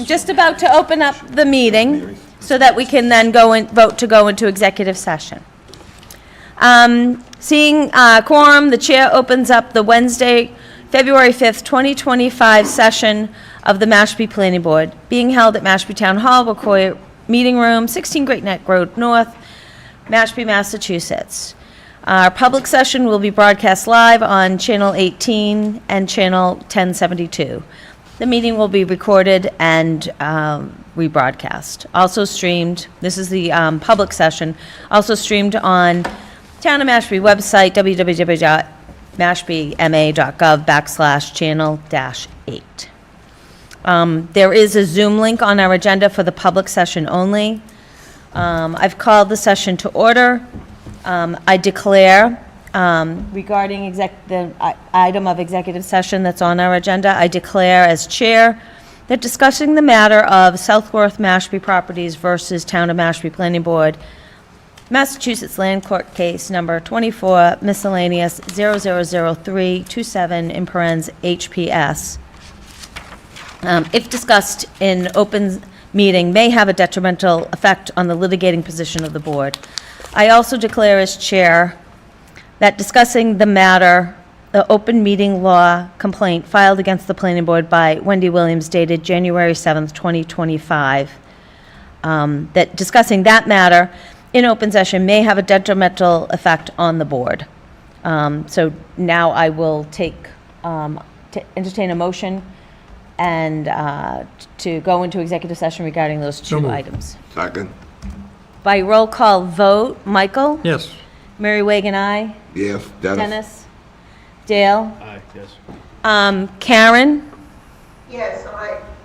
Just about to open up the meeting so that we can then vote to go into executive session. Seeing quorum, the chair opens up the Wednesday, February 5th, 2025 session of the Mashpee Planning Board, being held at Mashpee Town Hall, Wacoya Meeting Room, 16 Great Neck Road North, Mashpee, Massachusetts. Our public session will be broadcast live on Channel 18 and Channel 1072. The meeting will be recorded and rebroadcast. Also streamed, this is the public session, also streamed on Town of Mashpee website, www.mashpee.ma.gov/channel-8. There is a Zoom link on our agenda for the public session only. I've called the session to order. I declare, regarding the item of executive session that's on our agenda, I declare as chair that discussing the matter of Southworth Mashpee Properties versus Town of Mashpee Planning Board, Massachusetts Land Court Case Number 24 Miscellaneous 000327 in parens HPS, if discussed in open meeting, may have a detrimental effect on the litigating position of the board. I also declare as chair that discussing the matter, the open meeting law complaint filed against the planning board by Wendy Williams dated January 7th, 2025, that discussing that matter in open session may have a detrimental effect on the board. So now I will entertain a motion and to go into executive session regarding those two items. Second. By roll call vote, Michael? Yes. Mary Wagon, aye. Yes, Dennis? Dale? Aye, yes. Karen? Yes,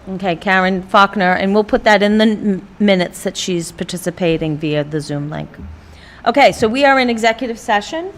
Okay, Karen Faulkner, and we'll put that in the minutes that she's participating via the Zoom link. Okay, so we are in executive session.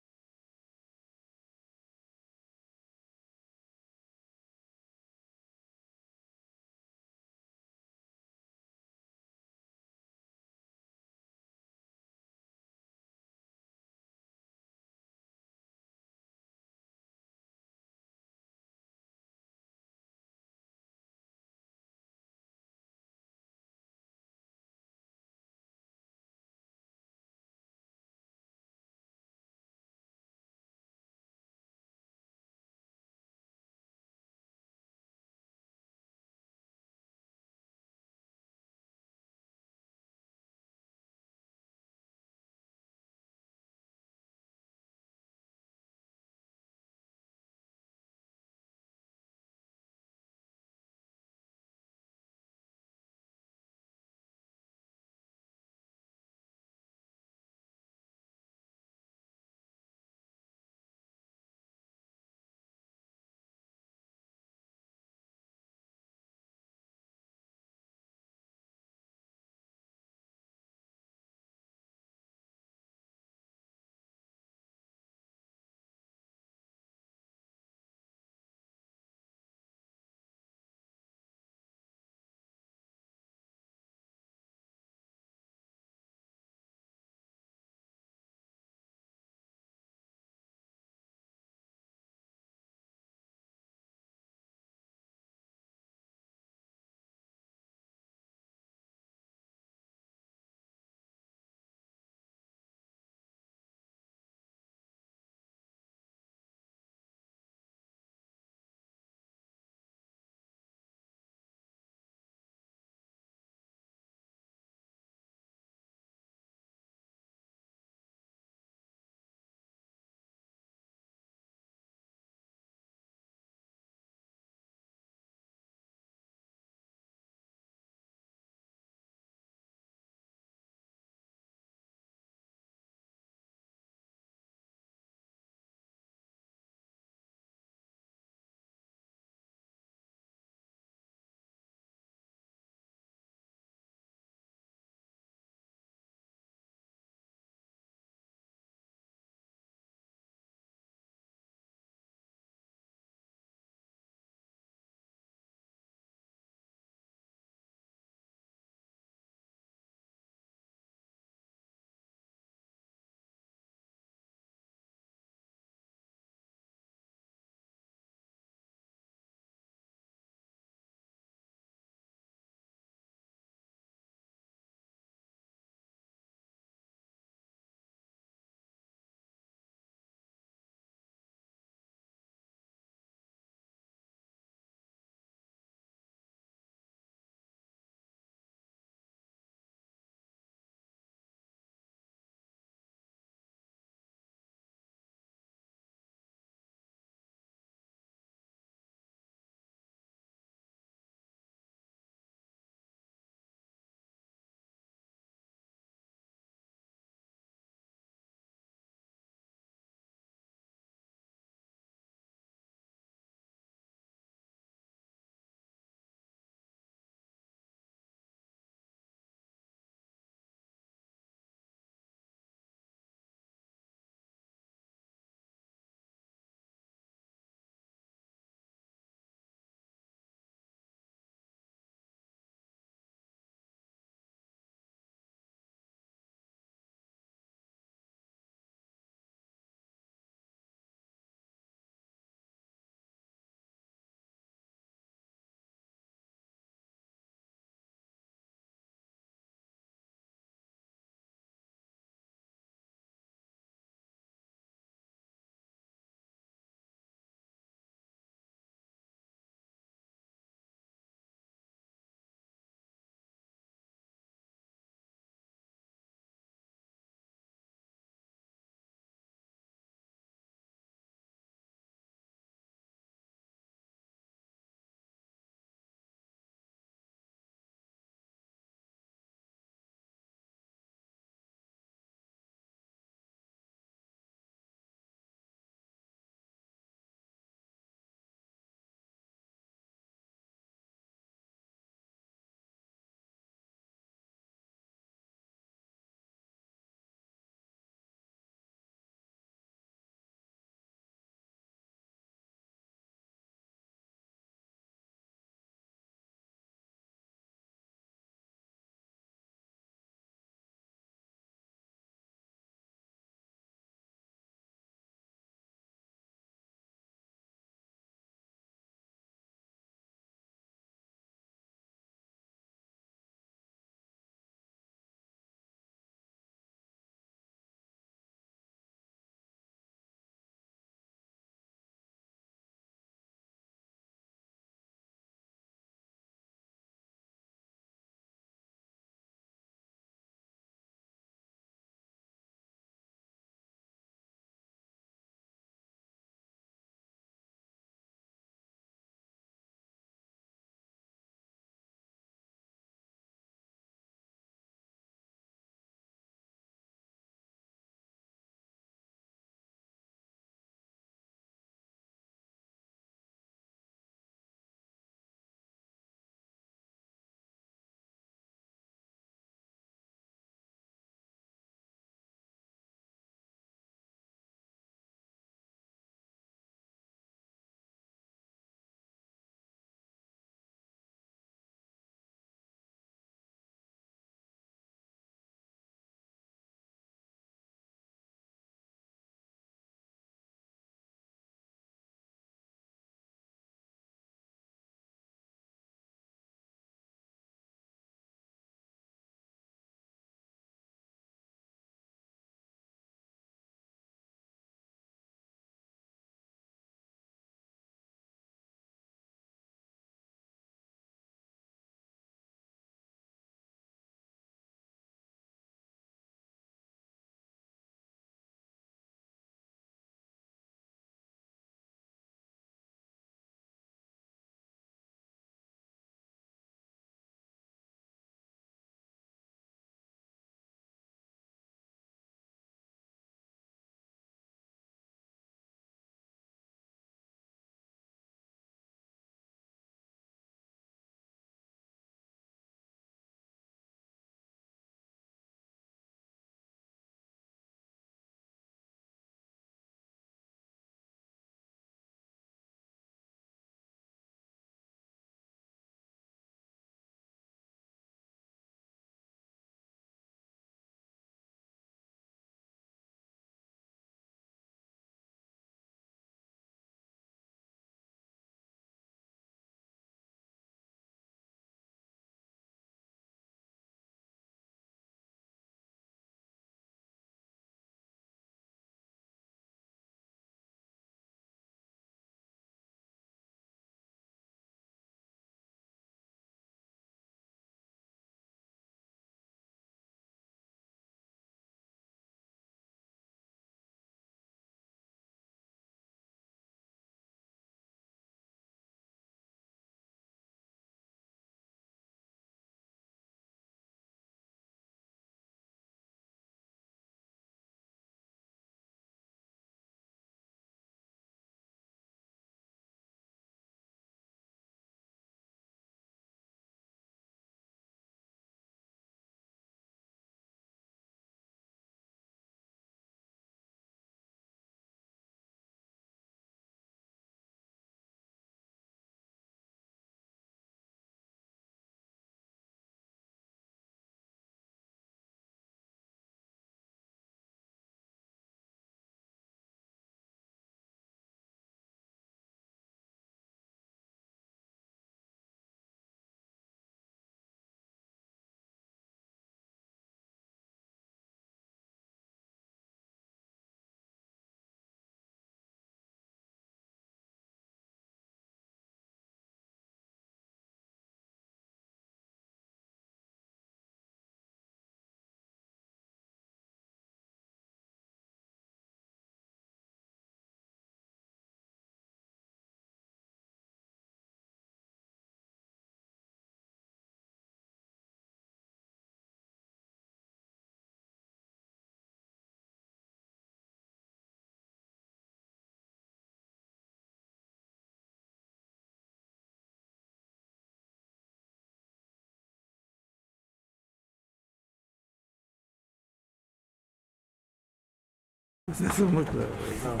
It doesn't look that way.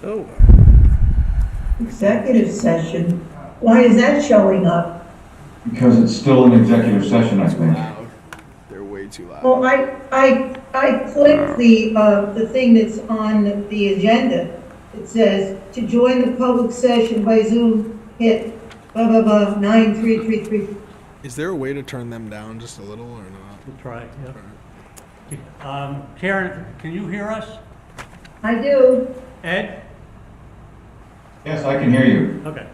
Oh. Executive session, why is that showing up? Because it's still an executive session, I think. They're way too loud. Well, I clicked the thing that's on the agenda. It says, to join the public session by Zoom, hit blah, blah, blah, 9333. Is there a way to turn them down just a little or not? We'll try, yeah. Karen, can you hear us? I do. Ed? Yes, I can hear you. Okay.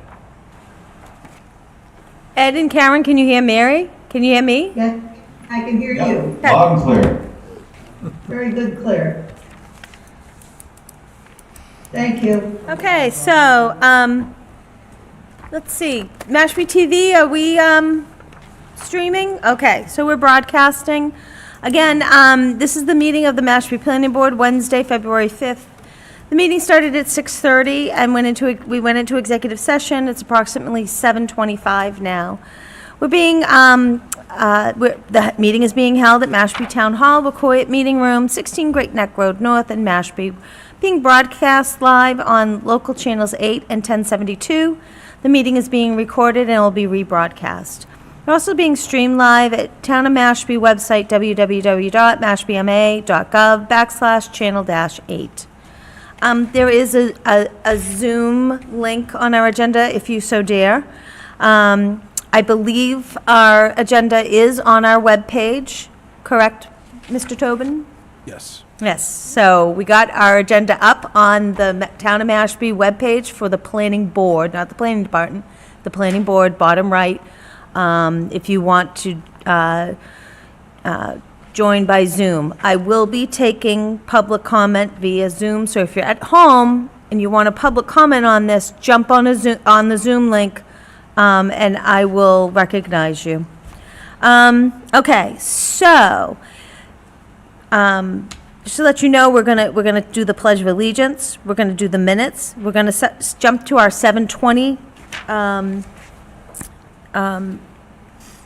Ed and Karen, can you hear Mary? Can you hear me? Yeah, I can hear you. Loud and clear. Very good, Claire. Thank you. Okay, so, let's see, Mashpee TV, are we, streaming? Okay, so we're broadcasting. Again, this is the meeting of the Mashpee Planning Board, Wednesday, February 5th. The meeting started at 6:30 and we went into executive session. It's approximately 7:25 now. The meeting is being held at Mashpee Town Hall, Wacoit Meeting Room, 16 Great Neck Road North in Mashpee, being broadcast live on local channels 8 and 1072. The meeting is being recorded and will be rebroadcast. We're also being streamed live at Town of Mashpee website, www.mashpeema.gov/channel-8. There is a Zoom link on our agenda, if you so dare. I believe our agenda is on our webpage, correct, Mr. Tobin? Yes. Yes, so we got our agenda up on the Town of Mashpee webpage for the planning board, not the planning department, the planning board, bottom right. If you want to join by Zoom. I will be taking public comment via Zoom, so if you're at home and you want a public comment on this, jump on the Zoom link, and I will recognize you. Okay, so just to let you know, we're gonna do the Pledge of Allegiance. We're gonna do the minutes. We're gonna jump to our 7:20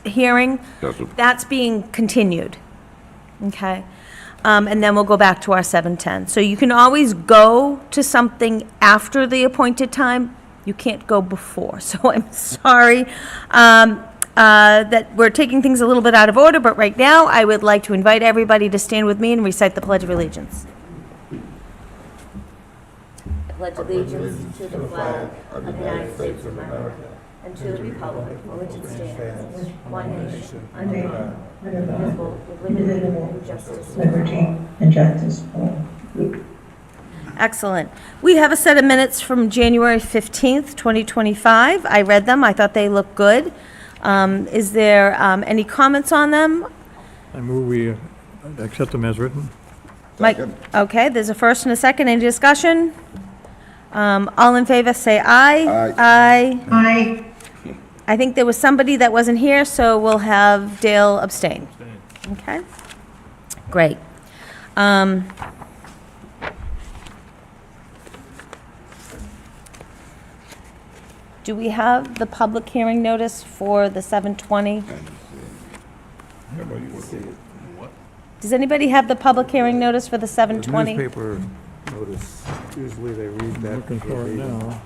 hearing. That's being continued. Okay, and then we'll go back to our 7:10. So you can always go to something after the appointed time. You can't go before. So I'm sorry that we're taking things a little bit out of order, but right now I would like to invite everybody to stand with me and recite the Pledge of Allegiance. I pledge allegiance to the flag of the United States of America and to the republic for which it stands, one nation, under God, indivisible, with liberty and justice. Liberty and justice for all. Excellent. We have a set of minutes from January 15th, 2025. I read them. I thought they looked good. Is there any comments on them? I move we accept them as written. Mike? Okay, there's a first and a second. Any discussion? All in favor, say aye. Aye. Aye. I think there was somebody that wasn't here, so we'll have Dale abstain. Okay? Great. Do we have the public hearing notice for the 7:20? Does anybody have the public hearing notice for the 7:20? Newspaper notice, usually they read that. Looking for it now.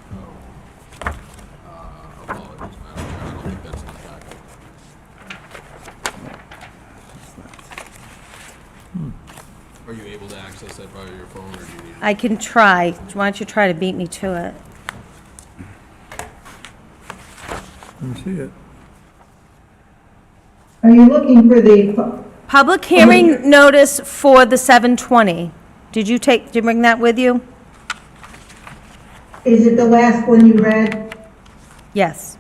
Apologies, Madam Chair. I don't think that's in the packet. Are you able to access that via your phone, or do you need? I can try. Why don't you try to beat me to it? Let me see it. Are you looking for the, Public hearing notice for the 7:20. Did you bring that with you? is it the last one you read? Yes.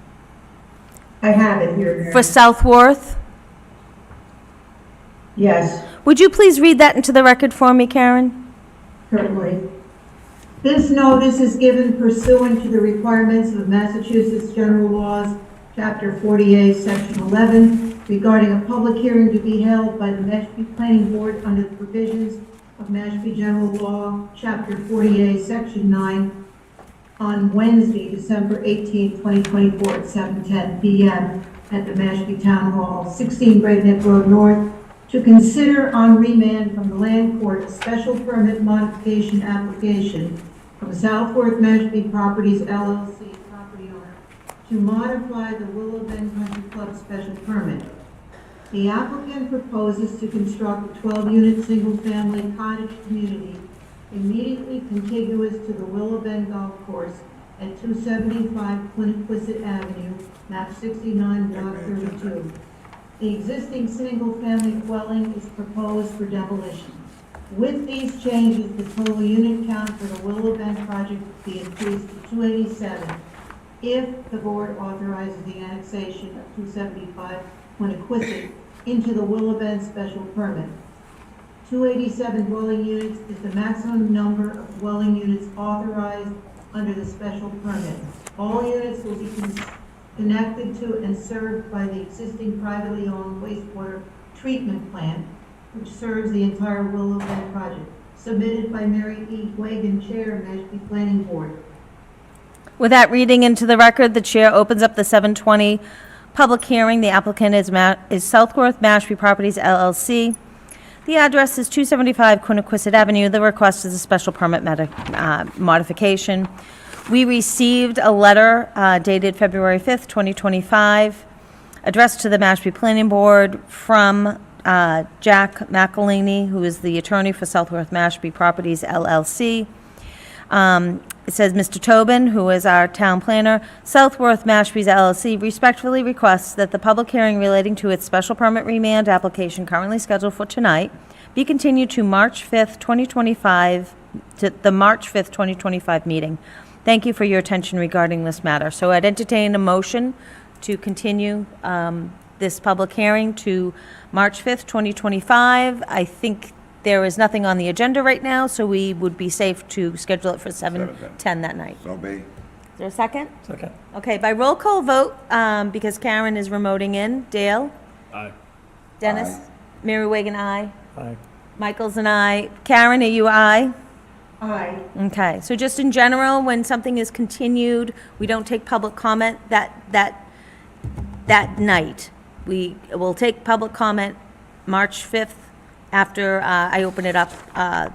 I have it here, Mary. For Southworth? Yes. Would you please read that into the record for me, Karen? Certainly. This notice is given pursuant to the requirements of Massachusetts General Laws, Chapter 48, Section 11, regarding a public hearing to be held by the Mashpee Planning Board under the provisions of Mashpee General Law, Chapter 48, Section 9, on Wednesday, December 18, 2024, at 7:10 p.m. at the Mashpee Town Hall, 16 Great Neck Road North, to consider on remand from the the Land Court a special permit modification application from Southworth Mashpee Properties LLC property owner to modify the Willow Bend Country Club special permit. The applicant proposes to construct a 12-unit single-family cottage community immediately contiguous to the Willow Bend Golf Course at 275 Quiniquisette Avenue, map 69, block 32. The existing single-family dwelling is proposed for demolition. With these changes, the total unit count for the Willow Bend project will be increased to 287 if the board authorizes the annexation of 275 Quiniquisette into the Willow Bend special permit. 287 dwelling units is the maximum number of dwelling units authorized under the special permit. All units will be connected to and served by the existing privately owned wastewater treatment plant, which serves the entire Willow Bend project. Submitted by Mary E. Wagon, Chair, Mashpee Planning Board. With that reading into the record, the chair opens up the 7:20 public hearing. The applicant is Southworth Mashpee Properties LLC. The address is 275 Quiniquisette Avenue. The request is a special permit modification. We received a letter dated February 5th, 2025, addressed to the Mashpee Planning Board from Jack McElhaney, who is the attorney for Southworth Mashpee Properties LLC. It says, Mr. Tobin, who is our town planner, Southworth Mashpee's LLC respectfully requests that the public hearing relating to its special permit remand application currently scheduled for tonight be continued to March 5th, 2025, to the March 5th, 2025 meeting. Thank you for your attention regarding this matter. So I'd entertain a motion to continue this public hearing to March 5th, 2025. I think there is nothing on the agenda right now, so we would be safe to schedule it for 7:10 that night. So be. Is there a second? Second. Okay, by roll call vote, because Karen is remoting in. Dale? Aye. Dennis? Aye. Mary Wagon, aye. Aye. Michael's an aye. Karen, are you aye? Aye. Okay, so just in general, when something is continued, we don't take public comment that night. We will take public comment March 5th after I open it up,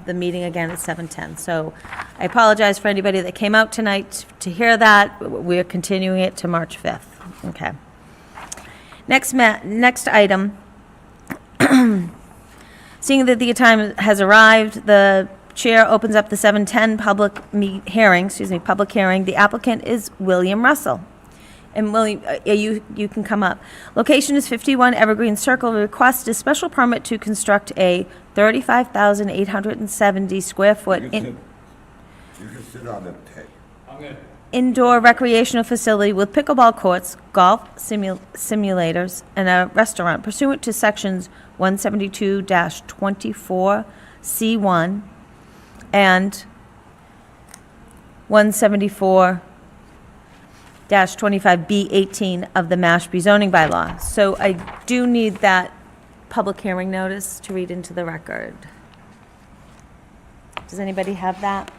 the meeting again at 7:10. So I apologize for anybody that came out tonight to hear that. We're continuing it to March 5th. Okay. Next item. Seeing that the time has arrived, the chair opens up the 7:10 public hearing. The applicant is William Russell. And William, you can come up. Location is 51 Evergreen Circle. Request is special permit to construct a 35,870 square foot You can sit on the tape. indoor recreational facility with pickleball courts, golf simulators, and a restaurant pursuant to sections 172-24C1 and 174-25B18 of the Mashpee zoning bylaw. So I do need that public hearing notice to read into the record. Does anybody have that?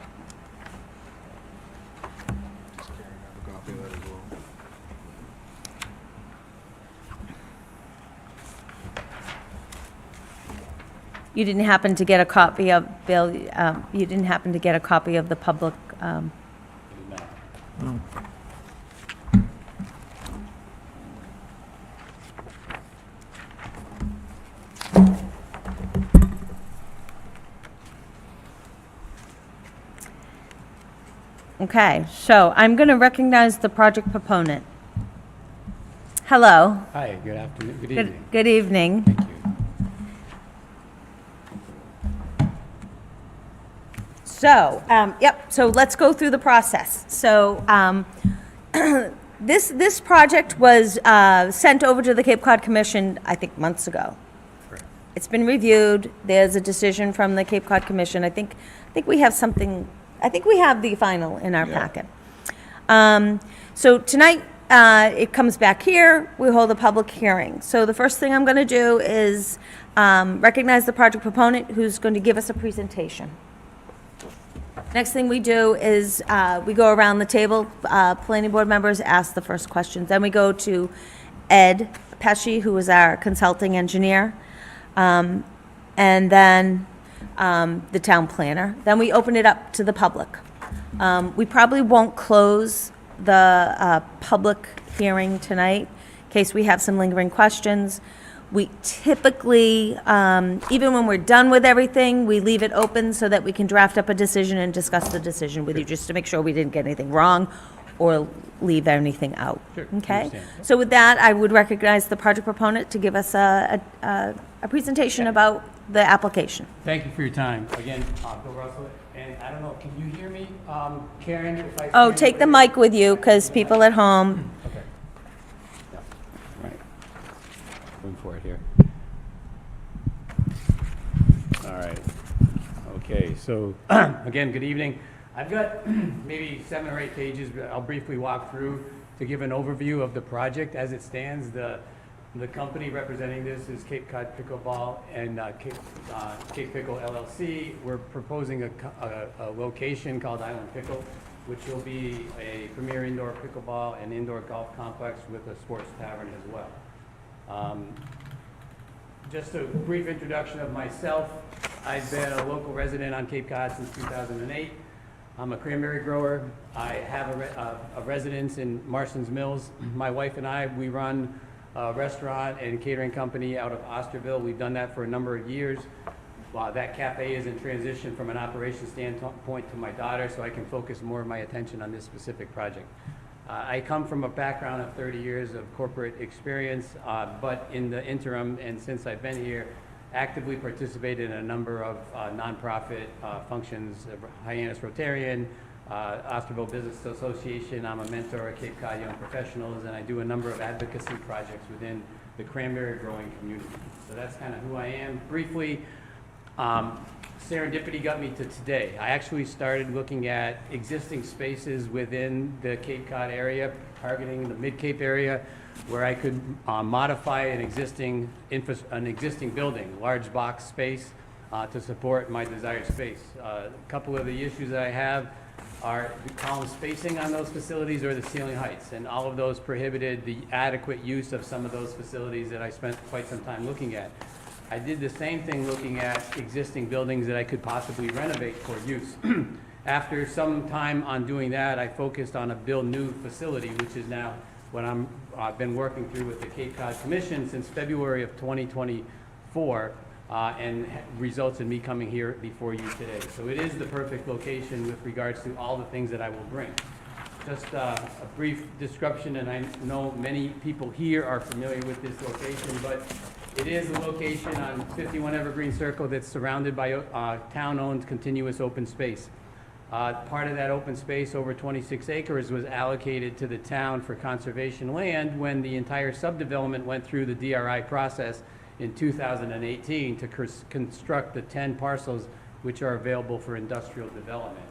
Does Karen have a copy of that as well? You didn't happen to get a copy of, Bill, you didn't happen to get a copy of the public, Okay, so I'm going to recognize the project proponent. Hello. Hi, good afternoon, good Good evening. good evening. Thank you. So, so let's go through the process. So, this project was sent over to the Cape Cod Commission, I think, months ago. Correct. It's been reviewed. There's a decision from the Cape Cod Commission. I think we have something, I think we have the final in our packet. So tonight, it comes back here, we hold a public hearing. So the first thing I'm going to do is recognize the project proponent who's going to give us a presentation. Next thing we do is we go around the table, planning board members ask the first questions. Then we go to Ed Pesci, who is our consulting engineer. And then the town planner. Then we open it up to the public. We probably won't close the public hearing tonight in case we have some lingering questions. We typically, even when we're done with everything, we leave it open so that we can draft up a decision and discuss the decision with you, just to make sure we didn't get anything wrong or leave anything out. Sure, Okay? understand. So with that, I would recognize the project proponent to give us a presentation about the application. Thank you for your time. Again, Bill Russell, and I don't know, can you hear me? Karen, if I... Oh, stand take the over mic with you, because people at home, here- Okay. Yeah, right. Going for it here. All right. Okay, so, again, good evening. I've got maybe 7 or 8 pages, but I'll briefly walk through to give an overview of the project as it stands. The company representing this is Cape Cod Pickleball and Cape Pickle LLC. We're proposing a location called Island Pickle, which will be a premier indoor pickleball and indoor golf complex with a sports tavern as well. Just a brief introduction of myself. I've been a local resident on Cape Cod since 2008. I'm a cranberry grower. I have a residence in Marston's Mills. My wife and I, we run a restaurant and catering company out of Osterville. We've done that for a number of years. That cafe is in transition from an operations standpoint to my daughter, so I can focus more of my attention on this specific project. I come from a background of 30 years of corporate experience, but in the interim and since I've been here, actively participated in a number of nonprofit functions, Hyannis Rotarian, Osterville Business Association. I'm a mentor at Cape Cod Young Professionals, and I do a number of advocacy projects within the cranberry growing community. So that's kind of who I am. Briefly, serendipity got me to today. I actually started looking at existing spaces within the Cape Cod area, targeting the Mid-Cape area, where I could modify an existing building, large box space, to support my desired space. A couple of the issues that I have are the column spacing on those facilities or the ceiling heights, and all of those prohibited the adequate use of some of those facilities that I spent quite some time looking at. I did the same thing looking at existing buildings that I could possibly renovate for use. After some time on doing that, I focused on a build new facility, which is now what I've been working through with the Cape Cod Commission since February of 2024, and results in me coming here before you today. So it is the perfect location with regards to all the things that I will bring. Just a brief description, and I know many people here are familiar with this location, but it is a location on 51 Evergreen Circle that's surrounded by town-owned continuous open space. Part of that open space, over 26 acres, was allocated to the town for conservation land when the entire subdevelopment went through the DRI process in 2018 to construct the 10 parcels which are available for industrial development.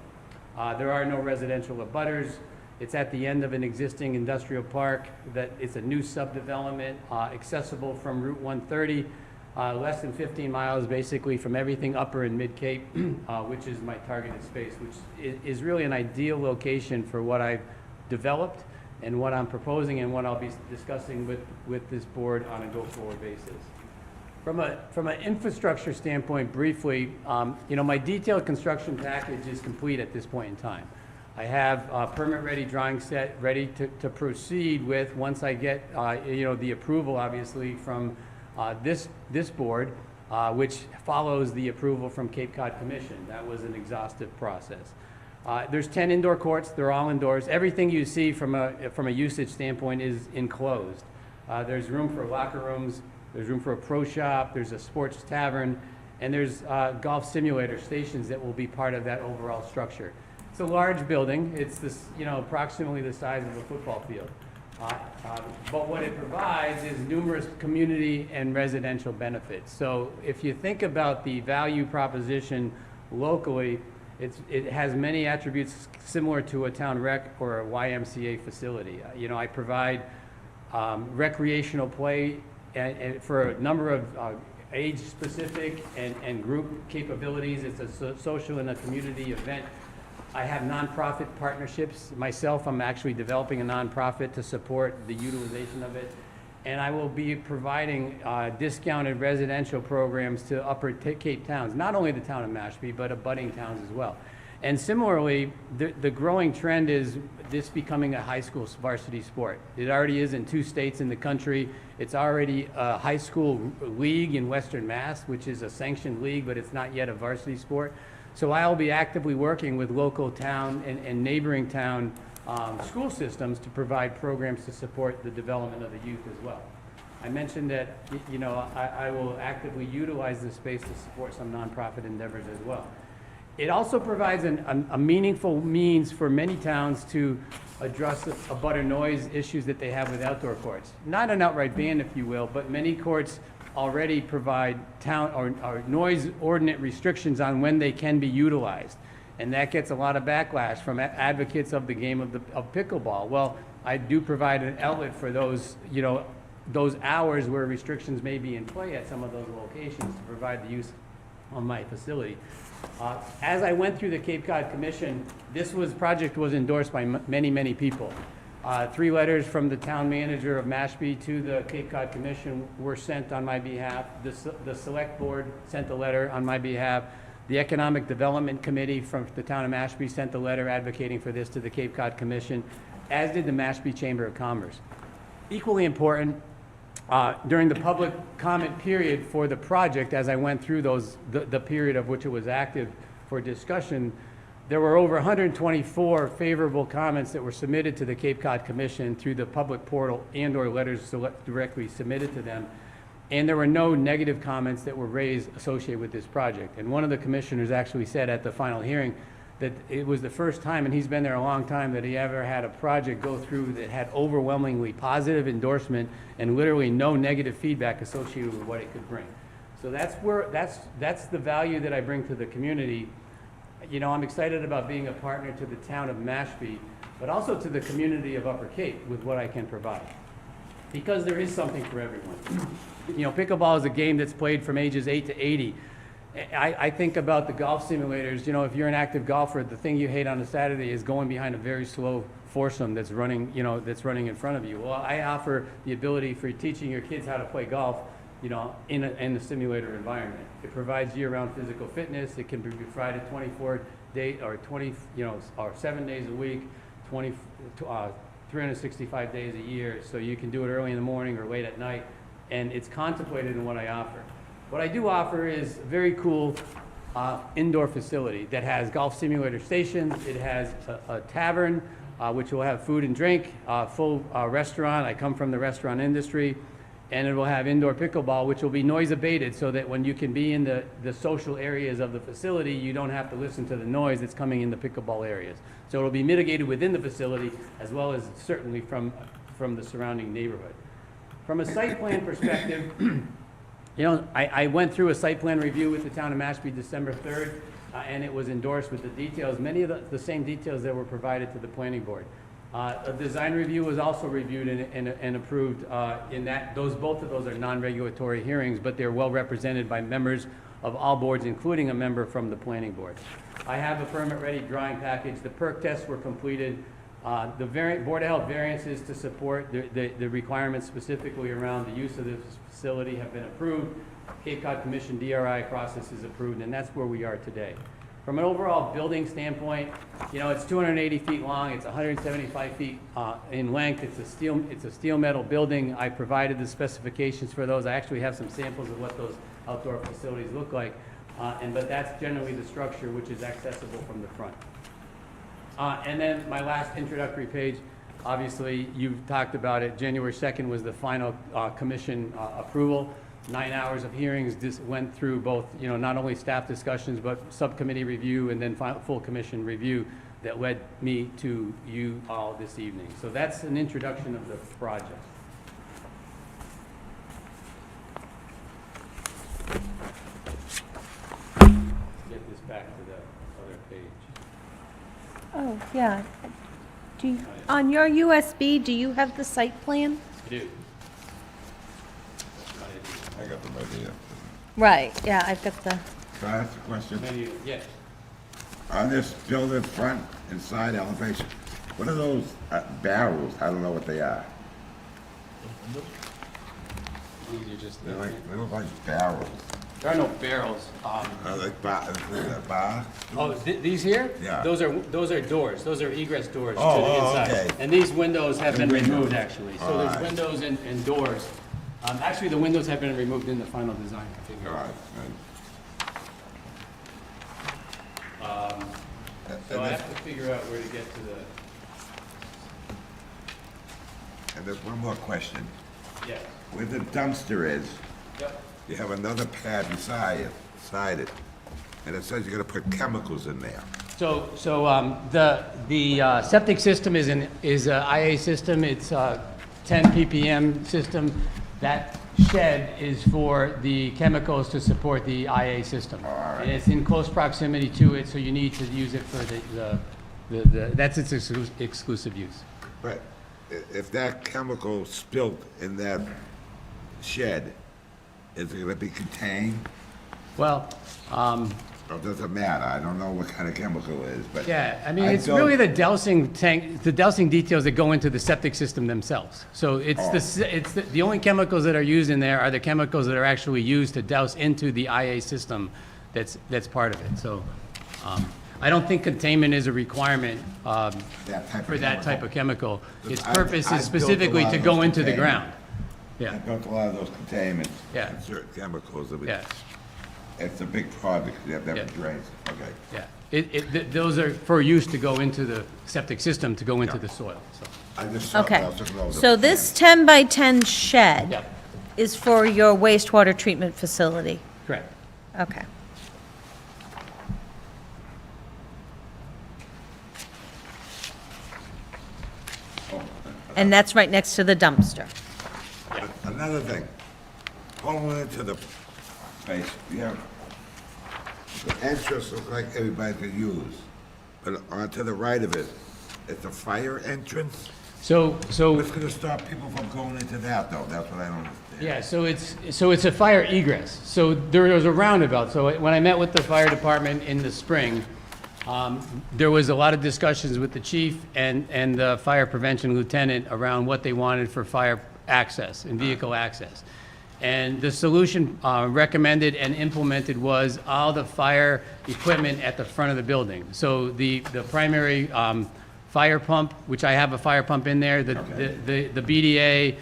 There are no residential abutters. It's at the end of an existing industrial park. That it's a new subdevelopment, accessible from Route 130, less than 15 miles basically from everything upper and mid-Cape, which is my targeted space, which is really an ideal location for what I've developed and what I'm proposing and what I'll be discussing with this board on a go-forward basis. From an infrastructure standpoint, briefly, my detailed construction package is complete at this point in time. I have a permit-ready drawing set ready to proceed with once I get, the approval, obviously, from this board, which follows the approval from Cape Cod Commission. That was an exhaustive process. There's 10 indoor courts. They're all indoors. Everything you see from a usage standpoint is enclosed. There's room for locker rooms. There's room for a pro shop. There's a sports tavern, and there's golf simulator stations that will be part of that overall structure. It's a large building. It's this, approximately the size of a football field. But what it provides is numerous community and residential benefits. So if you think about the value proposition locally, it has many attributes similar to a town rec or a YMCA facility. I provide recreational play and for a number of age-specific and group capabilities. It's a social and a community event. I have nonprofit partnerships. Myself, I'm actually developing a nonprofit to support the utilization of it. and I will be providing discounted residential programs to Upper Cape towns, not only the town of Mashpee, but abutting towns as well. And similarly, the growing trend is this becoming a high school varsity sport. It already is in 2 states in the country. It's already a high school league in Western Mass, which is a sanctioned league, but it's not yet a varsity sport. So I'll be actively working with local town and neighboring town school systems to provide programs to support the development of the youth as well. I mentioned that, you know, I will actively utilize this space to support some nonprofit endeavors as well. It also provides a meaningful means for many towns to address a butter noise issues that they have with outdoor courts. Not an outright ban, if you will, but many courts already provide town or noise ordinance restrictions on when they can be utilized. And that gets a lot of backlash from advocates of the game of pickleball. Well, I do provide an outlet for those, you know, those hours where restrictions may be in play at some of those locations to provide the use on my facility. As I went through the Cape Cod Commission, this project was endorsed by many people. 3 letters from the town manager of Mashpee to the Cape Cod Commission were sent on my behalf. The Select Board sent a letter on my behalf. The Economic Development Committee from the town of Mashpee sent a letter advocating for this to the Cape Cod Commission, as did the Mashpee Chamber of Commerce. Equally important, during the public comment period for the project, as I went through the period of which it was active for discussion, there were over 124 favorable comments that were submitted to the Cape Cod Commission through the public portal and/or letters directly submitted to them. And there were no negative comments that were raised associated with this project. And one of the commissioners actually said at the final hearing that it was the first time, and he's been there a long time, that he ever had a project go through that had overwhelmingly positive endorsement and literally no negative feedback associated with what it could bring. So that's the value that I bring to the community. You know, I'm excited about being a partner to the town of Mashpee, but also to the community of Upper Cape with what I can provide. Because there is something for everyone. You know, pickleball is a game that's played from ages 8 to 80. I think about the golf simulators. You know, if you're an active golfer, the thing you hate on a Saturday is going behind a very slow foursome that's running, you know, that's running in front of you. Well, I offer the ability for teaching your kids how to play golf, you know, in a simulator environment. It provides year-round physical fitness. It can be provided 24 days or 20, you know, or 7 days a week, 365 days a year. So you can do it early in the morning or late at night, and it's contemplated in what I offer. What I do offer is a very cool indoor facility that has golf simulator stations. It has a tavern, which will have food and drink, full restaurant. I come from the restaurant industry. And it will have indoor pickleball, which will be noise abated so that when you can be in the social areas of the facility, you don't have to listen to the noise that's coming in the pickleball areas. So it'll be mitigated within the facility as well as certainly from the surrounding neighborhood. From a site plan perspective, you know, I went through a site plan review with the town of Mashpee December 3rd, and it was endorsed with the details, many of the same details that were provided to the planning board. A design review was also reviewed and approved in that both of those are non-regulatory hearings, but they're well represented by members of all boards, including a member from the planning board. I have a permit-ready drawing package. The perk tests were completed. The Board of Health variances to support the requirements specifically around the use of this facility have been approved. Cape Cod Commission DRI process is approved, and that's where we are today. From an overall building standpoint, you know, it's 280 feet long, it's 175 feet in length, it's a steel metal building. I provided the specifications for those. I actually have some samples of what those outdoor facilities look like, but that's generally the structure, which is accessible from the front. And then my last introductory page, obviously you've talked about it, January 2nd was the final commission approval. 9 hours of hearings. This went through both, you know, not only staff discussions, but subcommittee review and then full commission review that led me to you all this evening. So that's an introduction of the project. Get this back to the other page. Oh, yeah. On your USB, do you have the site plan? I do. I got them right here. Right, yeah, I've got the, Can I ask a question? Yes. On this building front and side elevation, what are those barrels? I don't know what they are. Easier just They're to- like, they look like barrels. There are no barrels. Like bar, is that bar? Oh, these here? Yeah. Those are doors. Those are egress doors to Oh, the oh, inside. okay. And these windows have been windows. removed, actually. So there's Alright. windows and doors. Actually, the windows have been removed in the final design All configuration. right. So I have to figure out where to get to the, And there's one more question. yeah. Where the dumpster is, Yep. you have another pad beside it, and it says you're gonna put chemicals in there. So the septic system is a IA system. It's a 10 ppm system. That shed is for the chemicals to support the IA system. And it's in close proximity to it, so you need to use it for that's its exclusive use. But if that chemical spilled in that shed, is it gonna be contained? Well, Or does it matter? I don't know what kind of chemical it is, but. yeah, I mean, I it's don't- really the dousing tank, the dousing details that go into the septic system themselves. So it's the only chemicals that are used in there are the chemicals that are actually used to douse into the IA system that's part of it. So I don't think containment is a requirement That type for of that type chemical. of chemical. Its I've- purpose I've is built a specifically lot to of go those into the containments. ground. I Yeah, built a lot of those containments. Yeah. And certain chemicals that we. yeah, It's a big project, you have to Yeah. have drains, okay. yeah. Those are for use to go into the septic system, to go into the soil, so. I just saw, Okay. I was looking over the So this 10 by 10 shed Yeah, is for your wastewater treatment facility? correct. Okay. And that's right next to the dumpster. Another thing, pulling into the place, you have, the entrance looks like everybody could use, but onto the right of it, it's a fire entrance? So What's gonna stop people from going into that, though? That's what I don't understand. yeah, so it's a fire egress. So there was a roundabout. So when I met with the fire department in the spring, there was a lot of discussions with the chief and the fire prevention lieutenant around what they wanted for fire access and vehicle access. And the solution recommended and implemented was all the fire equipment at the front of the building. So the primary fire pump, which I have a fire pump in there, the BDA,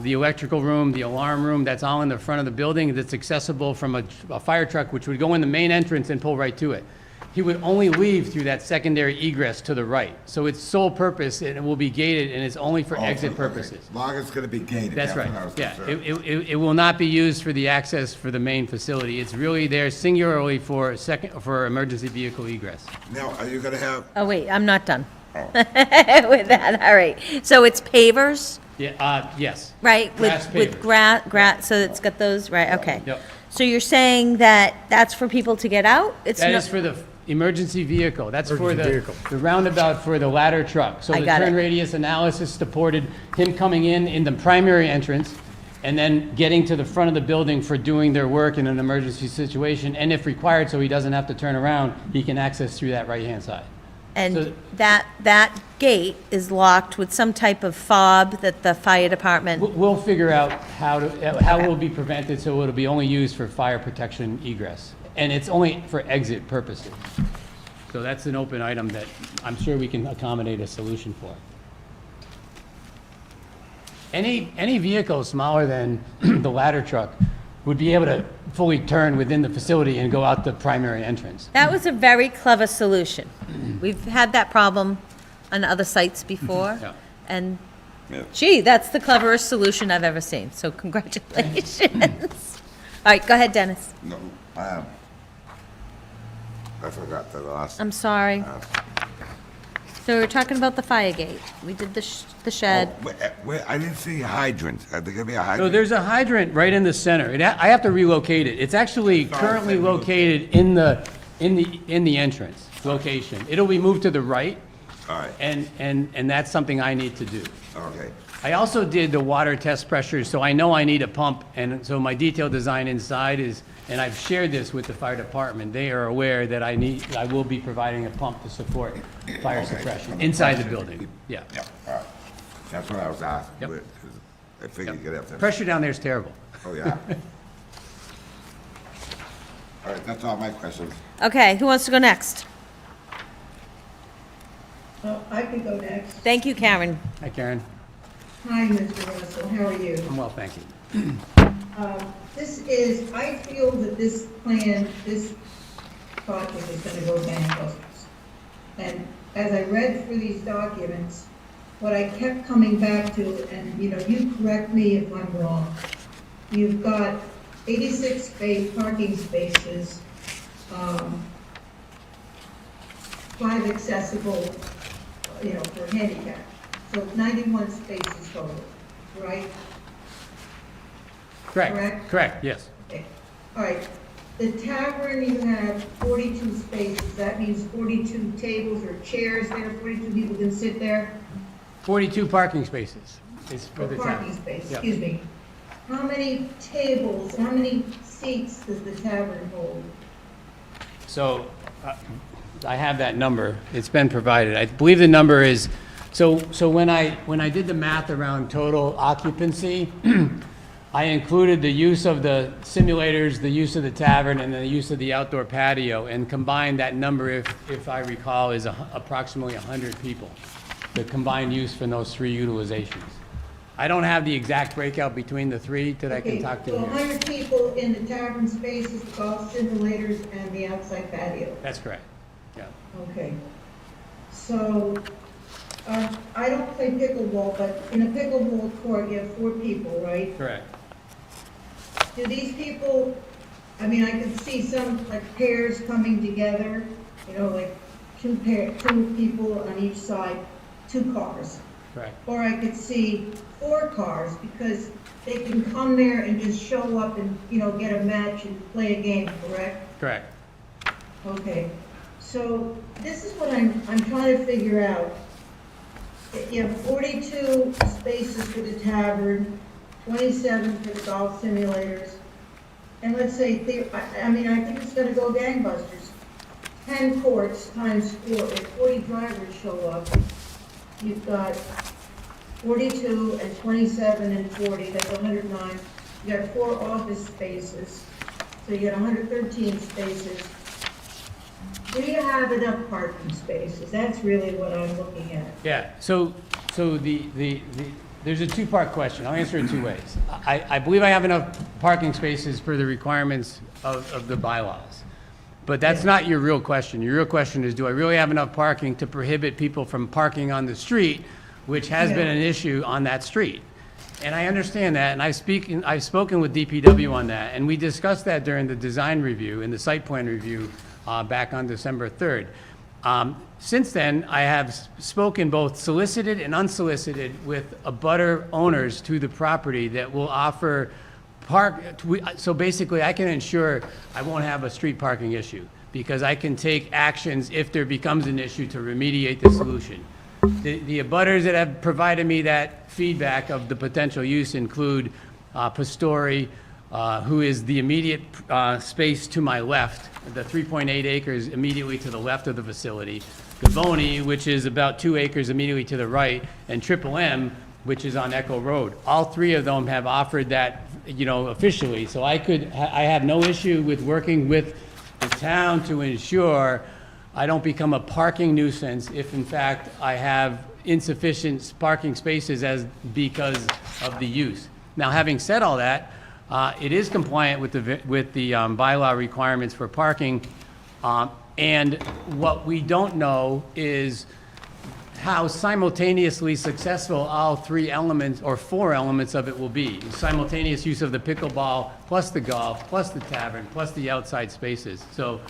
the electrical room, the alarm room, that's all in the front of the building, that's accessible from a fire truck, which would go in the main entrance and pull right to it. He would only leave through that secondary egress to the right. So its sole purpose, and it will be gated, and it's only for Oh, exit okay. purposes. As long as it's gonna be gated, That's that's right, what I was yeah. concerned. It will not be used for the access for the main facility. It's really there singularly for emergency vehicle egress. Now, are you gonna have, Oh, wait, I'm not done with that, all right. So it's pavers, Yeah, yes. right? Grass With grass, so it's got those, right, okay. Yep. So you're saying that that's for people to get out? It's That not- is for the emergency vehicle. That's for Emergency the vehicle. the roundabout for the ladder truck. So I the got turn it. radius analysis supported him coming in the primary entrance and then getting to the front of the building for doing their work in an emergency situation. And if required, so he doesn't have to turn around, he can access through that right-hand side. And So- that gate is locked with some type of fob that the fire department, We'll figure out how it will be prevented, so it'll be only used for fire protection egress. And it's only for exit purposes. So that's an open item that I'm sure we can accommodate a solution for. Any vehicle smaller than the ladder truck would be able to fully turn within the facility and go out the primary entrance. that was a very clever solution. We've had that problem on other sites before. Yeah. And Yeah. gee, that's the cleverest solution I've ever seen, so congratulations. All right, go ahead, Dennis. no, I forgot the last. I'm sorry. So we're talking about the fire gate. We did the shed. Oh, I didn't see a hydrant. Are there gonna be a So hydrant? there's a hydrant right in the center. I have to relocate it. It's actually currently located in the entrance location. It'll be moved to the right, All right, and that's something I need to do. okay. I also did the water test pressures, so I know I need a pump, and so my detailed design inside is, and I've shared this with the fire department, they are aware that I will be providing a pump to support fire Okay. suppression inside the building, yeah. Yeah, all right. That's what I was asking. Yep. but- I figured you'd have to. Pressure down there is terrible. Oh, yeah. All right, that's all my questions. Okay, who wants to go next? I could go next. Thank you, Karen. Hi, Karen. Hi, Mr. Russell, how are you? I'm well, thank you. I feel that this plan, this project is gonna go gangbusters. And as I read through these documents, what I kept coming back to, and, you know, you correct me if I'm wrong, you've got 86 parking spaces, 5 accessible, you know, for handicap. So 91 spaces total, right? Correct? Correct, yes. Okay. All right. The tavern, you have 42 spaces. That means 42 tables or chairs there, 42 people can sit there. 42 parking spaces is for Or the parking town. space, Yep. excuse me. How many tables, how many seats does the tavern hold? So, I have that number, it's been provided. I believe the number is, so when I did the math around total occupancy, I included the use of the simulators, the use of the tavern, and the use of the outdoor patio, and combined that number, if I recall, is approximately 100 people. The combined use for those 3 utilizations. I don't have the exact breakout between the 3 that I can talk to So here. 100 people in the tavern spaces, the golf simulators, and the outside patio. That's correct, yeah. Okay. So, I don't play pickleball, but in a pickleball court, you have 4 people, right? Correct. Do these people, I mean, I could see some like pairs coming together, you know, like 2 people on each side, 2 cars. Correct. Or I could see 4 cars, because they can come there and just show up and, you know, get a match and play a game, correct? Correct. Okay, so this is what I'm trying to figure out. You have 42 spaces for the tavern, 27 for the golf simulators, and let's say, I mean, I think it's gonna go gangbusters. 10 courts times 4, if 40 drivers show up, you've got 42 and 27 and 40, that's 109. You got 4 office spaces, so you got 113 spaces. Do you have enough parking spaces? That's really what I'm looking at. Yeah, so there's a 2-part question. I'll answer it 2 ways. I believe I have enough parking spaces for the requirements of the bylaws. But that's not your real question. Your real question is, do I really have enough parking to prohibit people from parking on the street, which has been an issue on that street? And I understand that, and I've spoken with DPW on that, and we discussed that during the design review and the site plan review back on December 3rd. Since then, I have spoken both solicited and unsolicited with abutter owners to the property that will offer so basically, I can ensure I won't have a street parking issue, because I can take actions if there becomes an issue to remediate the solution. The abutters that have provided me that feedback of the potential use include Pastori, who is the immediate space to my left, the 3.8 acres immediately to the left of the facility, Gavoni, which is about 2 acres immediately to the right, and Triple M, which is on Echo Road. All 3 of them have offered that, you know, officially. So I have no issue with working with the town to ensure I don't become a parking nuisance if in fact I have insufficient parking spaces because of the use. Now, having said all that, it is compliant with the bylaw requirements for parking. And what we don't know is how simultaneously successful all 3 elements or 4 elements of it will be. Simultaneous use of the pickleball, plus the golf, plus the tavern, plus the outside spaces. So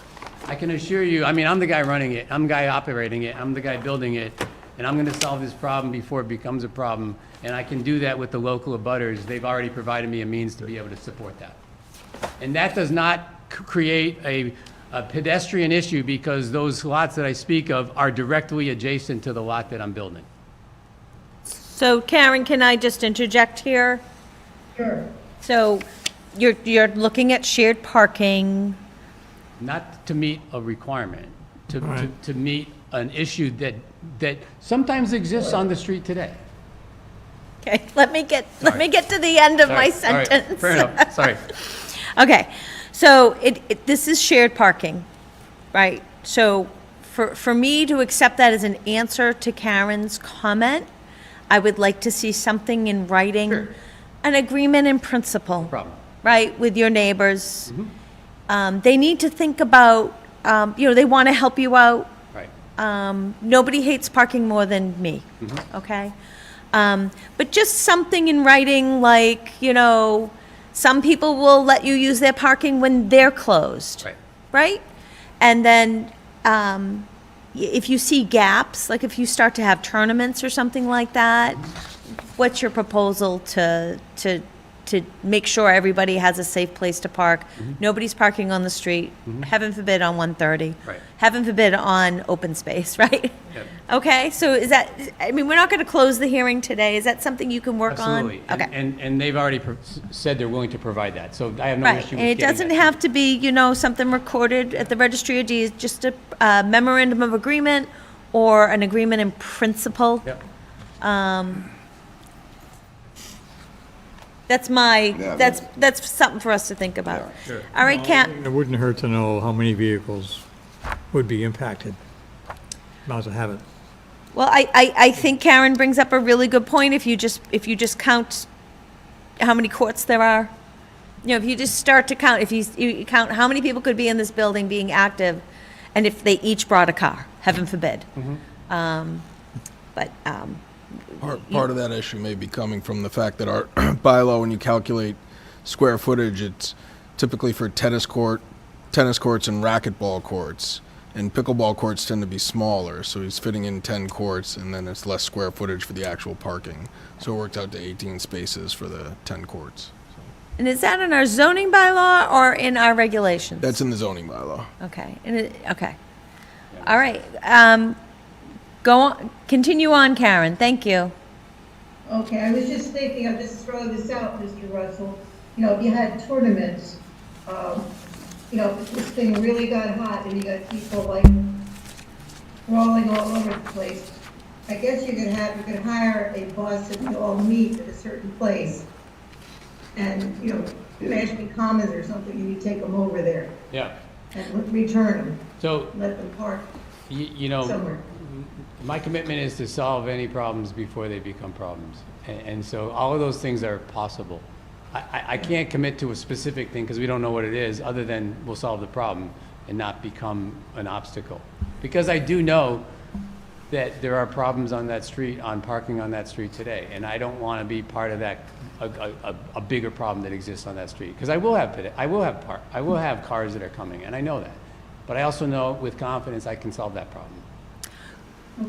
I can assure you, I mean, I'm the guy running it, I'm the guy operating it, I'm the guy building it, and I'm gonna solve this problem before it becomes a problem. And I can do that with the local abutters. They've already provided me a means to be able to support that. And that does not create a pedestrian issue, because those lots that I speak of are directly adjacent to the lot that I'm building. So Karen, can I just interject here? Sure. So you're looking at shared parking. Not to meet a requirement, to meet an issue that sometimes exists on the street today. Okay, let me get to the end of my Sorry. All right, sentence. fair enough, sorry. Okay, so this is shared parking, right? So for me to accept that as an answer to Karen's comment, I would like to see something in writing. Sure. An agreement in principle. No problem. Right, with your neighbors. They need to think about, they want to help you out. Right. Nobody hates parking more than me, okay? But just something in writing like, some people will let you use their parking when they're closed. Right. Right? And then, if you see gaps, like if you start to have tournaments or something like that, what's your proposal to make sure everybody has a safe place to park? Nobody's parking on the street, heaven forbid on 130. Right. Heaven forbid on open space, right? Yep. Okay, so is that, we're not going to close the hearing today. Is that something you can work on? Absolutely. Okay. And they've already said they're willing to provide that, so I have no Right, issue with and it getting doesn't that. have to be, something recorded at the registry of deeds, just a memorandum of agreement or an agreement in principle. Yep. That's that's something for us to think about. Sure. All right, Kat, It wouldn't hurt to know how many vehicles would be impacted. Might as well have it. well, I think Karen brings up a really good point. If you just count how many courts there are, if you just start to count, if you count how many people could be in this building being active, and if they each brought a car, heaven forbid. But, Part of that issue may be coming from the fact that our bylaw, when you calculate square footage, it's typically for tennis courts and racquetball courts. And pickleball courts tend to be smaller, so he's fitting in 10 courts, and then it's less square footage for the actual parking. So it worked out to 18 spaces for the 10 courts. and is that in our zoning bylaw or in our regulations? That's in the zoning bylaw. Okay, okay. All right, go on, continue on, Karen, thank you. Okay, I was just thinking, I'll just throw this out, Mr. Russell. If you had tournaments, if this thing really got hot and you got people like crawling all over the place, I guess you could hire a bus and you all meet at a certain place. And, Mashpee Commons or something, and you take them over there Yeah. and return them, So, let them park somewhere. my commitment is to solve any problems before they become problems. And so all of those things are possible. I can't commit to a specific thing because we don't know what it is, other than we'll solve the problem and not become an obstacle. Because I do know that there are problems on that street, on parking on that street today, and I don't want to be part of that, a bigger problem that exists on that street. Because I will have cars that are coming, and I know that. But I also know with confidence I can solve that problem.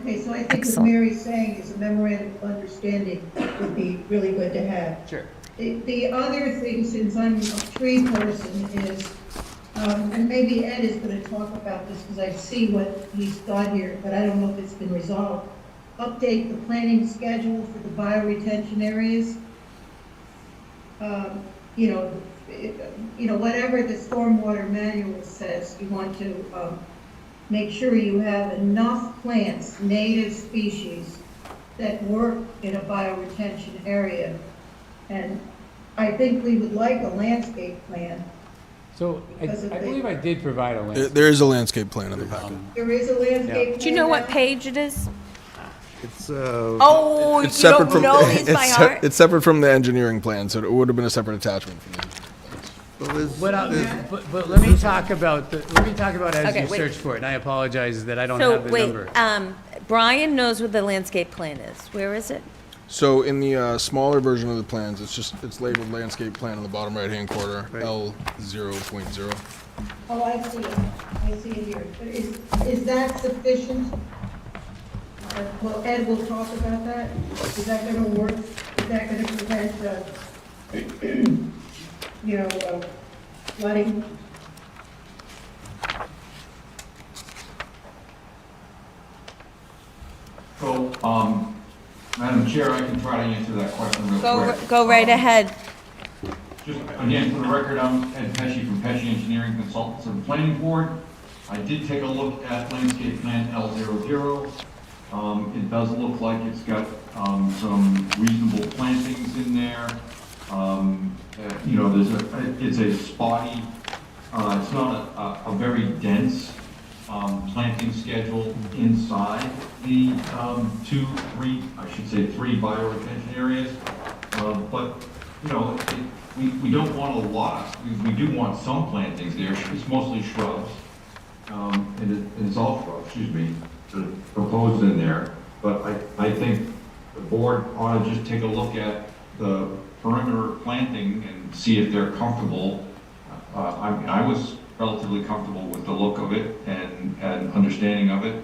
Okay, so I think what Excellent. Mary's saying is a memorandum of understanding would be really good to have. Sure. The other thing, since I'm a tree person, is, and maybe Ed is gonna talk about this, because I see what he's got here, but I don't know if it's been resolved. Update the planning schedule for the bioretention areas. Whatever the stormwater manual says, you want to, make sure you have enough plants, native species, that work in a bioretention area. And I think we would like a landscape plan. So I believe I did provide a link. There is a landscape plan in the packet. There is a landscape plan. Do you know what now? page it is? It's, Oh, you It's separate don't from know these by heart? it's separate from the engineering plan, so it would have been a separate attachment from you. But let me talk about as Okay, you wait. search for it, and I apologize that I don't So, have the wait, number. Brian knows what the landscape plan is. Where is it? So in the smaller version of the plans, it's labeled landscape plan in the bottom right-hand corner, L0.0. Oh, I see it here. But is that sufficient? Well, Ed will talk about that. Is that gonna work? Is that gonna prevent, flooding? So, Madam Chair, I can try to answer that question real quick. Go right ahead. Just again, for the record, I'm Ed Pesci from Pesci Engineering Consultants of the Planning Board. I did take a look at landscape plan L00. It does look like it's got some reasonable plantings in there. You know, it's a spotty, it's not a very dense planting schedule inside the three bioretention areas. But, you know, we don't want a lot. We do want some plantings there. It's mostly shrubs. And it's all shrubs, excuse me, sort of proposed in there. But I think the board ought to just take a look at the perimeter planting and see if they're comfortable. I was relatively comfortable with the look of it and understanding of it.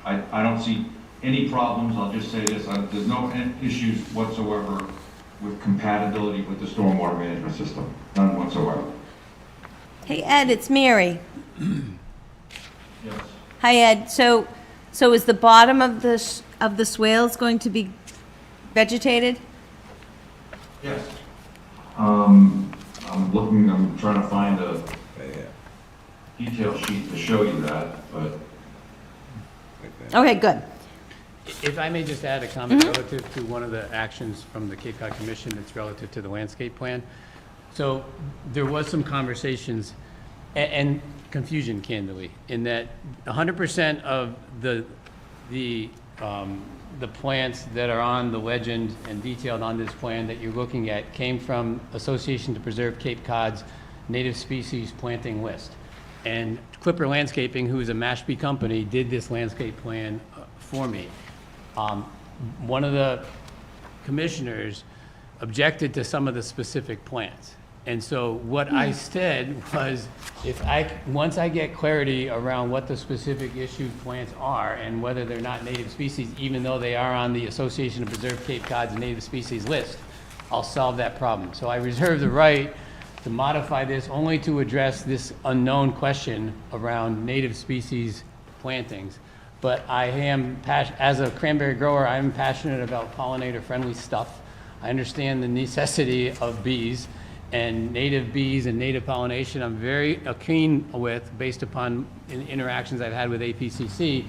I don't see any problems. I'll just say this, there's no issues whatsoever with compatibility with the stormwater management system, none whatsoever. Hey, Ed, it's Mary. Yes. Hi, Ed. So is the bottom of the swales going to be vegetated? Yes. I'm trying to find a detail sheet to show you that, but. Okay, good. If I may just add a comment relative to one of the actions from the Cape Cod Commission that's relative to the landscape plan. So there was some conversations and confusion, candidly, in that 100% of the plants that are on the legend and detailed on this plan that you're looking at came from Association to Preserve Cape Cod's native species planting list. And Clipper Landscaping, who is a Mashpee company, did this landscape plan for me. One of the commissioners objected to some of the specific plants. And so what I said was, once I get clarity around what the specific issued plants are and whether they're not native species, even though they are on the Association to Preserve Cape Cod's native species list, I'll solve that problem. So I reserve the right to modify this only to address this unknown question around native species plantings. But I am, as a cranberry grower, I'm passionate about pollinator-friendly stuff. I understand the necessity of bees and native pollination. I'm very keen with, based upon interactions I've had with APCC.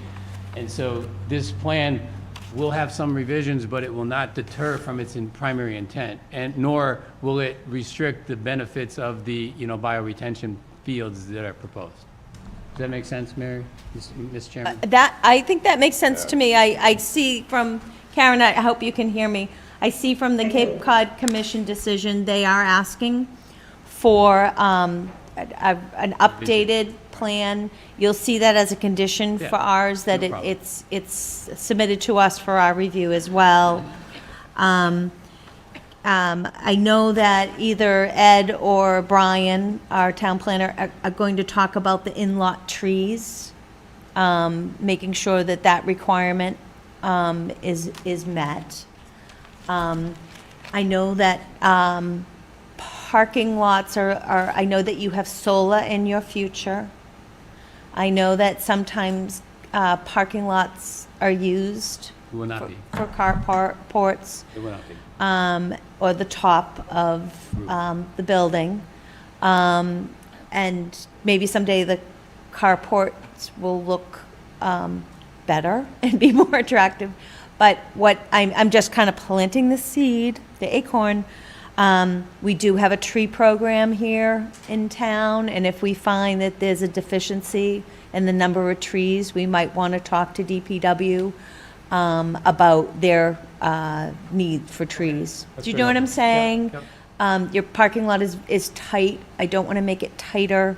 And so this plan will have some revisions, but it will not deter from its primary intent, and nor will it restrict the benefits of the bioretention fields that are proposed. Does that make sense, Mary, Ms. Chairman? I think that makes sense to me. I see from, Karen, I hope you can hear me. I see from the Cape Cod Commission decision, they are asking for an updated plan. You'll see that as a condition for ours, that no problem. it's submitted to us for our review as well. I know that either Ed or Brian, our town planner, are going to talk about the in-lot trees, making sure that that requirement is met. I know that parking lots are, I know that you have solar in your future. I know that sometimes parking lots are used It will not be. for carports. It will not be. Or the top of the building. And maybe someday the carports will look better and be more attractive. But what I'm just kind of planting the seed, the acorn. We do have a tree program here in town, and if we find that there's a deficiency in the number of trees, we might want to talk to DPW about their need for trees. That's Do you fair know what I'm enough. saying? Yeah, Your parking lot is tight. I don't want to make it tighter.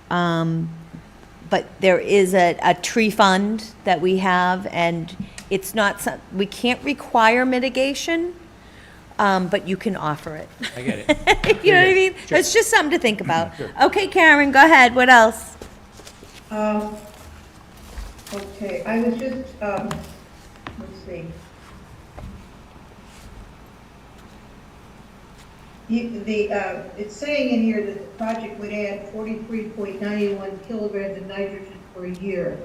But there is a tree fund that we have, and it's not, we can't require mitigation, but you can offer it. I get it. You know what I mean? Sure. It's just something to think about. Sure. Okay, Karen, go ahead. What else? Okay, I was just, let's see. It's saying in here that the project would add 43.91 kilograms of nitrogen per year.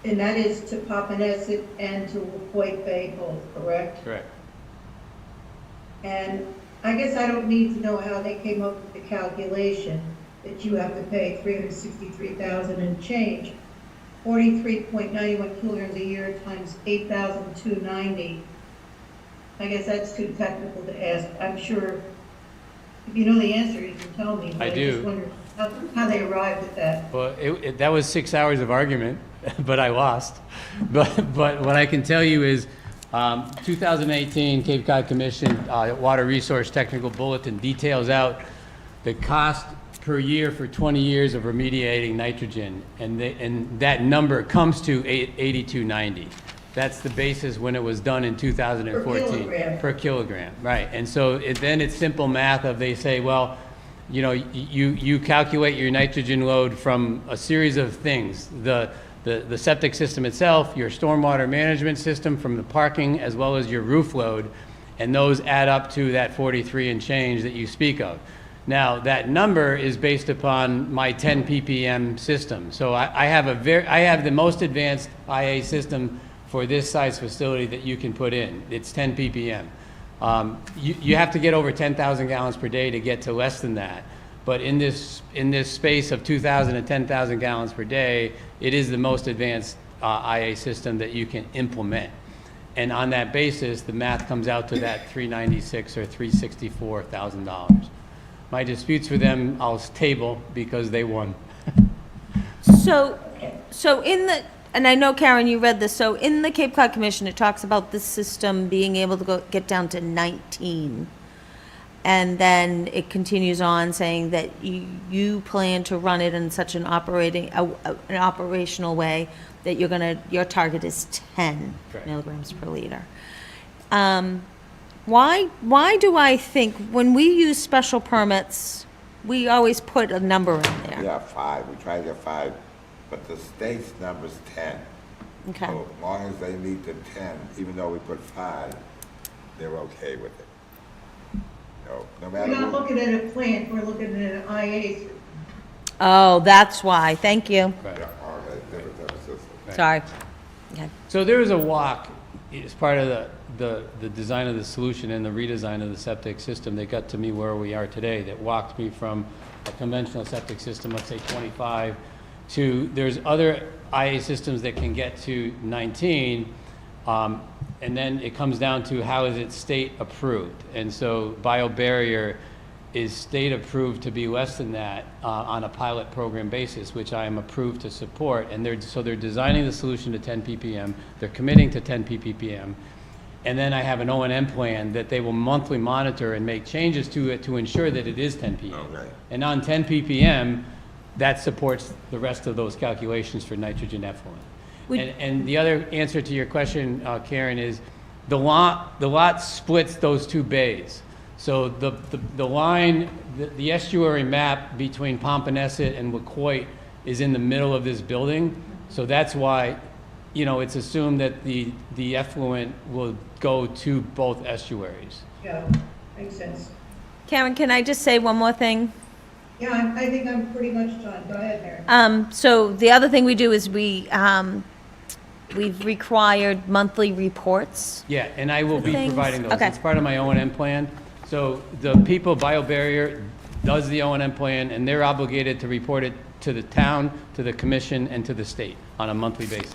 And that is to Papaneset and to Point Bay both, correct? Correct. And I guess I don't need to know how they came up with the calculation that you have to pay $363,000 and change. 43.91 kilograms a year times 8,290. I guess that's too technical to ask. I'm sure, if you know the answer, you can tell me. But I I do. just wonder how they arrived at that. Well, that was 6 hours of argument, but I lost. But what I can tell you is, 2018 Cape Cod Commission Water Resource Technical Bulletin details out the cost per year for 20 years of remediating nitrogen, and that number comes to 8290. That's the basis when it was done in 2014. Per kilogram. Per kilogram, right. And so then it's simple math of, they say, well, you know, you calculate your nitrogen load from a series of things. The septic system itself, your stormwater management system from the parking, as well as your roof load, and those add up to that 43 and change that you speak of. Now, that number is based upon my 10 ppm system. So I have the most advanced IA system for this size facility that you can put in. It's 10 ppm. You have to get over 10,000 gallons per day to get to less than that. But in this space of 2,000 and 10,000 gallons per day, it is the most advanced IA system that you can implement. And on that basis, the math comes out to that $396,000 or $364,000. My disputes for them, I'll table because they won. So in the, and I know, Karen, you read this, so in the Cape Cod Commission, it talks about this system being able to get down to 19. And then it continues on saying that you plan to run it in such an operational way that your target is 10 Correct. milligrams per liter. Why do I think when we use special permits, we always put a number in there? Yeah, 5, we try to get 5, but the state's number's 10. Okay. So as long as they meet the 10, even though we put 5, they're okay with it. No We're matter not what. looking at a plant, we're looking at an IA system. Oh, that's why. Thank you. Right. Yeah, all right, different type of system. Sorry. Okay. So there was a walk as part of the design of the solution and the redesign of the septic system that got to me where we are today, that walked me from a conventional septic system, let's say 25, to there's other IA systems that can get to 19, and then it comes down to how is it state approved. And so biobarrier is state approved to be less than that on a pilot program basis, which I am approved to support. And they're designing the solution to 10 ppm. They're committing to 10 ppm. And then I have an O&M plan that they will monthly monitor and make changes to it to ensure that it is 10 ppm. Okay. And on 10 ppm, that supports the rest of those calculations for nitrogen effluent. And the other answer to your question, Karen, is the lot splits those two bays. So the line, the estuary map between Pompanesett and Wacoit is in the middle of this building. So that's why, you know, it's assumed that the effluent will go to both estuaries. Yeah, makes sense. Karen, can I just say one more thing? Yeah, I think I'm pretty much done. Go ahead, Mary. So the other thing we do is we've required monthly reports. Yeah, and I will be Things. providing those. Okay. It's part of my O&M plan. So the people, BioBarrier does the O&M plan, and they're obligated to report it to the town, to the commission, and to the state on a monthly basis.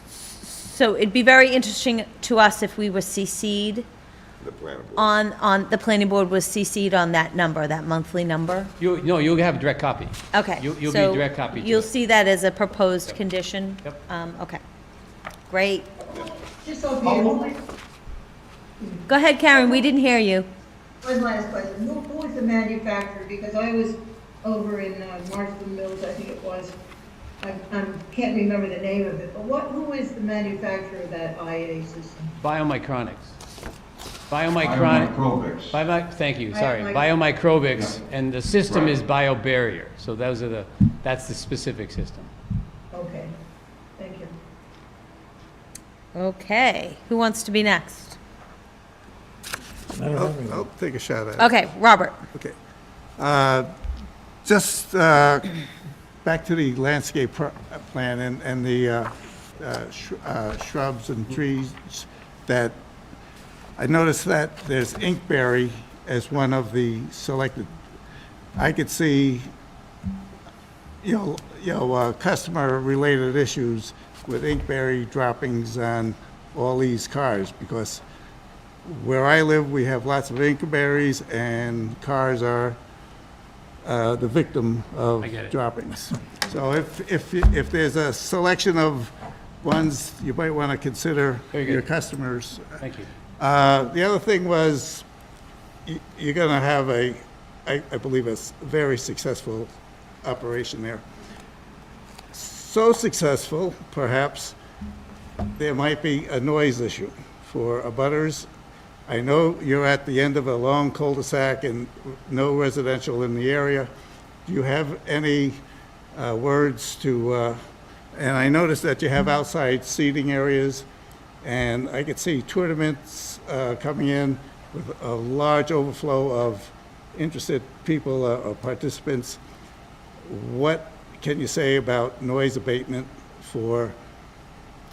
So it'd be very interesting to us if we were CC'd The planning board. on, the planning board was CC'd on that number, that monthly number. You'll have a direct copy. Okay. You'll be so direct copy to You'll it. see that as a proposed condition? Yep. Okay. Great. Just so you, Go ahead, Karen, we didn't hear you. one last question. Who is the manufacturer? Because I was over in Marston Mills, I think it was. I can't remember the name of it, but who is the manufacturer of that IA system? Biomicronics. Biomicrobics. Thank you, sorry. Bio- Biomicrobics, and the system Right. is BioBarrier. So that's the specific system. Okay, thank you. Okay, who wants to be next? I'll take a shot at it. Okay, Robert. Okay. Just back to the landscape plan and the shrubs and trees that, I noticed that there's inkberry as one of the selected. I could see customer-related issues with inkberry droppings on all these cars, because where I live, we have lots of inkberries, and cars are the victim of I get it. droppings. So if there's a selection of ones you might want to consider Very good. your customers. Thank you. The other thing was, you're going to have I believe, a very successful operation there. So successful, perhaps, there might be a noise issue for abutters. I know you're at the end of a long cul-de-sac and no residential in the area. Do you have any words to, and I noticed that you have outside seating areas, and I could see tournaments coming in with a large overflow of interested people or participants. What can you say about noise abatement for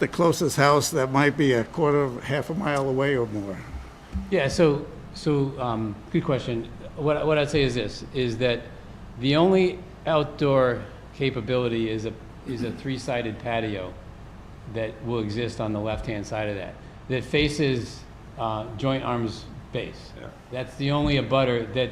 the closest house that might be a quarter, half a mile away or more? Yeah, so, good question. What I'd say is this, is that the only outdoor capability is a three-sided patio that will exist on the left-hand side of that faces Joint Arms Base. That's the only abutter that,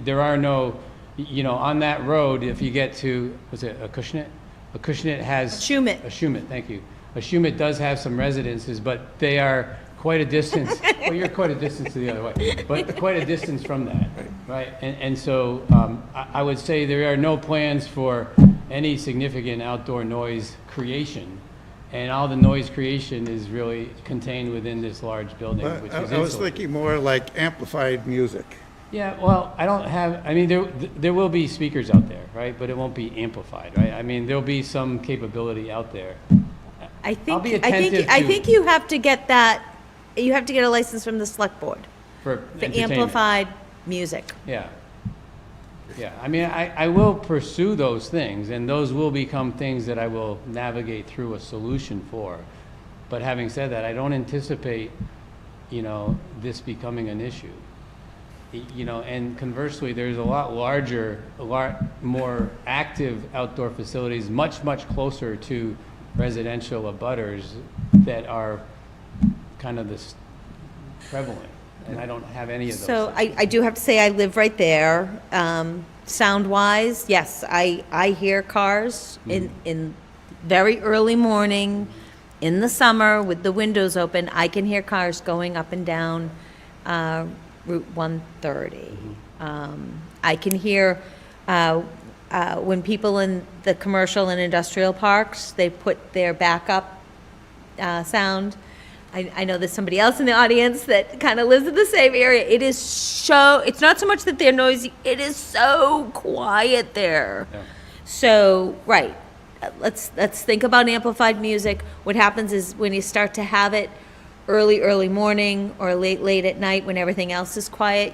there are no, on that road, if you get to, was it Acushnet? Acushnet has. Shumet. Shumet, thank you. Shumet does have some residences, but they are quite a distance, well, you're quite a distance to the other way, but quite a distance from that, right? And so I would say there are no plans for any significant outdoor noise creation, and all the noise creation is really contained within this large building, which is I was insulated. thinking more like amplified music. Yeah, well, I don't have, I mean, there will be speakers out there, right? But it won't be amplified, right? I mean, there'll be some capability out there. I think, be I think, attentive I to- think you have to get that, you have to get a license from the select board For for entertainment. amplified music. Yeah. Yeah, I mean, I will pursue those things, and those will become things that I will navigate through a solution for. But having said that, I don't anticipate, this becoming an issue. And conversely, there's a lot larger, a lot more active outdoor facilities, much, much closer to residential abutters that are kind of this prevalent, and I don't have any of those. So things. I do have to say, I live right there. Sound-wise, yes, I hear cars in very early morning, in the summer, with the windows open. I can hear cars going up and down Route 130. I can hear when people in the commercial and industrial parks, they put their backup sound. I know there's somebody else in the audience that kind of lives in the same area. It is so, it's not so much that they're noisy, it is so quiet there. Yeah. So, right, let's think about amplified music. What happens is when you start to have it early morning or late at night when everything else is quiet,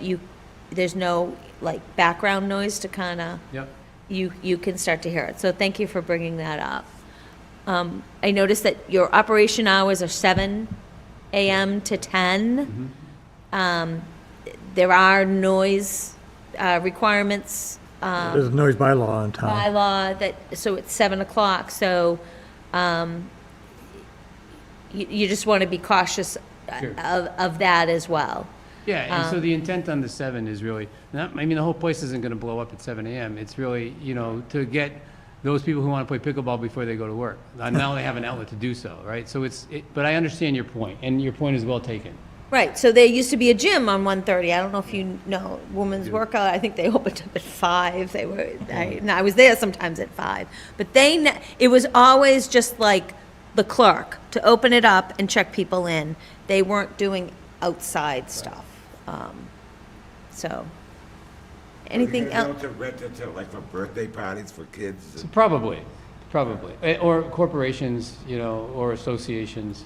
there's no like background noise to kind of, Yep. you can start to hear it. So thank you for bringing that up. I noticed that your operation hours are 7 a.m. to 10. There are noise requirements, There's a noise bylaw in town. bylaw that, so it's 7 o'clock, so you just want to be cautious Sure. of that as well. Yeah, and so the intent on the 7 is really, the whole place isn't gonna blow up at 7 AM. It's really, to get those people who wanna play pickleball before they go to work. Now they have an outlet to do so, right? So but I understand your point, and your point is well taken. Right, so there used to be a gym on 130. I don't know if you know, Women's Workout, I think they opened up at 5. I was there sometimes at 5. But it was always just like the clerk to open it up and check people in. They weren't doing outside stuff. So, anything Are else? to rent it to, like, for birthday parties for kids? So probably. Or corporations, or associations,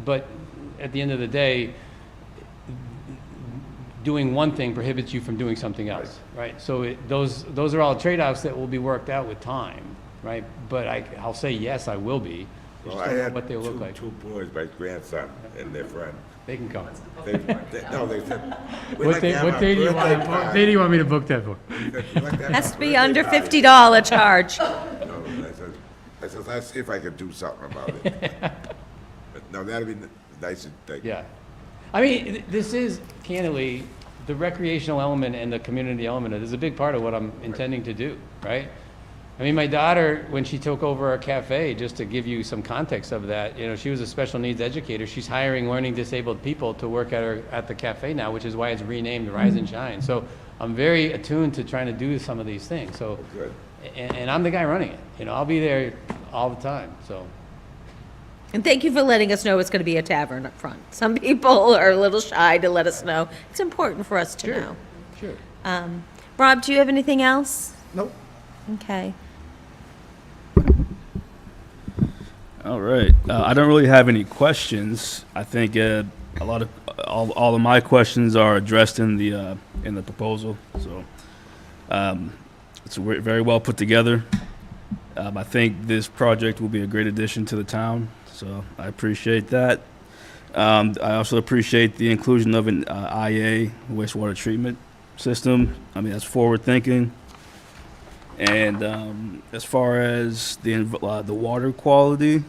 but at the end of the day, doing one thing prohibits you from doing something else, right? So those are all trade-offs that will be worked out with time, right? But I'll say, yes, I will be. Well, just I don't know had what they look like. two boys, my grandson and their friend. They can come. No, they said. "We'd What like to day, have what a day do you birthday want, what party." day do you want me to book that for? We'd like to have Has a to be birthday under party." $50 charge. No, I said, let's see if I could do something about it. But no, that'd be nice and thing. Yeah. I mean, this is candidly, the recreational element and the community element is a big part of what I'm intending to do, right? I mean, my daughter, when she took over our cafe, just to give you some context of that, you know, she was a special needs educator. She's hiring learning disabled people to work at the cafe now, which is why it's renamed Rise and Shine. So I'm very attuned to trying to do some of these things. So, Good. and I'm the guy running it. You know, I'll be there all the time, so. And thank you for letting us know it's going to be a tavern up front. Some people are a little shy to let us know. It's important for us to know. Sure. Rob, do you have anything else? Nope. Okay. All right. I don't really have any questions. I think a lot of all of my questions are addressed in the proposal. So it's very well put together. I think this project will be a great addition to the town. So I appreciate that. I also appreciate the inclusion of an IA wastewater treatment system. I mean, that's forward thinking. And as far as the water quality,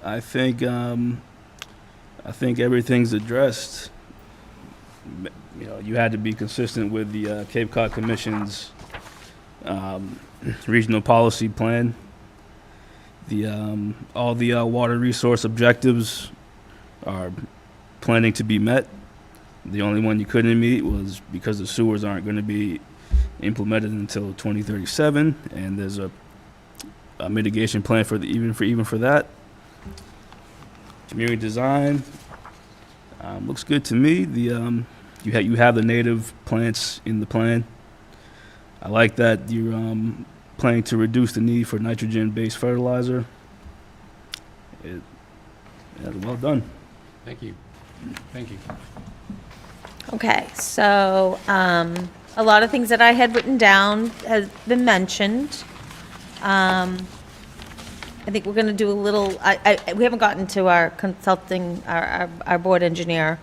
I think everything's addressed. You know, you had to be consistent with the Cape Cod Commission's regional policy plan. All the water resource objectives are planning to be met. The only one you couldn't meet was because the sewers aren't going to be implemented until 2037, and there's a mitigation plan for even for that. Community design looks good to me. You have the native plants in the plan. I like that you're planning to reduce the need for nitrogen-based fertilizer. Well done. Thank you. Thank you. Okay, so a lot of things that I had written down has been mentioned. I think we're going to do a little, we haven't gotten to our consulting, our board engineer.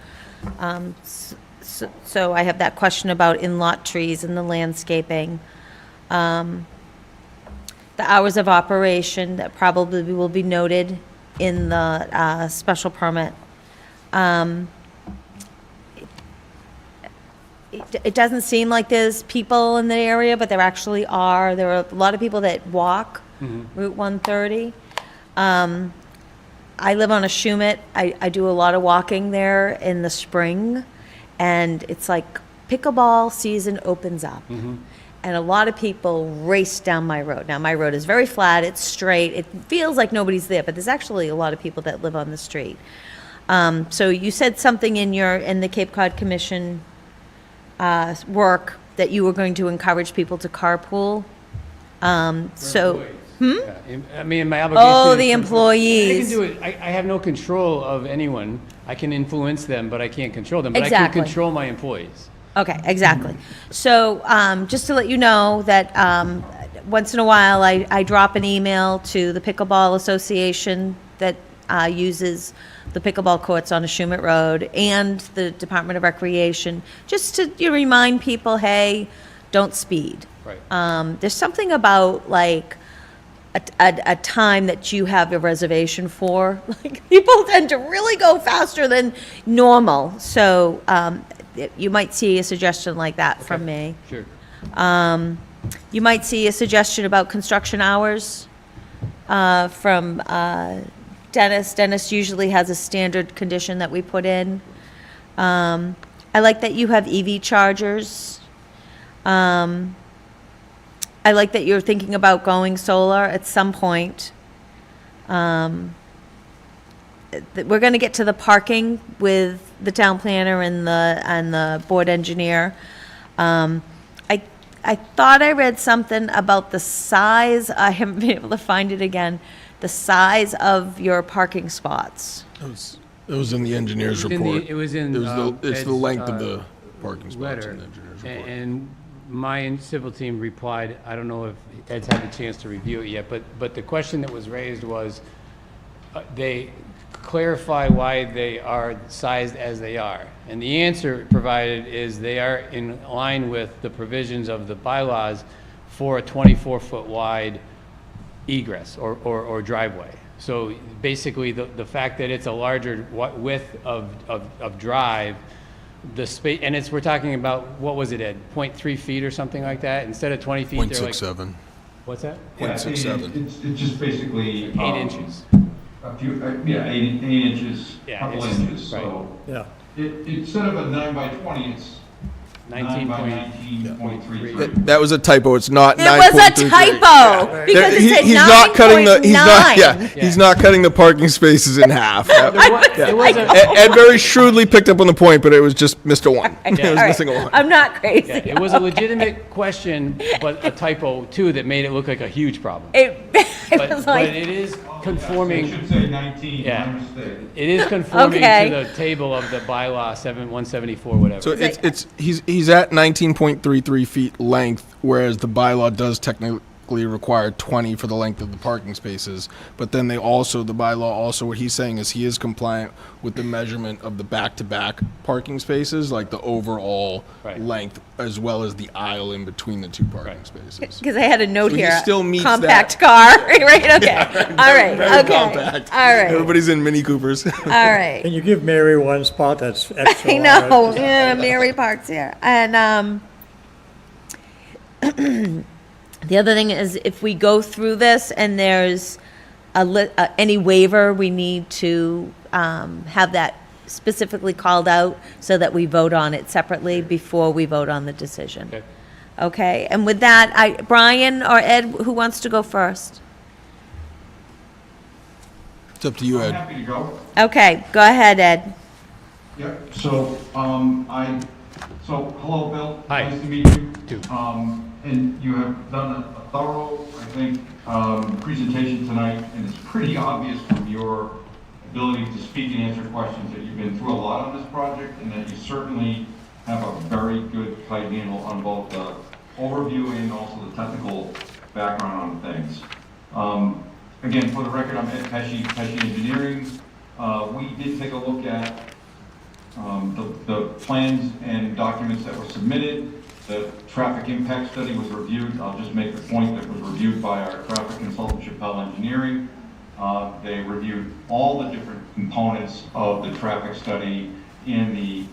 So I have that question about in-lot trees and the landscaping. The hours of operation that probably will be noted in the special permit. It doesn't seem like there's people in the area, but there actually are. There are a lot of people that walk Route 130. I live on a Shumet. I do a lot of walking there in the spring, and it's like pickleball season opens up. And a lot of people race down my road. Now, my road is very flat, it's straight, it feels like nobody's there, but there's actually a lot of people that live on the street. So you said something in the Cape Cod Commission work that you were going to encourage people to carpool. Yeah, I mean, my obligation. Oh, is the to- employees. I can do it. I have no control of anyone. I can influence them, but I can't control them. But I Exactly. can control my employees. Okay, exactly. So, just to let you know that, once in a while, I drop an email to the Pickleball Association that, uses the pickleball courts on Ashumet Road and the Department of Recreation, just to remind people, hey, don't speed. Right. There's something about like a time that you have a reservation for. Like people tend to really go faster than normal. So you might see a suggestion like that from me. Sure. You might see a suggestion about construction hours from Dennis. Dennis usually has a standard condition that we put in. I like that you have EV chargers. I like that you're thinking about going solar at some point. We're going to get to the parking with the town planner and the board engineer. I thought I read something about the size, I haven't been able to find it again, the size of your parking spots. It was in the engineer's report. It was in. It's the Ed's, length of the parking spots letter. in the engineer's report. And my civil team replied, I don't know if Ed's had the chance to review it yet, but the question that was raised was, they clarify why they are sized as they are. And the answer provided is they are in line with the provisions of the bylaws for a 24-foot wide egress or driveway. So basically, the fact that it's a larger width of drive, the space, and we're talking about, what was it, Ed, 0.3 feet or something like that? Instead of 20 feet, they're like... 0.67. What's that? Yeah, 0.67. it's just basically. 8 inches. A few, yeah, 8 inches, Yeah, couple it's- inches, right. so. Yeah. Instead of a 9 by 20, it's 9 by 19.33. That was a typo. It's not There was a 9.33. typo, because it said He's not cutting the, 9.9. he's not cutting the parking spaces in half. It was a, Ed very shrewdly picked up on the point, but it was just missed a one. It was All right. missing a one. I'm not crazy. yeah, it was a legitimate question, but a typo too that made it look like a huge problem. It But, was but like, it is It conforming, should say 19, Yeah. my mistake. it is conforming Okay. to the table of the bylaw 174, whatever. So he's at 19.33 feet length, whereas the bylaw does technically require 20 for the length of the parking spaces. But then the bylaw also, what he's saying is he is compliant with the measurement of the back-to-back parking spaces, like the overall Right. length, as well as the aisle in between the two parking Right. spaces. because I had a note So he here. still meets compact car, right? Okay. All right. Very Okay. compact. All right. Everybody's in Mini Coopers. All right. Can you give Mary one spot that's extra? I know. Yeah, Mary Park's here. And the other thing is, if we go through this and there's any waiver, we need to have that specifically called out so that we vote on it separately before we vote on the decision. Okay. Okay, and with that, Brian or Ed, who wants to go first? It's up to you, I'm Ed. happy to go. Okay, go ahead, Ed. Yeah, so, hello, Bill. Hi. Nice to meet you. Too. And you have done a thorough, I think, presentation tonight, and it's pretty obvious from your ability to speak and answer questions that you've been through a lot on this project, and that you certainly have a very good tight handle on both the overview and also the technical background on things. Again, for the record, I'm Ed Pesci Engineering. We did take a look at the plans and documents that were submitted. The traffic impact study was reviewed. I'll just make the point that was reviewed by our traffic consultant, Chappelle Engineering. They reviewed all the different components of the traffic study in the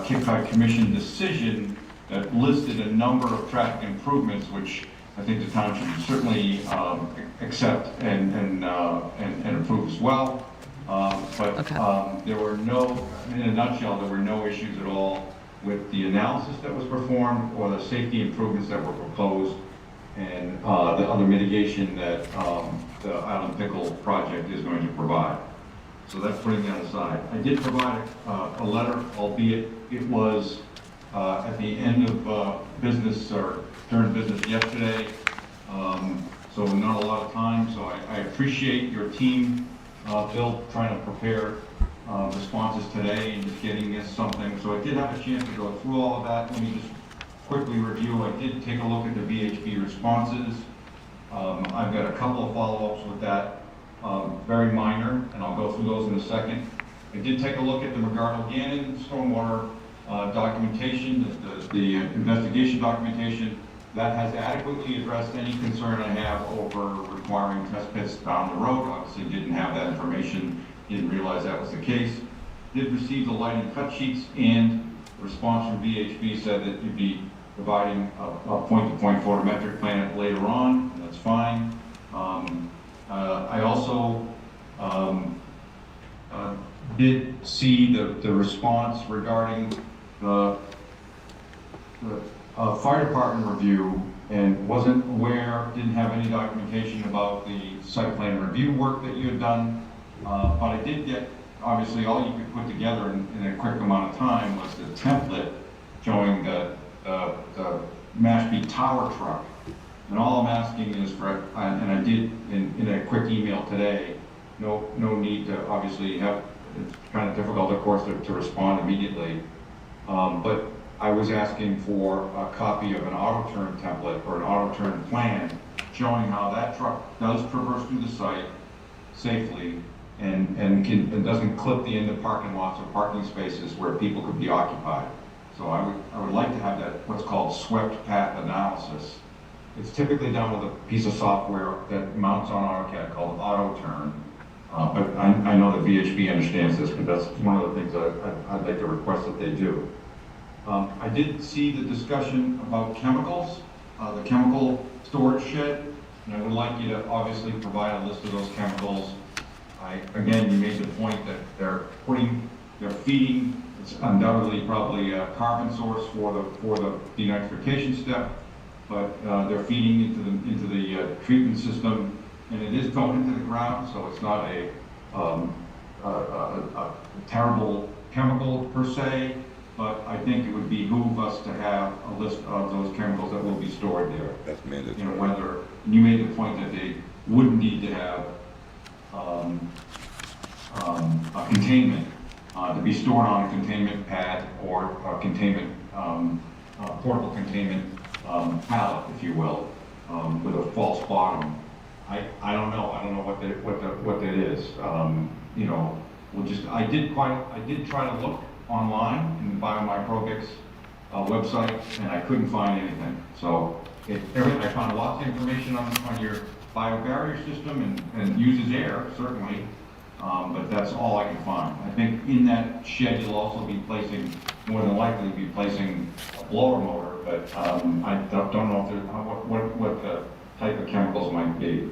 Cape Cod Commission decision that listed a number of traffic improvements, which I think the town should certainly accept and approve as well. There were no, in a nutshell, there were no issues at all with the analysis that was performed or the safety improvements that were proposed and the other mitigation that the Island Pickle project is going to provide. So that's putting that aside. I did provide a letter, albeit it was at the end of business or during business yesterday. So not a lot of time. So I appreciate your team, Bill, trying to prepare responses today and just getting this something. So I did have a chance to go through all of that. Let me just quickly review. I did take a look at the VHB responses. I've got a couple of follow-ups with that, very minor, and I'll go through those in a second. I did take a look at the McGartle-Gannon stormwater documentation, the investigation documentation. That has adequately addressed any concern I have over requiring test pits down the road. Obviously didn't have that information, didn't realize that was the case. Did receive the lighting cut sheets, and the response from VHB said that you'd be providing a point-to-point photometric plan later on, and that's fine. I also did see the response regarding the fire department review, and wasn't aware, didn't have any documentation about the site plan review work that you had done. But I did get, obviously, all you could put together in a quick amount of time was the template showing the Mashpee tower truck. And all I'm asking is for, and I did in a quick email today, no need to obviously have, it's kind of difficult, of course, to respond immediately. But I was asking for a copy of an auto turn template or an auto turn plan showing how that truck does traverse through the site, safely and doesn't clip the end of parking lots or parking spaces where people could be occupied. So I would like to have that, what's called swept path analysis. It's typically done with a piece of software that mounts on AutoCAD called AutoTurn. But I know that VHB understands this, but that's one of the things I'd like to request that they do. I did see the discussion about chemicals, the chemical storage shed, and I would like you to obviously provide a list of those chemicals. Again, you made the point that they're feeding, it's undoubtedly probably a carbon source for the denitrification step, but they're feeding into the treatment system, and it is going into the ground, so it's not a terrible chemical per se, but I think it would behoove us to have a list of those chemicals that will be stored there. That's mandatory. You know, whether, you made the point that they would need to have a containment, to be stored on a containment pad or a containment, portable containment pallet, if you will, with a false bottom. I don't know what that is. You know, I did try to look online in the Biomicrobics website, and I couldn't find anything. So I found lots of information on your biobarrier system and uses air, certainly, but that's all I can find. I think in that shed you'll also be placing, more than likely be placing a blower motor, but I don't know if what the type of chemicals might be.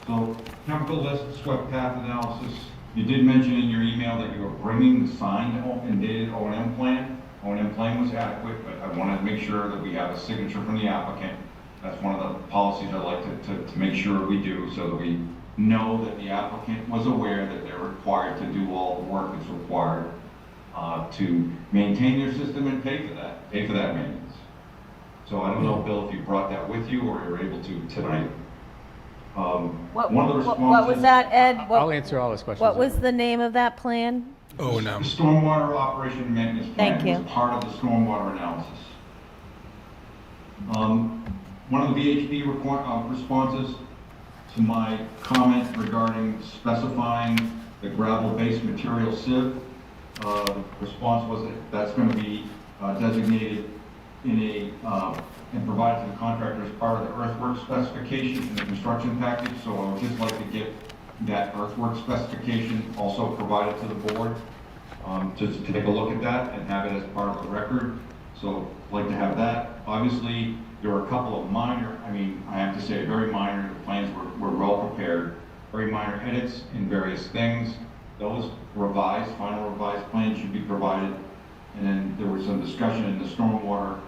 So chemical list, swept path analysis. You did mention in your email that you were bringing the signed and dated O&M plan. O&M plan was adequate, but I wanted to make sure that we have a signature from the applicant. That's one of the policies I like to make sure we do, so that we know that the applicant was aware that they're required to do all the work that's required to maintain their system and pay for that maintenance. So I don't know, Bill, if you brought that with you or you're able to tonight. One of the responses. What was that, Ed? I'll answer all those questions. What was the name of that plan? Oh, The no. stormwater operation and maintenance plan Thank you. was part of the stormwater analysis. One of the VHB responses to my comment regarding specifying the gravel-based material sieve, the response was that that's going to be designated and provided to the contractor as part of the earthwork specification in the construction package. So I would just like to get that earthwork specification also provided to the board, just to take a look at that and have it as part of the record. So I'd like to have that. Obviously, there were a couple of minor, I have to say very minor, the plans were well prepared, very minor edits in various things. Those final revised plans should be provided. And then there was some discussion in the stormwater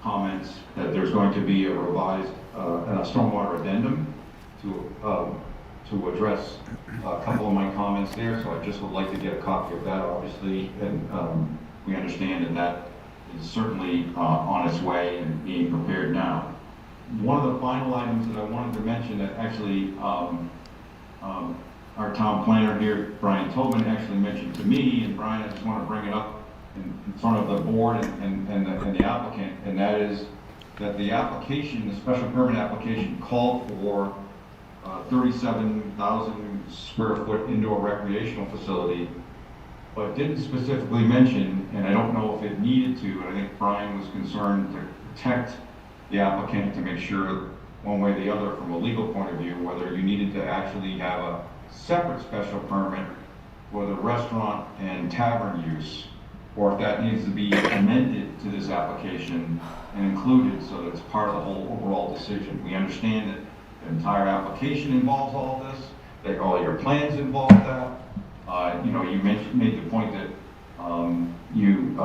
comments that there's going to be a revised stormwater addendum to address a couple of my comments there. So I just would like to get a copy of that, obviously, and we understand that is certainly on its way and being prepared now. One of the final items that I wanted to mention that actually our town planner here, Brian Tobin, actually mentioned to me, and Brian, I just want to bring it up in front of the board and the applicant, and that is that the application, the special permit application, called for 37,000 square foot indoor recreational facility, but didn't specifically mention, and I don't know if it needed to, and I think Brian was concerned to protect the applicant to make sure one way or the other from a legal point of view, whether you needed to actually have a separate special permit for the restaurant and tavern use, or if that needs to be amended to this application and included so that it's part of the whole overall decision. We understand that the entire application involves all of this, that all your plans involve that. You made the point that you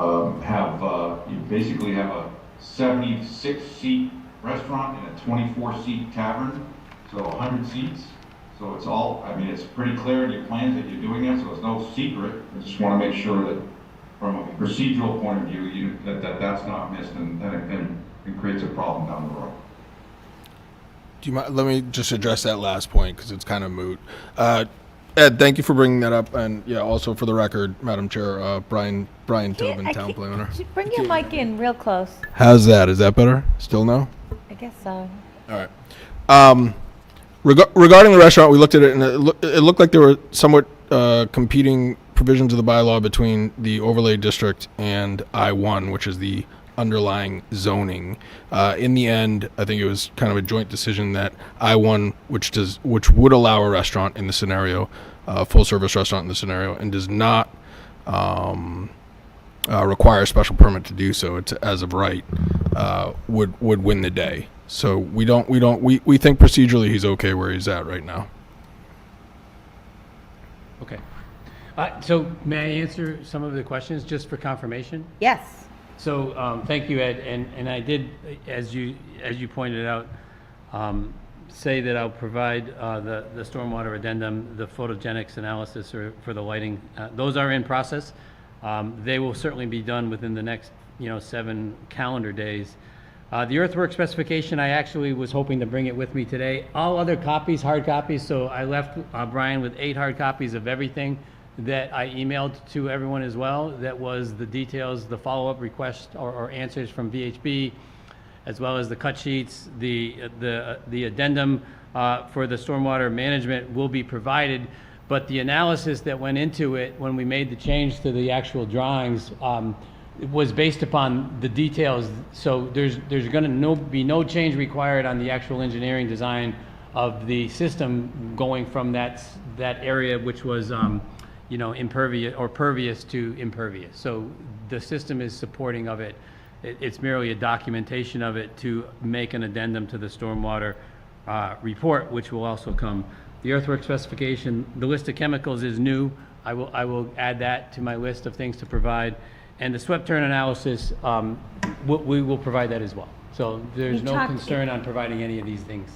basically have a 76-seat restaurant and a 24-seat tavern, so 100 seats. So it's all, it's pretty clear in your plans that you're doing that, so it's no secret. I just want to make sure that from a procedural point of view, that's not missed and it creates a problem down the road. Do you mind, let me just address that last point because it's kind of moot. Ed, thank you for bringing that up, and yeah, also for the record, Madam Chair, Brian Tobin, town planner. Bring your mic in real close. How's that? Is that better? Still no? I guess so. All right. Regarding the restaurant, we looked at it, and it looked like there were somewhat competing provisions of the bylaw between the overlay district and I-1, which is the underlying zoning. In the end, I think it was kind of a joint decision that I-1, which would allow a restaurant in the scenario, a full-service restaurant in the scenario, and does not require a special permit to do so, it's as of right, would win the day. So we think procedurally he's okay where he's at right now. Okay. So may I answer some of the questions just for confirmation? Yes. So, thank you, Ed, and I did, as you pointed out, say that I'll provide the stormwater addendum, the photogenics analysis for the lighting. Those are in process. They will certainly be done within the next, 7 calendar days. The earthwork specification, I actually was hoping to bring it with me today. All other copies, hard copies, so I left Brian with 8 hard copies of everything that I emailed to everyone as well. That was the details, the follow-up requests or answers from VHB, as well as the cut sheets, the addendum for the stormwater management will be provided, but the analysis that went into it when we made the change to the actual drawings was based upon the details. So there's going to be no change required on the actual engineering design of the system going from that area which was impervious or pervious to impervious. So the system is supporting of it. It's merely a documentation of it to make an addendum to the stormwater report, which will also come. The earthwork specification, the list of chemicals is new. I will add that to my list of things to provide. And the swept turn analysis, we will provide that as well. So there's no concern on providing any of these things.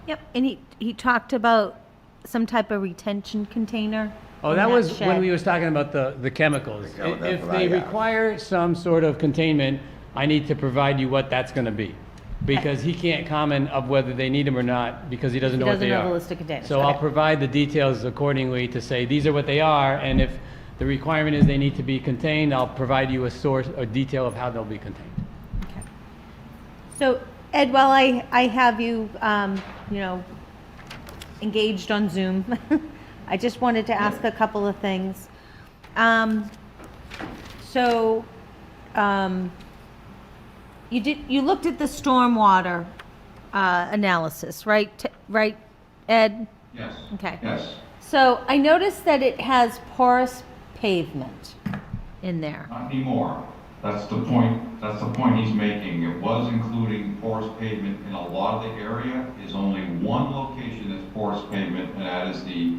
Yep, and he talked about some type of retention container. Oh, in that was when shed. we was talking about the chemicals. That's If what I they asked. require some sort of containment, I need to provide you what that's gonna be. Because he can't comment of whether they need them or not, because he doesn't know what they He are. doesn't know the list of containers. So I'll Okay. provide the details accordingly to say, these are what they are, and if the requirement is they need to be contained, I'll provide you a source, a detail of how they'll be contained. Okay. So, Ed, while I have you, engaged on Zoom, I just wanted to ask a couple of things. You looked at the stormwater analysis, right? Right, Ed? Yes. Okay. Yes. So I noticed that it has porous pavement in there. Not anymore. That's the point he's making. It was including porous pavement in a lot of the area. Is only one location that's porous pavement, and that is the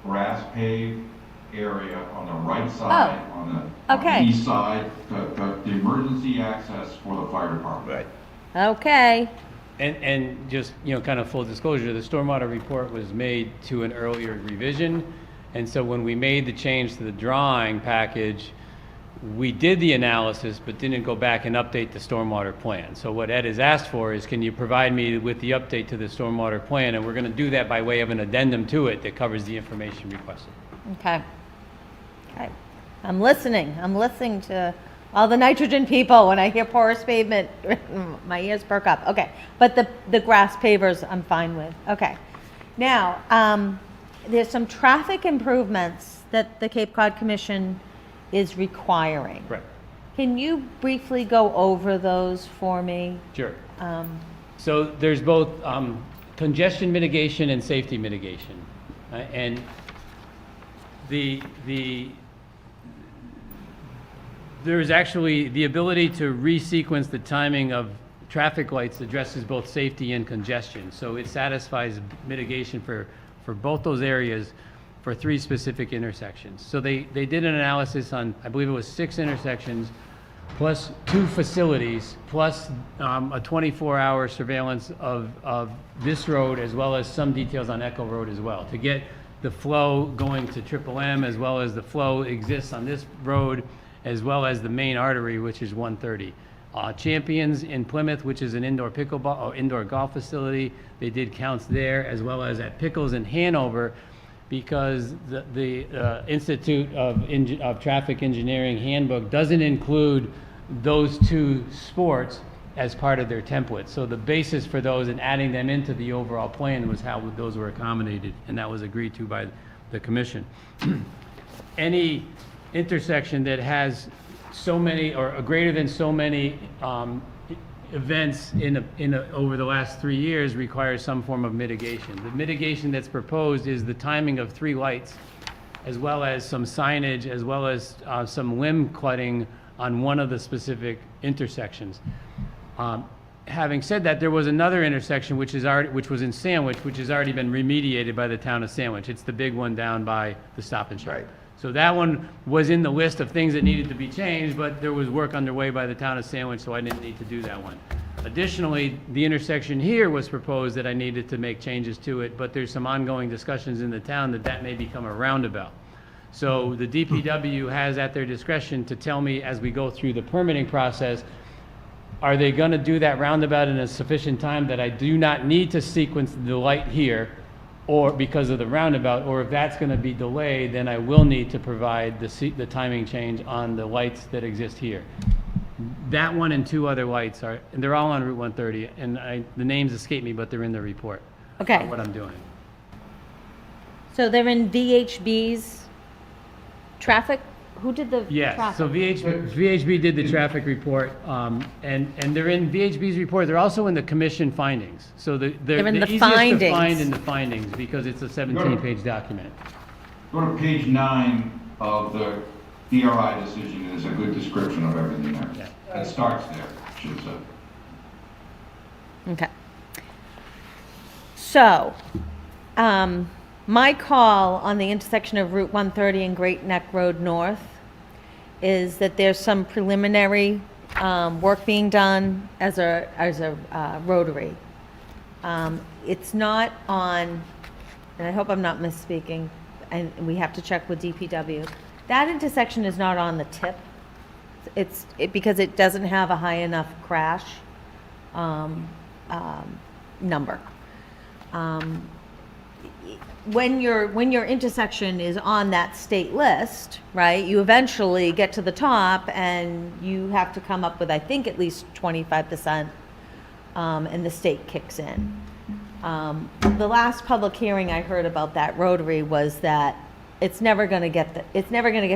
grass paved area on the right side, on the okay. east side, the emergency access for the fire department. Right. Okay. And just, kind of full disclosure, the stormwater report was made to an earlier revision. And so when we made the change to the drawing package, we did the analysis, but didn't go back and update the stormwater plan. So what Ed has asked for is, can you provide me with the update to the stormwater plan? And we're going to do that by way of an addendum to it that covers the information requested. Okay. Okay. I'm listening to all the nitrogen people. When I hear porous pavement, my ears perk up. Okay. But the grass pavers, I'm fine with. Okay. Now, there's some traffic improvements that the Cape Cod Commission is requiring. Right. Can you briefly go over those for me? Sure. So there's both congestion mitigation and safety mitigation. And there's actually the ability to resequence the timing of traffic lights addresses both safety and congestion. So it satisfies mitigation for both those areas for 3 specific intersections. So they did an analysis on, I believe it was 6 intersections, plus 2 facilities, plus a 24-hour surveillance of this road, as well as some details on Echo Road as well, to get the flow going to Triple M, as well as the flow exists on this road, as well as the main artery, which is 130. Champions in Plymouth, which is an indoor pickleball or indoor golf facility, they did counts there, as well as at Pickles in Hanover, because the Institute of Traffic Engineering handbook doesn't include those 2 sports as part of their template. So the basis for those and adding them into the overall plan was how those were accommodated, and that was agreed to by the commission. Any intersection that has so many or greater than so many events over the last 3 years requires some form of mitigation. The mitigation that's proposed is the timing of 3 lights, as well as some signage, as well as some limb cutting on one of the specific intersections. Having said that, there was another intersection which was in Sandwich, which has already been remediated by the town of Sandwich. It's the big one down by the Stop and Shop. Right. So that one was in the list of things that needed to be changed, but there was work underway by the town of Sandwich, so I didn't need to do that one. Additionally, the intersection here was proposed that I needed to make changes to it, but there's some ongoing discussions in the town that may become a roundabout. So the DPW has at their discretion to tell me as we go through the permitting process, are they gonna do that roundabout in a sufficient time that I do not need to sequence the light here, or because of the roundabout, or if that's gonna be delayed, then I will need to provide the timing change on the lights that exist here. That one and 2 other lights and they're all on Route 130, and the names escape me, but they're in the report. Okay. What I'm doing. So they're in VHB's traffic? Who did the Yes, traffic? so VHB did the traffic report, and they're in VHB's report. They're also in the commission findings. So they're in the easiest to find findings. in the findings because it's a 17-page document. Go to page 9 of the DRI decision, and there's a good description of everything there. It starts there, I should say. Okay. So, my call on the intersection of Route 130 and Great Neck Road North is that there's some preliminary work being done as a rotary. It's not on, and I hope I'm not misspeaking, and we have to check with DPW. That intersection is not on the tip. Because it doesn't have a high enough crash number. When your intersection is on that state list, right, you eventually get to the top and you have to come up with, I think, at least 25%, and the state kicks in. The last public hearing I heard about that rotary was that it's never going to get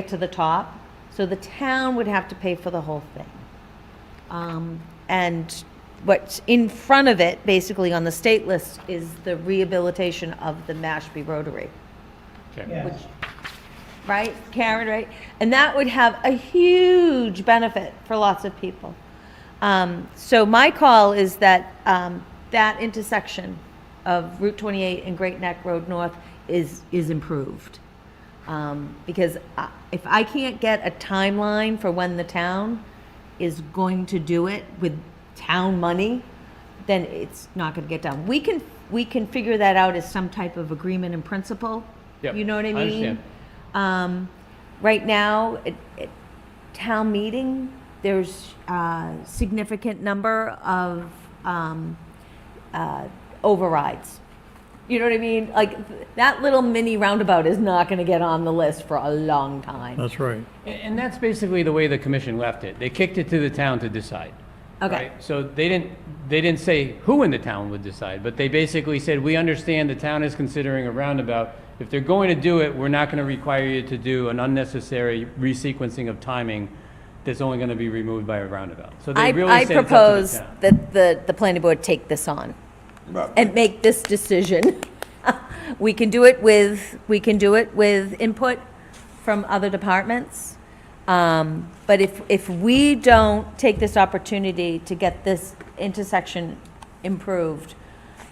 to the top, so the town would have to pay for the whole thing. And what's in front of it, basically on the state list, is the rehabilitation of the Mashpee Rotary. Okay. Which, right, Karen, right? And that would have a huge benefit for lots of people. So my call is that that intersection of Route 28 and Great Neck Road North is improved. Because if I can't get a timeline for when the town is going to do it with town money, then it's not going to get done. We can figure that out as some type of agreement in principle. Yep, You know what I I mean? understand. Right now, at town meeting, there's a significant number of overrides. You know what I mean? Like, that little mini roundabout is not going to get on the list for a long time. That's right. And that's basically the way the commission left it. They kicked it to the town to decide. Okay. Right? So they didn't say who in the town would decide, but they basically said, we understand the town is considering a roundabout. If they're going to do it, we're not going to require you to do an unnecessary resequencing of timing that's only going to be removed by a roundabout. So they really I said it's up to the propose town. that the planning board take this on But and make this decision. We can do it with input from other departments. But if we don't take this opportunity to get this intersection improved,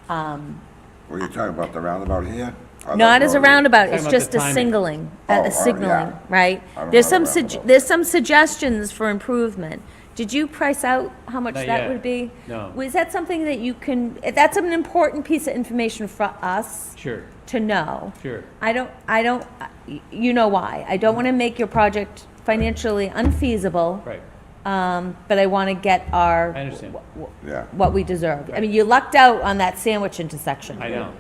were you talking about the roundabout here? Or the not as a road? roundabout, Talking it's about just the a timing. signaling, Oh, a signaling, yeah. right? I don't There's know some, the roundabout. there's some suggestions for improvement. Did you price out how much Not that yet. would be? No. Was that something that you can, that's an important piece of information for us Sure, to know? sure. I don't, you know why. I don't want to make your project financially unfeasible. Right. But I want to get our. I understand. Yeah. What we deserve. I mean, you lucked out on that Sandwich intersection. I know.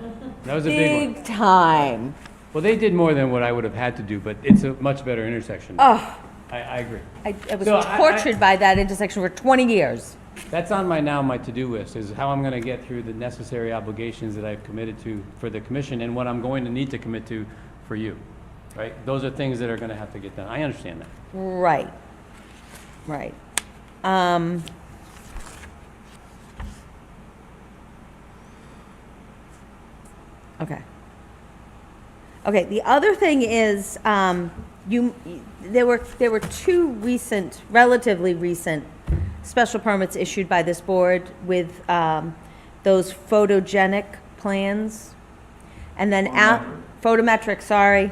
That was a big one. Big time. Well, they did more than what I would have had to do, but it's a much better intersection. Oh, I agree. I was So I- tortured by that intersection for 20 years. That's on my to-do list, is how I'm gonna get through the necessary obligations that I've committed to for the commission and what I'm going to need to commit to for you, right? Those are things that are gonna have to get done. I understand that. Right. Right. Okay. Okay, the other thing is, there were two recent, relatively recent special permits issued by this board with, those photogenic plans. And then photometric, sorry.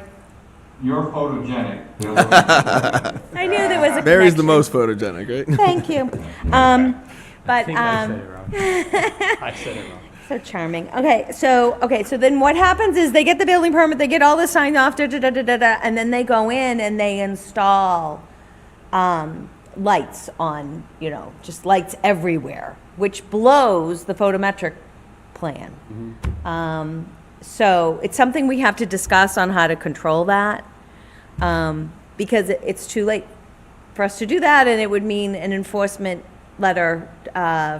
You're photogenic. The other one- I knew there was a Mary's the connection. most photogenic, right? Thank you. I But, think I said it wrong. I said it wrong. so charming. Okay, so then what happens is they get the building permit, they get all this signed off, and then they go in and they install, lights on, just lights everywhere, which blows the photometric plan. So it's something we have to discuss on how to control that, because it's too late for us to do that, and it would mean an enforcement letter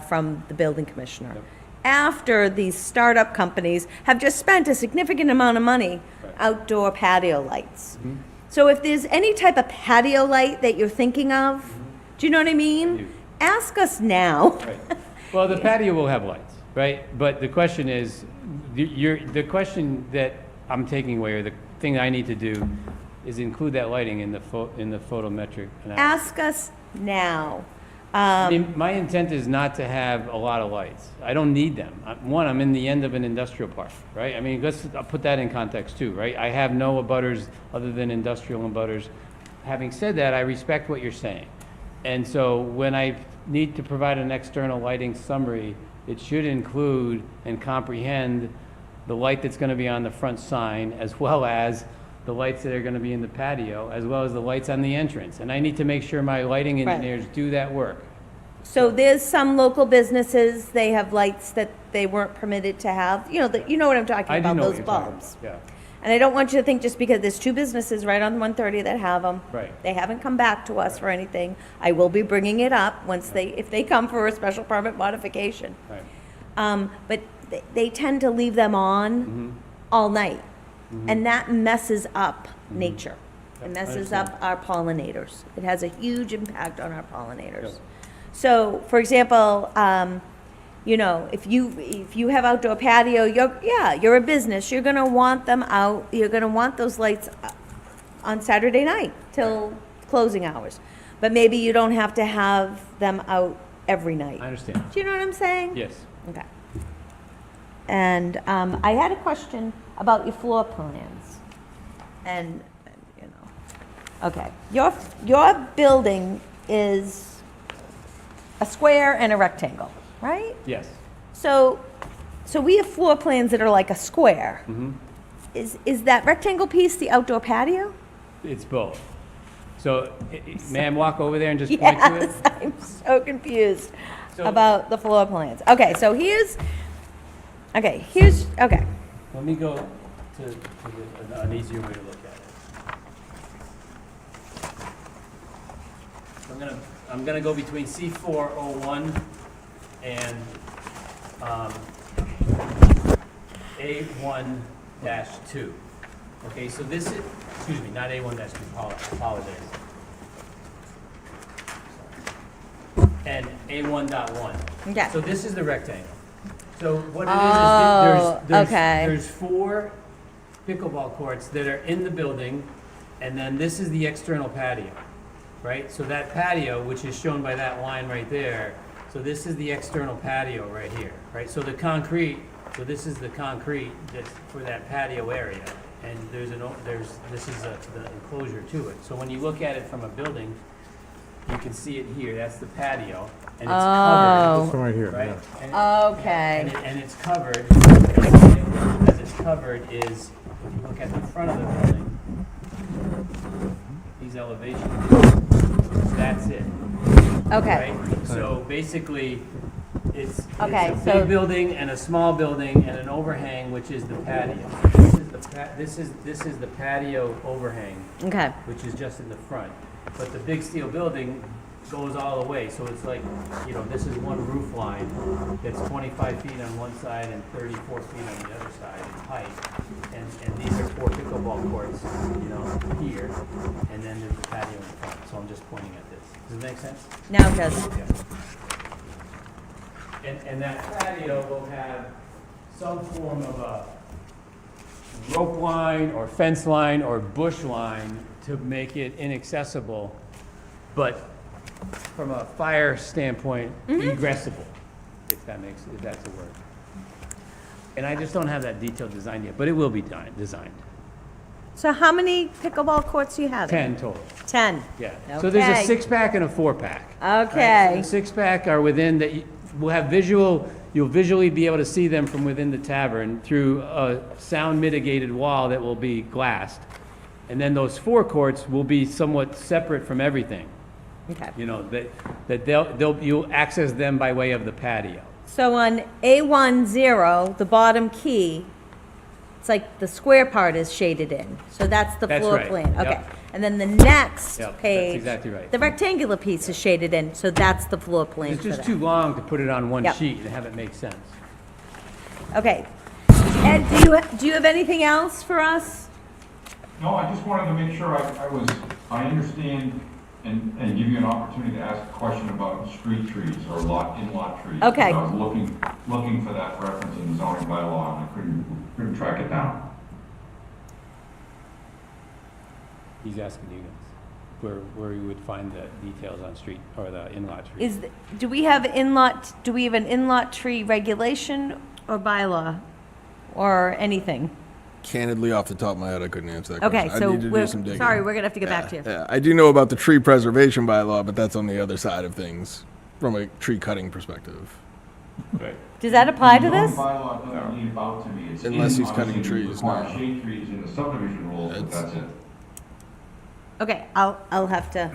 from the building commissioner. After these startup companies have just spent a significant amount of money outdoor patio lights. So if there's any type of patio light that you're thinking of, do you know what I mean? Ask us now. Right. Well, the patio will have lights, right? But the question is, the question that I'm taking away, or the thing I need to do, is include that lighting in the photometric analysis. Ask us now. I mean, my intent is not to have a lot of lights. I don't need them. One, I'm in the end of an industrial park, right? I mean, I'll put that in context too, right? I have no abutters other than industrial abutters. Having said that, I respect what you're saying. And so when I need to provide an external lighting summary, it should include and comprehend the light that's gonna be on the front sign, as well as the lights that are gonna be in the patio, as well as the lights on the entrance. And I need to make sure my lighting engineers do that work. So there's some local businesses, they have lights that they weren't permitted to have, you know what I'm talking I do about, know what those you're talking bulbs. about, yeah. And I don't want you to think just because there's two businesses right on 130 that have them. Right. They haven't come back to us for anything. I will be bringing it up if they come for a special permit modification. Right. But they tend to leave them on all night. And that messes up nature. It Yep, messes I up our pollinators. It has a huge impact on our pollinators. Yep. So, for example, if you have outdoor patio, you're a business, you're gonna want them out, you're gonna want those lights on Saturday night till closing hours. But maybe you don't have to have them out every night. I understand. Do you know what I'm saying? Yes. Okay. And I had a question about your floor plans. And, okay, your building is a square and a rectangle, right? Yes. So we have floor plans that are like a square. Is that rectangle piece the outdoor patio? It's both. So, may I walk over there and just point to it? Yes, I'm so confused So- about the floor plans. Okay, so okay. Let me go to an easier way to look at it. So I'm gonna go between C401 and A1-2. Okay, so this is, excuse me, not A1-2, apologize. And A1.1. Okay. So this is the rectangle. So what it Oh, is there's okay. there's 4 pickleball courts that are in the building, and then this is the external patio, right? So that patio, which is shown by that line right there, so this is the external patio right here, right? So the concrete, so this is the concrete that's for that patio area, and this is the enclosure to it. So when you look at it from a building, you can see it here, that's the patio, and it's covered. It's right here, Right? yeah. And Okay. and it's covered, as it's covered is, if you look at the front of the building, these elevations, that's it, Okay. right? So basically, it's Okay, a so- big building and a small building and an overhang, which is the patio. This is the patio overhang, Okay. which is just in the front. But the big steel building goes all the way, so it's like, you know, this is one roof line that's 25 feet on one side and 34 feet on the other side in height. And these are 4 pickleball courts, you know, here, and then there's the patio in front, so I'm just pointing at this. Does it make sense? Now it does. And that patio will have some form of a rope line or fence line or bush line to make it inaccessible, but from a fire standpoint, egressable, if that's a word. And I just don't have that detailed design yet, but it will be designed. So how many pickleball courts do you have? 10 total, 10. yeah. So there's Okay. a 6-pack and a 4-pack. Okay. The 6-pack are within the, we'll have you'll visually be able to see them from within the tavern through a sound mitigated wall that will be glassed. And then those 4 courts will be somewhat separate from everything. Okay. You know, that you'll access them by way of the patio. So on A10, the bottom key, it's like the square part is shaded in. So that's the That's floor right. plan. Yep. Okay. And then the next Yep, that's page. exactly right. The rectangular piece is shaded in, so that's the floor plan It's for just that. too long to put it on one Yep. sheet and have it make sense. Okay. Ed, do you have anything else for us? No, I just wanted to make sure I understand and give you an opportunity to ask a question about street trees or in-lot trees. Okay. I was looking for that reference in the zoning bylaw, and I couldn't track it down. He's asking you guys where you would find the details on street or the in-lot trees. Do we have an in-lot tree regulation or bylaw or anything? Candidly, off the top of my head, I couldn't answer that Okay, question. so I need to do some digging. sorry, we're gonna have to get back to you. Yeah, I do know about the tree preservation bylaw, but that's on the other side of things, from a tree cutting perspective. Right. Does that apply to The zoning this? bylaw doesn't need about to me. It's Unless in, he's cutting obviously, we trees, require no. shade trees in the subdivision rules, but It's- that's it. Okay, I'll have to.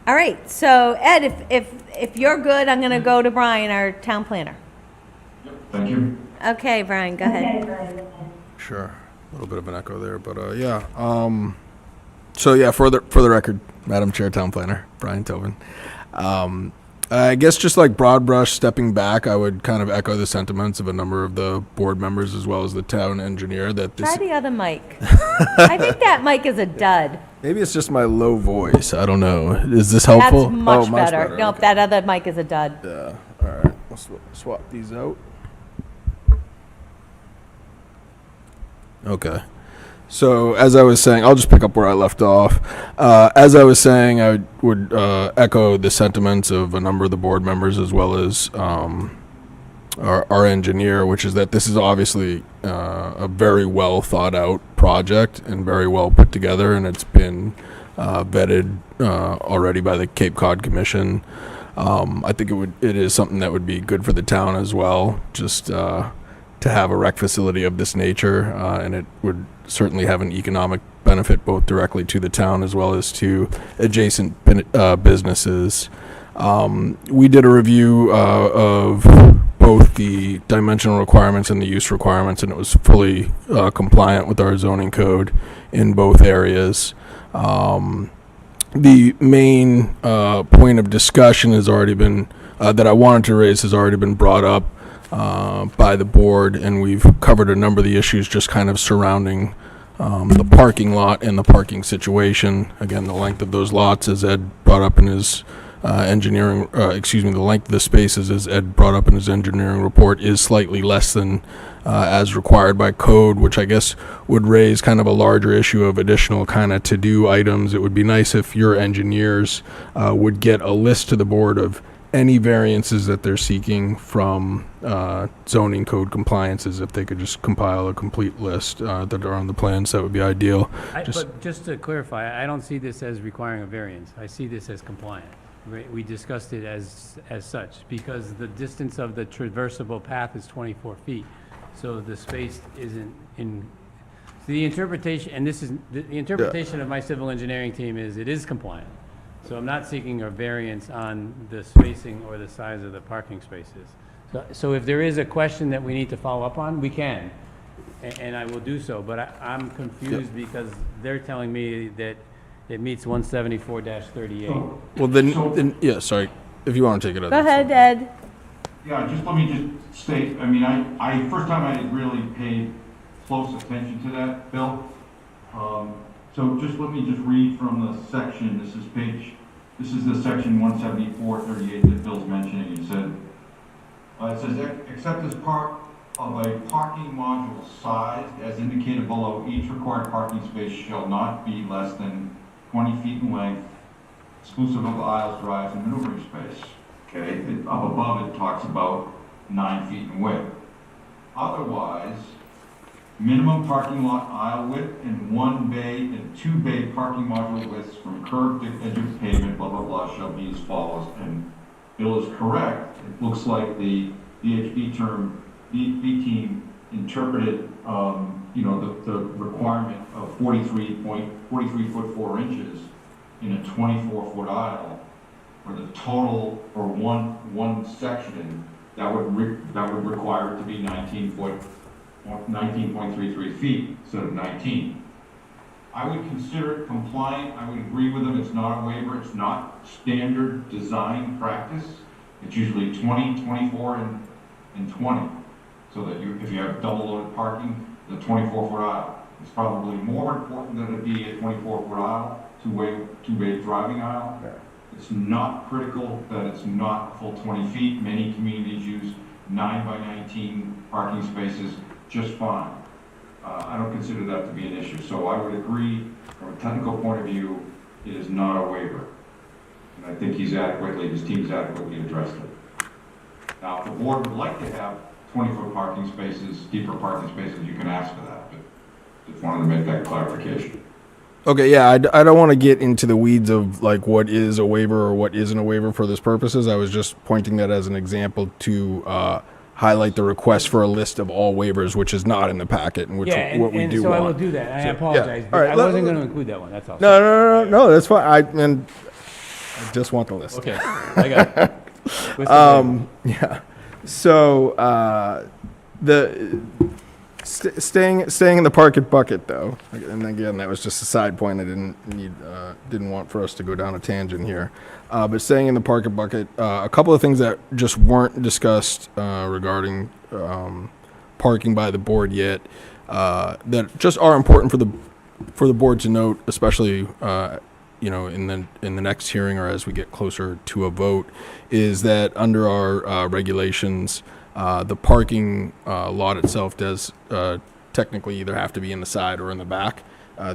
All right, so Ed, if you're good, I'm gonna go to Brian, our town planner. Thank you. Okay, Brian, go ahead. Sure. A little bit of an echo there, but yeah. So yeah, for the record, Madam Chair, Town Planner, Brian Tobin. I guess just like broad brush stepping back, I would kind of echo the sentiments of a number of the board members as well as the town engineer that this. Try the other mic. I think that mic is a dud. Maybe it's just my low voice. I don't know. Is this helpful? That's much Oh, better. Nope, okay. that other mic is a dud. Yeah. All right. Let's swap these out. Okay. So as I was saying, I'll just pick up where I left off. As I was saying, I would echo the sentiments of a number of the board members as well as our engineer, which is that this is obviously a very well thought out project and very well put together, and it's been vetted already by the Cape Cod Commission. I think it is something that would be good for the town as well, just to have a rec facility of this nature, and it would certainly have an economic benefit both directly to the town as well as to adjacent businesses. We did a review of both the dimensional requirements and the use requirements, and it was fully compliant with our zoning code in both areas. The main point of discussion has already been, that I wanted to raise has already been brought up by the board, and we've covered a number of the issues just kind of surrounding the parking lot and the parking situation. Again, the length of those lots, as Ed brought up in his the length of the spaces, as Ed brought up in his engineering report, is slightly less than as required by code, which I guess would raise kind of a larger issue of additional kind of to-do items. It would be nice if your engineers would get a list to the board of any variances that they're seeking from zoning code compliances. If they could just compile a complete list that are on the plans, that would be ideal. But just to clarify, I don't see this as requiring a variance. I see this as compliant. We discussed it as such, because the distance of the traversable path is 24 feet. So the space isn't in, the interpretation, and this is, the interpretation of my civil engineering team is it is compliant. So I'm not seeking a variance on the spacing or the size of the parking spaces. So if there is a question that we need to follow up on, we can, and I will do so. But I'm confused because they're telling me that It meets 174-38. Well, then, yeah, sorry, if you want to take it up. Go ahead, Ed. Yeah, just let me just state, I mean, first time I really paid close attention to that, Bill. So just let me just read from the section, this is the section 174-38 that Bill's mentioning. He said, it says, except as part of a parking module sized as indicated below, each required parking space shall not be less than 20 feet in length, exclusive of aisles, drives, and maneuvering space. Okay, up above it talks about 9 feet in width. Otherwise, minimum parking lot aisle width and 1 bay and 2 bay parking module widths from curb to edge of pavement, blah, blah, blah, shall be as follows. And Bill is correct. It looks like the VHB team interpreted, the requirement of 43 foot 4 inches in a 24-foot aisle for the total for one section that would require it to be 19.33 feet instead of 19. I would consider it compliant. I would agree with them. It's not a waiver. It's not standard design practice. It's usually 20, 24, and 20. So that if you have double loaded parking, the 24-foot aisle. It's probably more important that it be a 24-foot aisle, two-way driving aisle. It's not critical that it's not full 20 feet. Many communities use 9 by 19 parking spaces just fine. I don't consider that to be an issue. So I would agree, from a technical point of view, it is not a waiver. And I think his team's adequately addressed it. Now, if the board would like to have 20-foot parking spaces, deeper parking spaces, you can ask for that, but just wanted to make that clarification. Okay, yeah, I don't want to get into the weeds of like what is a waiver or what isn't a waiver for this purposes. I was just pointing that as an example to highlight the request for a list of all waivers, which is not in the packet, and which what we do so want. I will do that. I So, apologize, yeah. but All right, I wasn't going to include that one, that's all. No, that's fine. I just want the list. Okay, I got it. What's the Yeah. So staying in the parking bucket though, and again that was just a side point. I didn't want for us to go down a tangent here. But staying in the parking bucket, a couple of things that just weren't discussed regarding parking by the board yet that just are important for the board to note, especially in the next hearing or as we get closer to a vote, is that under our regulations, the parking lot itself does technically either have to be in the side or in the back.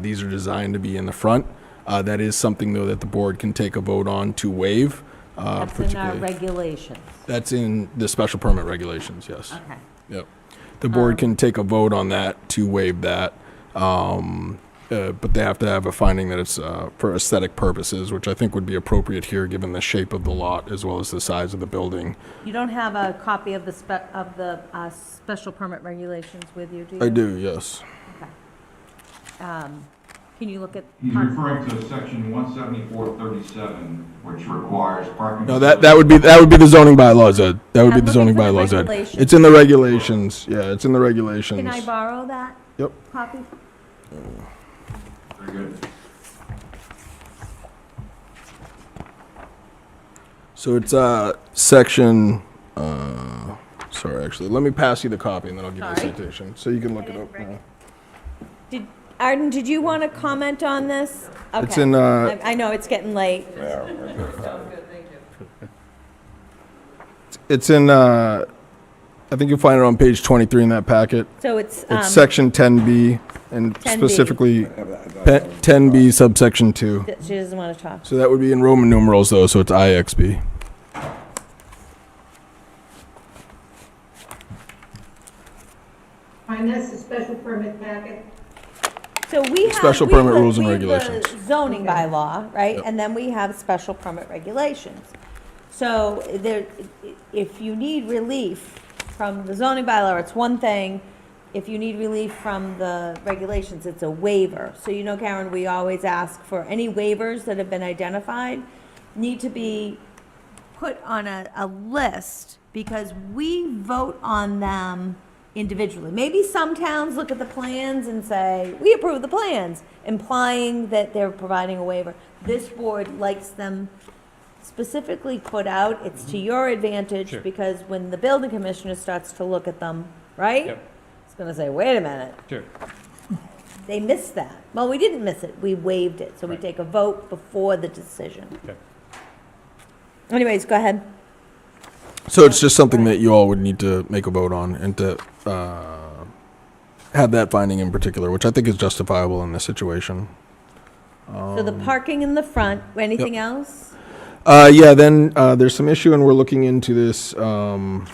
These are designed to be in the front. That is something, though, that the board can take a vote on to waive. That's in our regulations. That's in the special permit regulations, yes. Okay. Yep. The board can take a vote on that to waive that. But they have to have a finding that it's for aesthetic purposes, which I think would be appropriate here, given the shape of the lot as well as the size of the building. You don't have a copy of the special permit regulations with you, do you? I do, yes. Okay. Can you look at? He's referring to section 174-37, which requires parking. No, that would be the zoning bylaws, Ed. That would be I'm the zoning looking for the bylaws, Ed. regulations. It's in the regulations. Yeah, it's in the regulations. Can I borrow that Yep. copy? Very good. So it's section. Sorry, actually, let me pass you the copy and then I'll give you the Sorry. citation so you can look it up. Arden, did you want to comment on this? It's Okay. in. I know it's getting late. It's in. I think you'll find it on page 23 in that packet. So it's, It's section 10B and 10B. specifically 10B subsection 2. she doesn't want to talk. So that would be in Roman numerals though, so it's IXB. And that's the special permit packet. So we have. Special we permit have- rules and we have the regulations. Zoning bylaw, right? Yep. And then we have special permit regulations. So there, if you need relief from the zoning bylaw, it's one thing. If you need relief from the regulations, it's a waiver. So Karen, we always ask for any waivers that have been identified need to be put on a list because we vote on them individually. Maybe some towns look at the plans and say, we approve the plans, implying that they're providing a waiver. This board likes them specifically put out. It's to your advantage, Sure. because when the building commissioner starts to look at them, right? Yep. It's gonna say, wait a minute, Sure. they missed that. Well, we didn't miss it, we waived it, so we Right. take a vote before the decision. Okay. Anyways, go ahead. So it's just something that you all would need to make a vote on and to have that finding in particular, which I think is justifiable in this situation. So the parking in the front, anything else? Yeah, then there's some issue, and we're looking into this, whether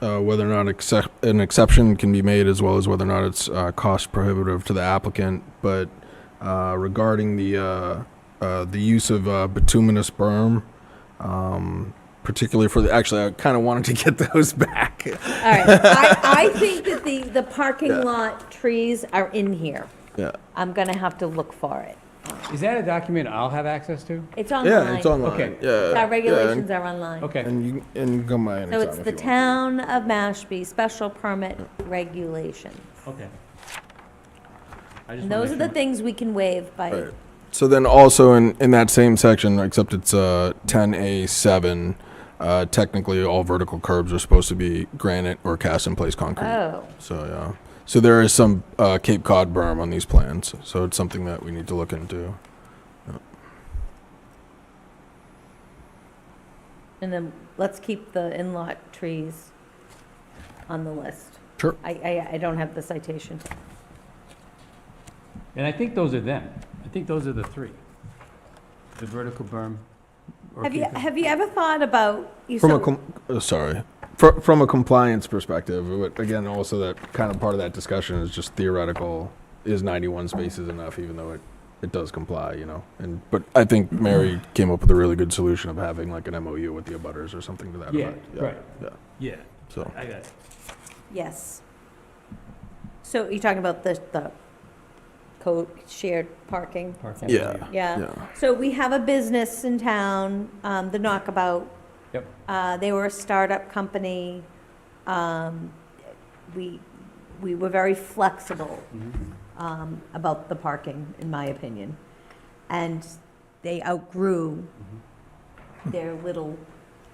or not an exception can be made, as well as whether or not it's cost prohibitive to the applicant. But regarding the use of bituminous berm, particularly for the, actually, I kind of wanted to get those back. All right, I think that the parking lot trees are in here. Yeah. I'm gonna have to look for it. Is that a document I'll have access to? It's online. Yeah, it's online. Okay. Yeah. Our regulations are online. Okay. And you can come by So anytime it's if the you want. town of Mashpee special permit regulations. Okay. I just And wanna those are make the sure. things we can waive by, Right. So then also in that same section, except it's 10A7, technically all vertical curbs are supposed to be granite or cast in place concrete. oh, So, yeah. So there is some Cape Cod berm on these plans, so it's something that we need to look into. and then let's keep the in-lot trees on the list. Sure. I don't have the citation. And I think those are them. I think those are the three. The vertical berm. or Have you, keep it- have you ever thought about? From a compliance perspective, but again, also that kind of part of that discussion is just theoretical. Is 91 spaces enough, even though it does comply, you know? But I think Mary came up with a really good solution of having like an MOU with the abutters or something to that Yeah, effect. right. Yeah. Yeah, So. I got it. Yes. So you're talking about the shared parking? Parking. Yeah. Yeah. Yeah. So we have a business in town, the Knockabout. Yep. They were a startup company. We were very flexible about the parking, in my opinion. And they outgrew their little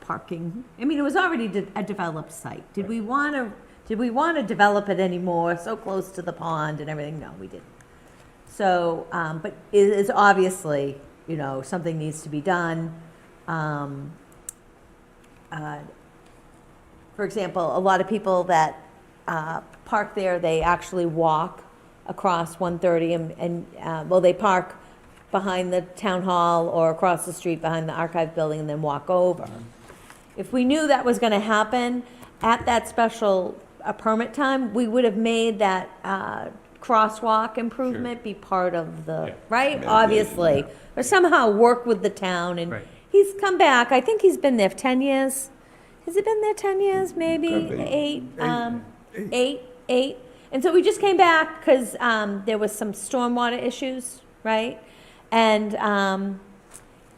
parking. I mean, it was already a developed site. Did we want to develop it anymore, so close to the pond and everything? No, we didn't. So, but it is obviously, something needs to be done. For example, a lot of people that park there, they actually walk across 130 and they park behind the town hall or across the street behind the archive building and then walk over. If we knew that was gonna happen at that special permit time, we would have made that crosswalk improvement be part of the, Yeah. right? Obviously, or somehow work with the town, and Right. he's come back, I think he's been there 10 years. Has it been there 10 years, maybe? Could be. 8? Eight. And so we just came back because there was some stormwater issues, right? And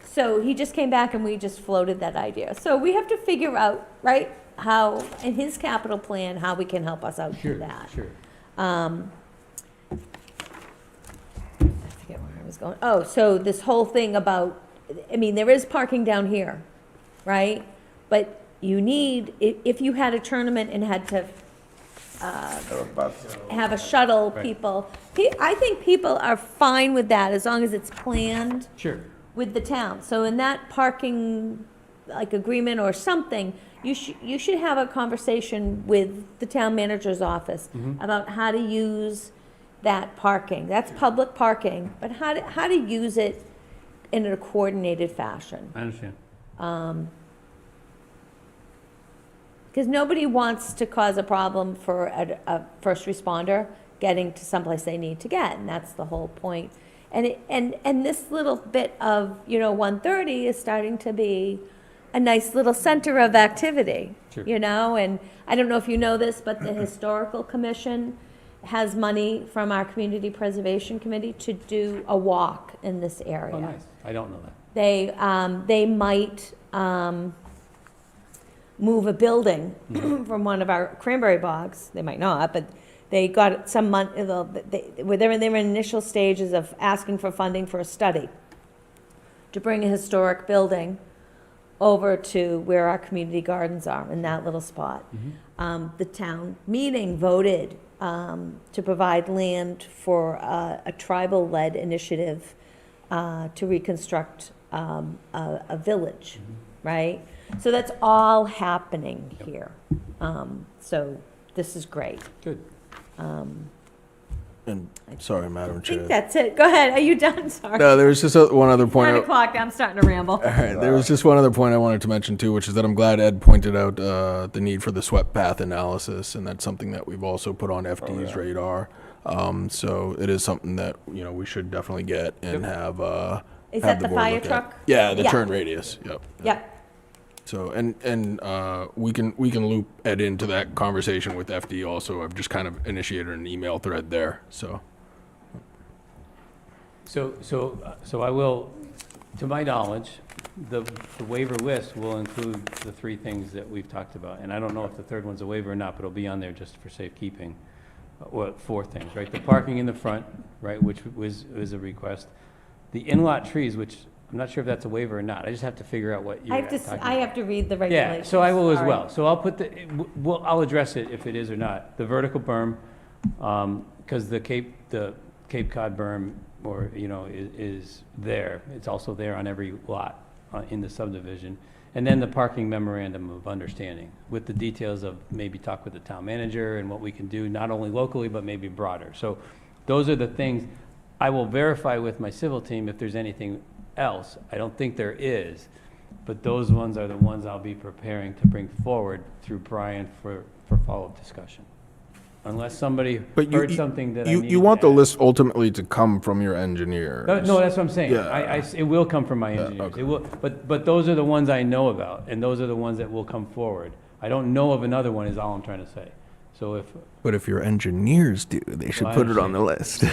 so he just came back and we just floated that idea. So we have to figure out, right, how, in his capital plan, how we can help us out Sure, through that. sure. I forget where I was going. Oh, so this whole thing about, I mean, there is parking down here, right? But you need, if you had a tournament and had to have a shuttle, Right. people, I think people are fine with that as long as it's planned Sure. with the town. So in that parking, like, agreement or something, you should have a conversation with the town manager's office about how to use that parking. That's public parking, but how to use it in a coordinated fashion. I understand. Because nobody wants to cause a problem for a first responder getting to someplace they need to get, and that's the whole point. And this little bit of, 130 is starting to be a nice little center of activity, Sure. And I don't know if you know this, but the Historical Commission has money from our Community Preservation Committee to do a walk in this area. Oh, nice. I don't know that. They might, move a building from one of our cranberry bogs. They might not, but they got some money, they're in their initial stages of asking for funding for a study to bring a historic building over to where our community gardens are, in that little spot. The town meeting voted to provide land for a tribal-led initiative to reconstruct a village, right? So that's all happening here. So this is great. Good. And, sorry, Madam I think Chair. that's it. Go ahead. Are you done? Sorry. No, there was just one other point. 9 o'clock. I'm starting to ramble. All right, there was just one other point I wanted to mention too, which is that I'm glad Ed pointed out the need for the swept path analysis, and that's something that we've also put on FD's radar. So it is something that we should definitely get and have. Is have that the board fire look at. truck? Yeah, the Yeah. turn radius. Yep. Yep. So and we can loop Ed into that conversation with FD also. I've just kind of initiated an email thread there. So So I will, to my knowledge, the waiver list will include the 3 things that we've talked about. And I don't know if the third one's a waiver or not, but it'll be on there just for safekeeping. Well, 4 things, right? The parking in the front, right, which was a request. The in-lot trees, which I'm not sure if that's a waiver or not. I just have to figure out what you're talking about. I have to read the Yeah, regulations. so I will as Sorry. well. So I'll put I'll address it if it is or not. The vertical berm, because the Cape Cod berm, is there. It's also there on every lot in the subdivision. And then the parking memorandum of understanding with the details of maybe talk with the town manager and what we can do, not only locally, but maybe broader. So those are the things I will verify with my civil team if there's anything else. I don't think there is, but those ones are the ones I'll be preparing to bring forward through Brian for follow-up discussion. Unless somebody heard something that I need you want to the add. list ultimately to come from your engineer. No, that's what I'm saying. Yeah. It will come from my engineers. okay. It will, but those are the ones I know about, and those are the ones that will come forward. I don't know of another one, is all I'm trying to say. So But if your engineers do, they should Well, I put it on the list.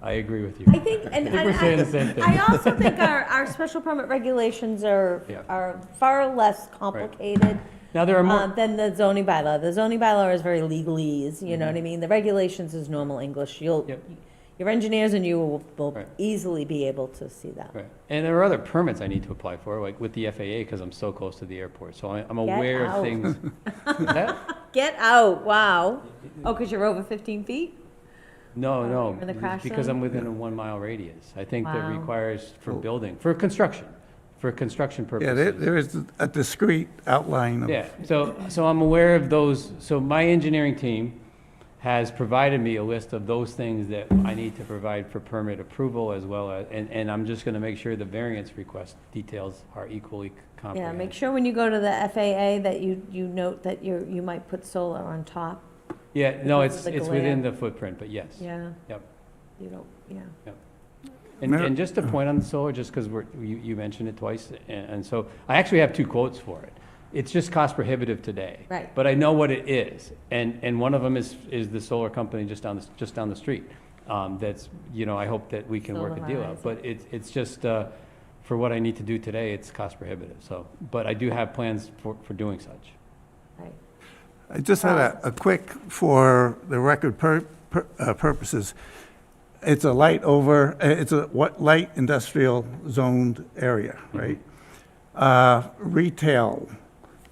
I agree with you. I think, and I think we're saying the same thing. I also think our special permit regulations are Yeah. far less complicated Now, there are more, than the zoning bylaw. The zoning bylaw is very legalese, you know what I mean? The regulations is normal English. Yep. Your engineers and you will Right. easily be able to see that. right. And there are other permits I need to apply for, like with the FAA, because I'm so close to the airport. So I'm aware out. of things. What's that? Get out, wow. Oh, because you're over 15 feet? No, you're in the crash because zone? I'm within a 1 mile radius. I think that Wow. requires for building, for construction Yeah, purposes. there is a discrete outline of. Yeah, so I'm aware of those. So my engineering team has provided me a list of those things that I need to provide for permit approval as well as, and I'm just gonna make sure the variance request details are equally Yeah, comprehensive. make sure when you go to the FAA that you note that you might put solar on top. Yeah, no, because of it's the within glare. the footprint, but yes. Yeah. Yep. You don't, yeah. And just a point on the solar, just because you mentioned it twice, and so, I actually have 2 quotes for it. It's just cost prohibitive today. Right. But I know what it is, and one of them is the solar company just down the street. That's, I hope that we can work a deal out. Solarize. But it's just, for what I need to do today, it's cost prohibitive, so, but I do have plans for doing such. Right. I just had a quick, for the record purposes, it's a light industrial zoned area, right? Retail,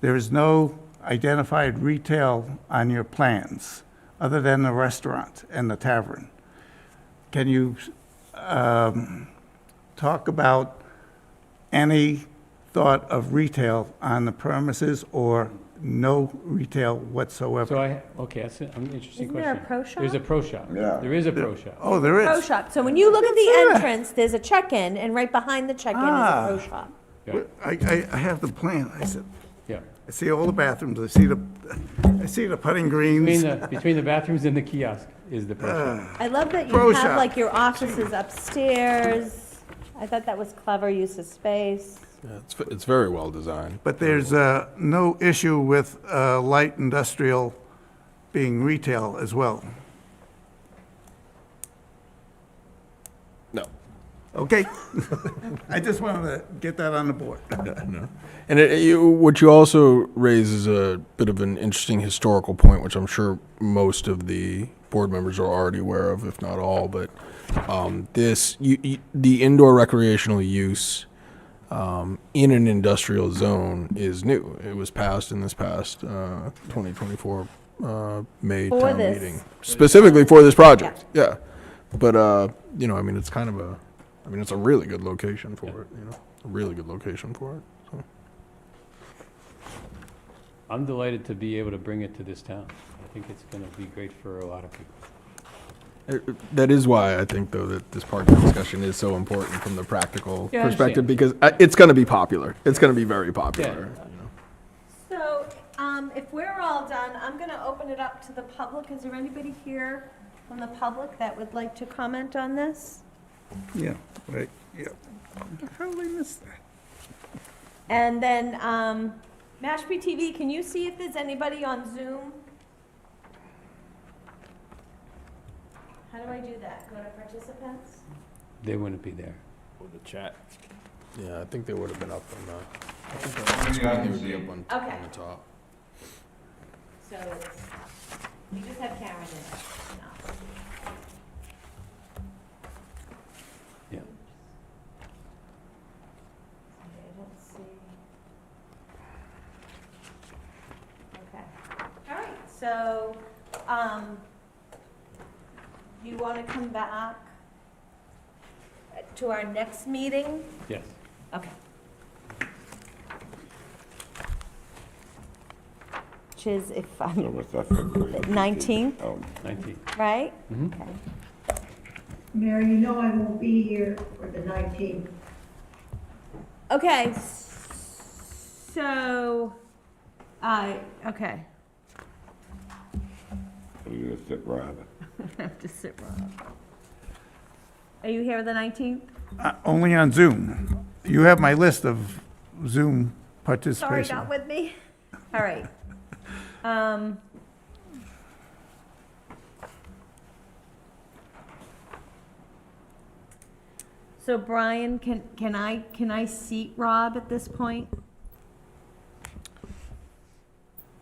there is no identified retail on your plans, other than the restaurant and the tavern. Can you talk about any thought of retail on the premises or no retail whatsoever? So okay, that's an interesting Isn't question. there a pro shop? There's a pro shop. Yeah. There is a pro shop. Oh, there Pro is? shop. So when you look at the Yeah. entrance, there's a check-in, and right behind the check-in is a pro shop. Yeah, I have the plan. yeah. I see all the bathrooms, I see the putting greens. Between the bathrooms and the kiosk is the pro shop. I love that you Pro have shop. like your offices upstairs. I thought that was clever use of space. Yeah, it's very well designed. But there's no issue with light industrial being retail as well. No. Okay? I just wanted to get that on the board. And what you also raise is a bit of an interesting historical point, which I'm sure most of the board members are already aware of, if not all. But the indoor recreational use in an industrial zone is new. It was passed in this past 2024 May For town this. meeting, specifically for this project. Yeah, but you know, I mean, it's kind of a, I mean, it's a really good location for it. You know, a really good location for it. So. I'm delighted to be able to bring it to this town. I think it's going to be great for a lot of people. That is why I think, though, that this part of the discussion is so important from the practical Yeah, I perspective, understand. because it's going to be popular. It's going to be very popular. Yeah. You know. So, if we're all done, I'm gonna open it up to the public. Is there anybody here from the public that would like to comment on this? Yeah, right, yeah. How did I miss that? And then, Mashpee TV, can you see if there's anybody on Zoom? How do I do that? Go to participants? They wouldn't be there. With the chat. Yeah, I think they would have been up on the. I think Maybe I they can would be see. up on, Okay. on the top. So it's, you just have Karen in it. No. Yeah. Okay, I don't see. Okay. All right, so, you want to come back to our next meeting? Yes. Okay. Which is if So I'm, what's that, February 19th, Oh, 19. right? Mhm. Okay. Mayor, you know I won't be here for the 19th. Okay, so, okay. You're gonna sit rather. I have to sit wrong. Are you here the 19th? Only on Zoom. You have my list of Zoom Sorry, participation. not with me? All right. So Brian, can I seat Rob at this point?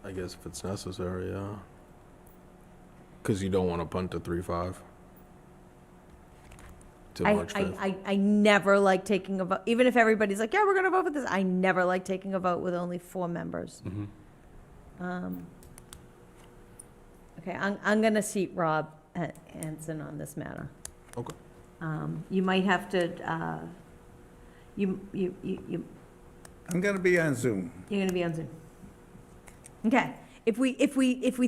I guess if it's necessary, yeah. Because you don't want to punt to 3-5. To March 5th. I never like taking a vote, even if everybody's like, yeah, we're gonna vote for this, I never like taking a vote with only 4 members. Okay, I'm gonna seat Rob Hanson on this matter. Okay. You might have to, you're I'm gonna be on Zoom. gonna be on Zoom. Okay, if we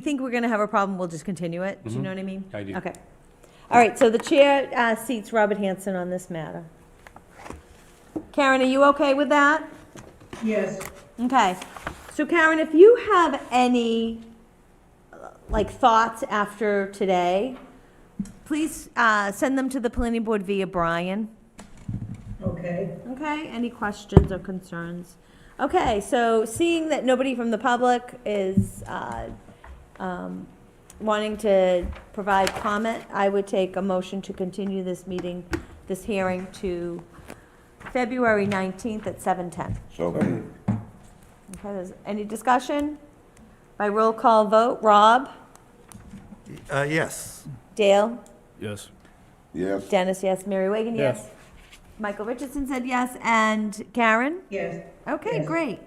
think we're gonna have a problem, we'll just continue it, do you know what I mean? I do. Okay. All right, so the chair seats Robert Hanson on this matter. Karen, are you okay with that? Yes. Okay, so Karen, if you have any, like, thoughts after today, please send them to the planning board via Brian. Okay. Okay, any questions or concerns? Okay, so seeing that nobody from the public is wanting to provide comment, I would take a motion to continue this meeting, this hearing to February 19th at 7:10. So, Okay, any discussion? By roll call vote, Rob? Yes. Dale? Yes. yes, Dennis, yes. Mary Wagon, yes. Michael Richardson said yes, and Karen? Yes. Okay, Yes. great.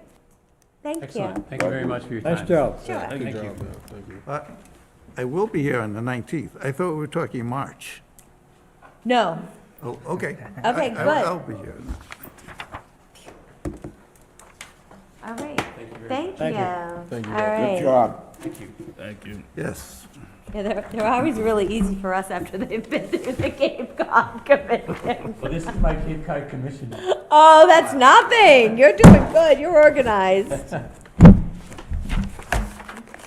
Thank you. Excellent. Thank you very much for your time. Nice job. Sure. Thank you. Yeah, thank you. I will be here on the 19th. I thought we were talking March. No, Oh, okay. Okay, I- good. I'll be here. all right. Thank you. Thank you. Thank you. All good right. job. Thank you. Yes. Yeah, they're always really easy for us after they've been through the Cape Cod Commission. Well, this is my Cape Cod commission. Oh, that's nothing. You're doing good. You're organized.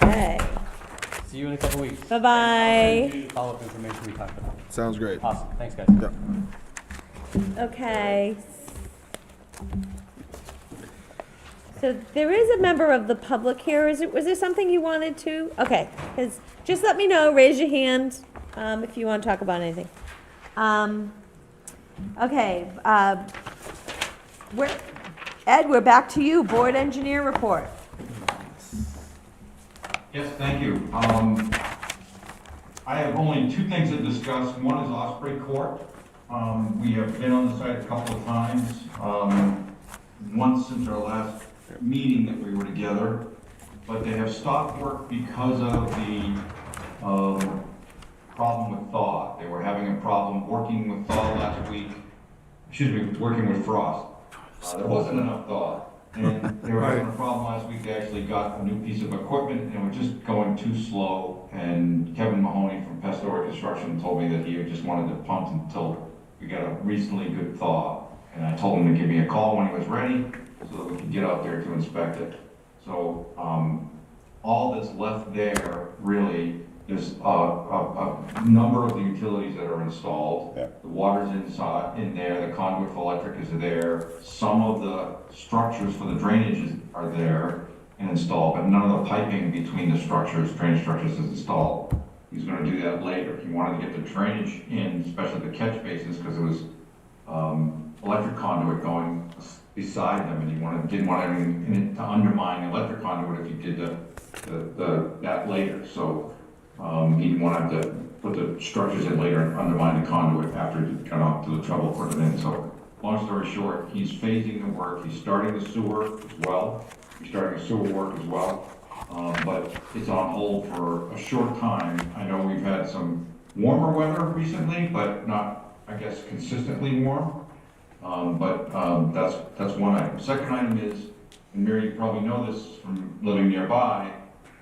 Okay. See you in a couple weeks. Bye-bye. Follow-up information we talked about. Sounds great. Awesome. Thanks, guys. Yeah. Okay. So there is a member of the public here. Was there something you wanted to? Okay, because just let me know, raise your hand if you want to talk about anything. Okay, Ed, we're back to you, board engineer report. Yes, thank you. I have only two things to discuss. One is Osprey Court. We have been on the site a couple of times, once since our last meeting that we were together, but they have stopped work because of the problem with thaw. They were having a problem working with thaw last week, working with frost. There wasn't enough thaw. And they were having a problem last week. They actually got a new piece of equipment and were just going too slow. And Kevin Mahoney from Pestora Construction told me that he just wanted to punt until we got a reasonably good thaw. And I told him to give me a call when he was ready so that we could get out there to inspect it. So all that's left there really is a number of the utilities that are installed. Yeah. The water's in there, the conduit for electric is there. Some of the structures for the drainage are there and installed, but none of the piping between the drainage structures is installed. He's gonna do that later. He wanted to get the drainage in, especially the catch basins, because there was electric conduit going beside them, and he didn't want anything in it to undermine the electric conduit if he did that later. So he didn't want to have to put the structures in later and undermine the conduit after he got off to the trouble of putting it in. So long story short, he's phasing the work. He's starting the sewer as well. He's starting the sewer work as well. But it's on hold for a short time. I know we've had some warmer weather recently, but not, I guess, consistently warm. That's one item. Second item is, and Mary, you probably know this from living nearby,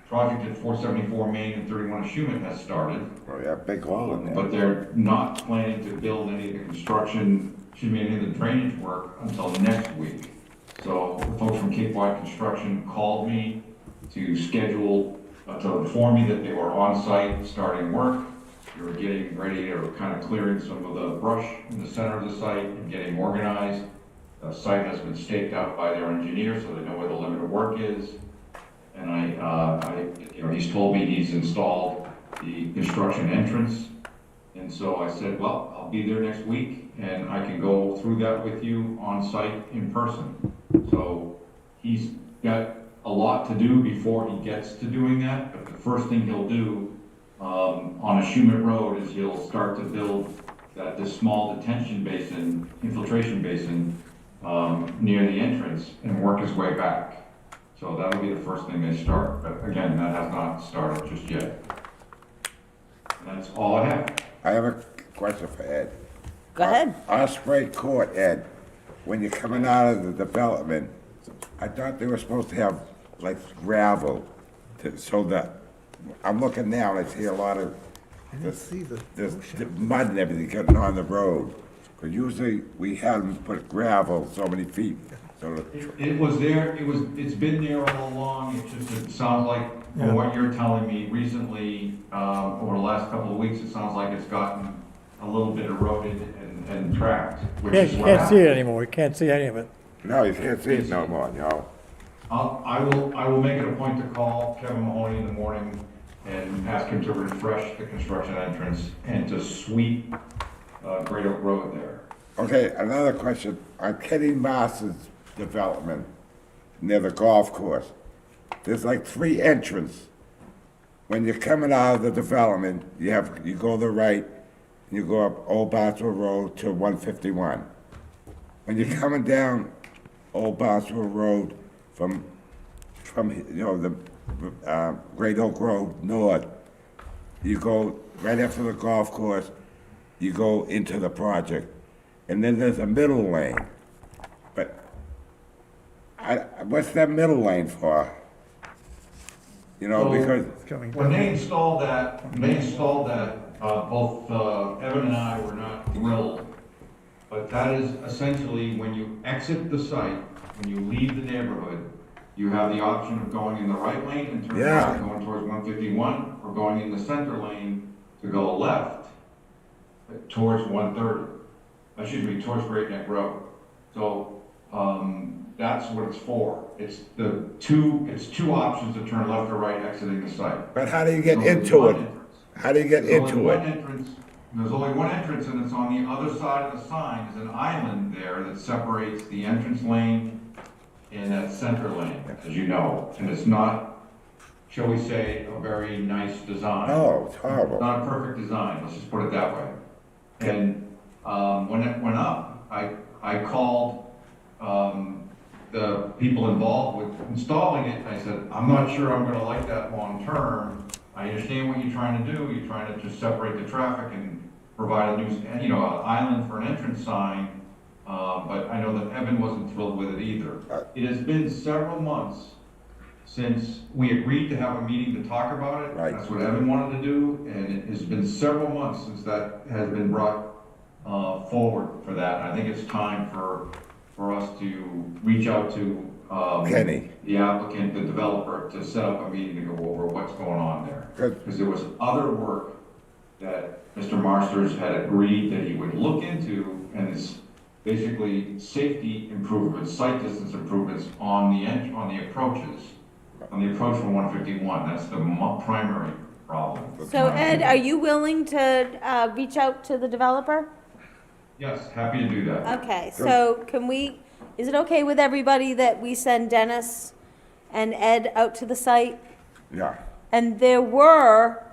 project at 474 Main and 31 Schumann has started. Oh, yeah, big hole in there. But they're not planning to build any of the any of the drainage work until next week. So the folks from Cape Wide Construction called me to schedule, to inform me that they were on site starting work. They were getting ready, they were kind of clearing some of the brush in the center of the site and getting organized. The site has been staked out by their engineer, so they know where the limit of work is. And he's told me he's installed the construction entrance. And so I said, well, I'll be there next week and I can go through that with you on site in person. So he's got a lot to do before he gets to doing that. But the first thing he'll do on a Schumann Road is he'll start to build this small detention basin, infiltration basin near the entrance and work his way back. So that'll be the first thing they start, but again, that has not started just yet. And that's all I have. I have a question for Ed. Go ahead. Osprey Court, Ed, when you're coming out of the development, I thought they were supposed to have like gravel so that, I'm looking now and I see a lot of this mud and everything getting on the road. Because usually we had them put gravel so many feet. So It was there, it's been there all along. It sounds like, from what you're telling me recently, over the last couple of weeks, it sounds like it's gotten a little bit eroded and tracked, which is what Can't see it happened. anymore, we can't see any of it. no, you can't see it no more, you know. I will make it a point to call Kevin Mahoney in the morning and ask him to refresh the construction entrance and to sweep Great Oak Road there. Okay, another question. On Kenny Moss's development near the golf course, there's like 3 entrances. When you're coming out of the development, you go to the right, and you go up Old Boswell Road to 151. When you're coming down Old Boswell Road from the Great Oak Road north, you go right after the golf course, you go into the project, and then there's a middle lane. But what's that middle lane for? You know, because When they installed that, both Evan and I were not thrilled. But that is essentially when you exit the site, when you leave the neighborhood, you have the option of going in the right lane and turning right, going towards 151, or going in the center lane to go left towards 130. Towards Great Neck Road. So that's what it's for. It's two options to turn left or right exiting the site. But how do you get So there's into one it? entrance. How do you get There's into only it? one entrance. There's only one entrance, and it's on the other side of the sign. There's an island there that separates the entrance lane and that center lane, as you know. And it's not, shall we say, a very nice design. No, it's horrible. It's not a perfect design, let's just put it that way. And when it went up, I called the people involved with installing it. I said, I'm not sure I'm gonna like that long term. I understand what you're trying to do. You're trying to just separate the traffic and provide a new, an island for an entrance sign. But I know that Evan wasn't thrilled with it either. It has been several months since we agreed to have a meeting to talk about it. Right. That's what Evan wanted to do, and it has been several months since that has been brought forward for that. I think it's time for us to reach out to Kenny. the applicant, the developer, to set up a meeting to go over what's going on there. Good. Because there was other work that Mr. Marsters had agreed that he would look into, and it's basically safety improvements, site distance improvements on the approaches, on the approach from 151. That's the primary problem. So Ed, are you willing to reach out to the developer? Yes, happy to do that. Okay, so is it okay with everybody that we send Dennis and Ed out to the site? Yeah. And there were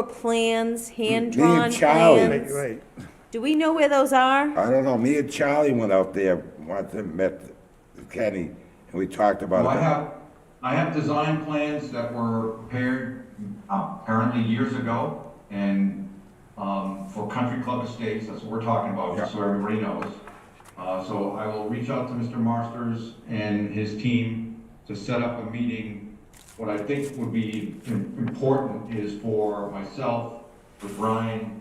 plans, hand-drawn Charlie. plans. Right. Do we know where those are? I don't know, me and Charlie went out there, once and met Kenny, and we talked about Well, it. I have design plans that were prepared apparently years ago, and for Country Club Estates, that's what we're talking about, just so everybody knows. So I will reach out to Mr. Marsters and his team to set up a meeting. What I think would be important is for myself, with Ryan,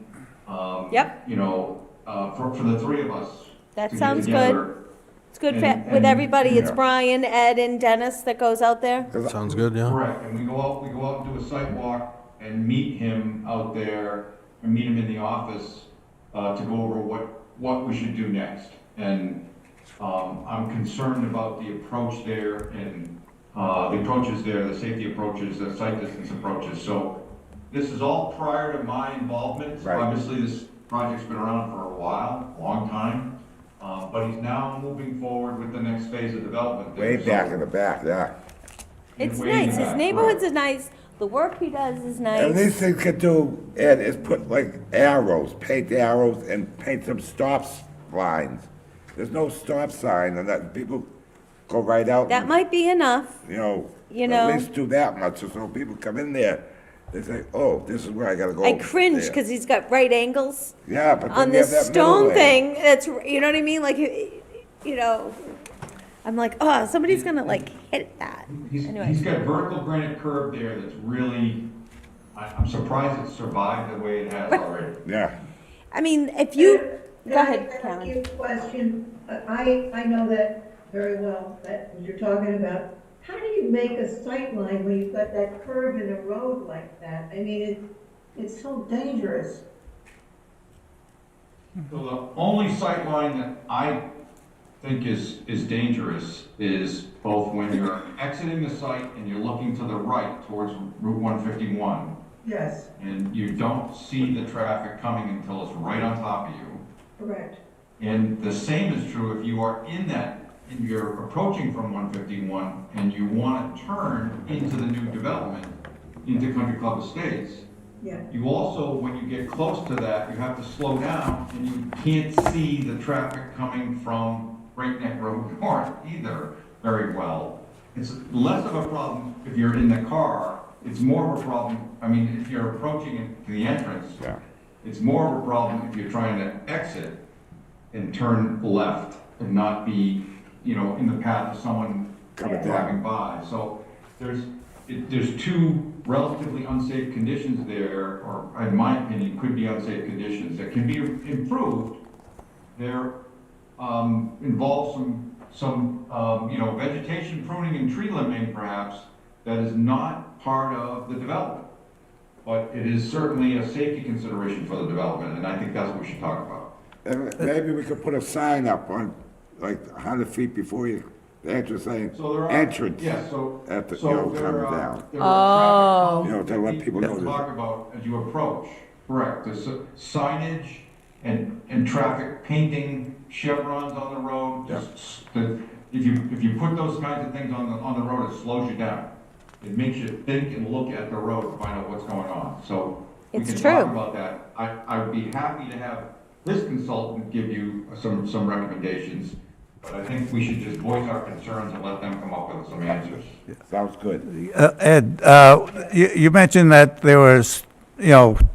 Yep. For the three of us. That to get sounds together. good. It's good And- with everybody. It's Yeah. Brian, Ed, and Dennis that goes out there? Sounds good, yeah. Correct, and we go out and do a site walk and meet him out there, and meet him in the office, to go over what we should do next. And, I'm concerned about the approach there and, the approaches there, the safety approaches, the site distance approaches. So this is all prior to my involvement. Right. Obviously, this project's been around for a while, a long time, but he's now moving forward with the next phase of development. Way So- back in the back, yeah. It's Way nice. His back, neighborhoods right. are nice. The work he does is And nice. these things could do, Ed, is put like arrows, paint arrows and paint some stop lines. There's no stop sign and that people go right out. That and, might be enough. You You know. At least do that much, so people come in there, they say, oh, this is where I gotta go. I cringe there." because he's got right angles Yeah, but on then you have this that middle stone lane. thing. That's, you know what I mean? Like, I'm like, oh, somebody's gonna like hit that. Anyway. He's got vertical granite curb there that's really, I'm surprised it survived the way it has already. Yeah, I mean, if you, go ahead, Can I Karen. ask you a question? I know that very well, that what you're talking about. How do you make a sight line when you've got that curve in a road like that? I mean, it's so dangerous. So the only sight line that I think is dangerous is both when you're exiting the site and you're looking to the right towards Route 151, Yes, and you don't see the traffic coming until it's right on top of you. correct. And the same is true if you are in that, and you're approaching from 151 and you want to turn into the new development, into Country Club Estates. Yeah, You also, when you get close to that, you have to slow down and you can't see the traffic coming from Breakneck Road North either very well. It's less of a problem if you're in the car. It's more of a problem, if you're approaching it to the entrance. yeah. It's more of a problem if you're trying to exit and turn left and not be, in the path of someone Coming down. driving by. So there's two relatively unsafe conditions there, or in my opinion, could be unsafe conditions that can be improved. They're involve some vegetation pruning and tree limbing perhaps that is not part of the development. But it is certainly a safety consideration for the development, and I think that's what we should talk about. And maybe we could put a sign up on, like, 100 feet before you, the entrance saying, So there are. entrance. Yes, so. At the, so coming there are- down. there are traffic You know, to let people know that that- talk about as you approach. Correct, there's signage and traffic painting, chevrons on the road, if you put those kinds of things on the road, it slows you down. It makes you think and look at the road to find out what's going on, so we It's can true. talk about that. I would be happy to have this consultant give you some recommendations, but I think we should just voice our concerns and let them come up with some answers. Sounds good. Ed, you mentioned that there was,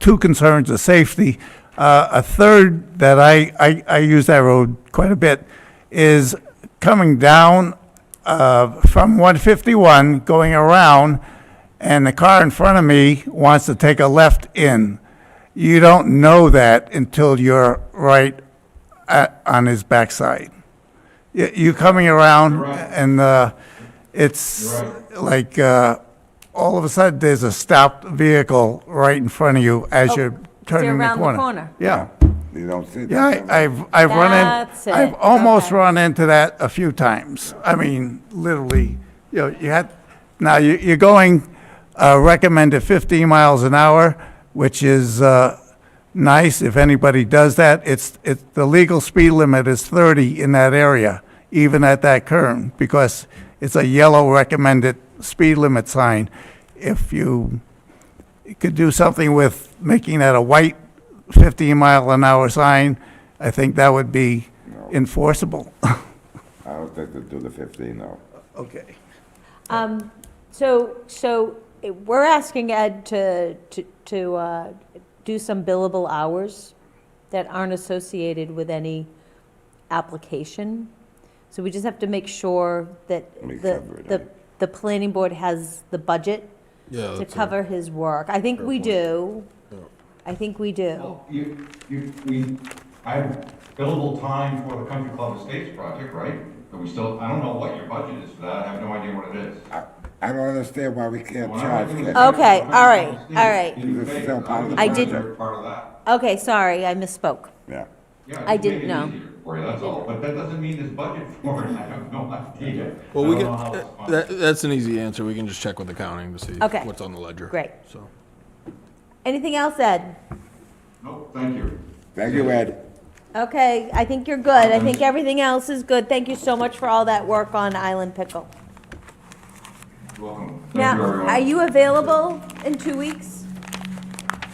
two concerns of safety. A third that I use that road quite a bit is coming down from 151, going around, and the car in front of me wants to take a left in. You don't know that until you're right on his backside. You coming around, You're right. and it's You're like all of a sudden there's a stopped vehicle right in front of you as you're turning the around the corner. corner. Yeah, You don't see that. yeah. I've run That's in. it. I've almost Okay. run into that a few times. I mean, literally. You had now you're going recommended 15 miles an hour, which is nice if anybody does that. It's the legal speed limit is 30 in that area, even at that curve, because it's a yellow recommended speed limit sign. If you could do something with making that a white 15-mile-an-hour sign, I think that would be enforceable. I don't think they do the 15, though. Okay. So we're asking Ed to do some billable hours that aren't associated with any application. So we just have to make sure that Let me cover it, the planning board has the budget Yeah, to that's cover his work. I think we do. I think we do. Well, I have billable time for the Country Club Estates project, right? But we still, I don't know what your budget is for that, I have no idea what it is. I don't understand why we can't When I charge went to the that. Okay, Country all Club right, Estates, all right. you This is paid. still part of the I did- consider Part of that. Okay, sorry, I misspoke. Yeah. Yeah, I just didn't make it know. easier for you, that's all, but that doesn't mean there's budget for it, I have no idea. Well, I we don't can, know how it's funded. that's an easy answer. We can just check with accounting to see Okay. what's on the ledger. Great. So, Anything else, Ed? Nope, thank you. Thank you, Ed. Okay, I think you're good. I think everything else is good. Thank you so much for all that work on Island Pickle. You're welcome. Thank you, Now, everyone. are you available in 2 weeks?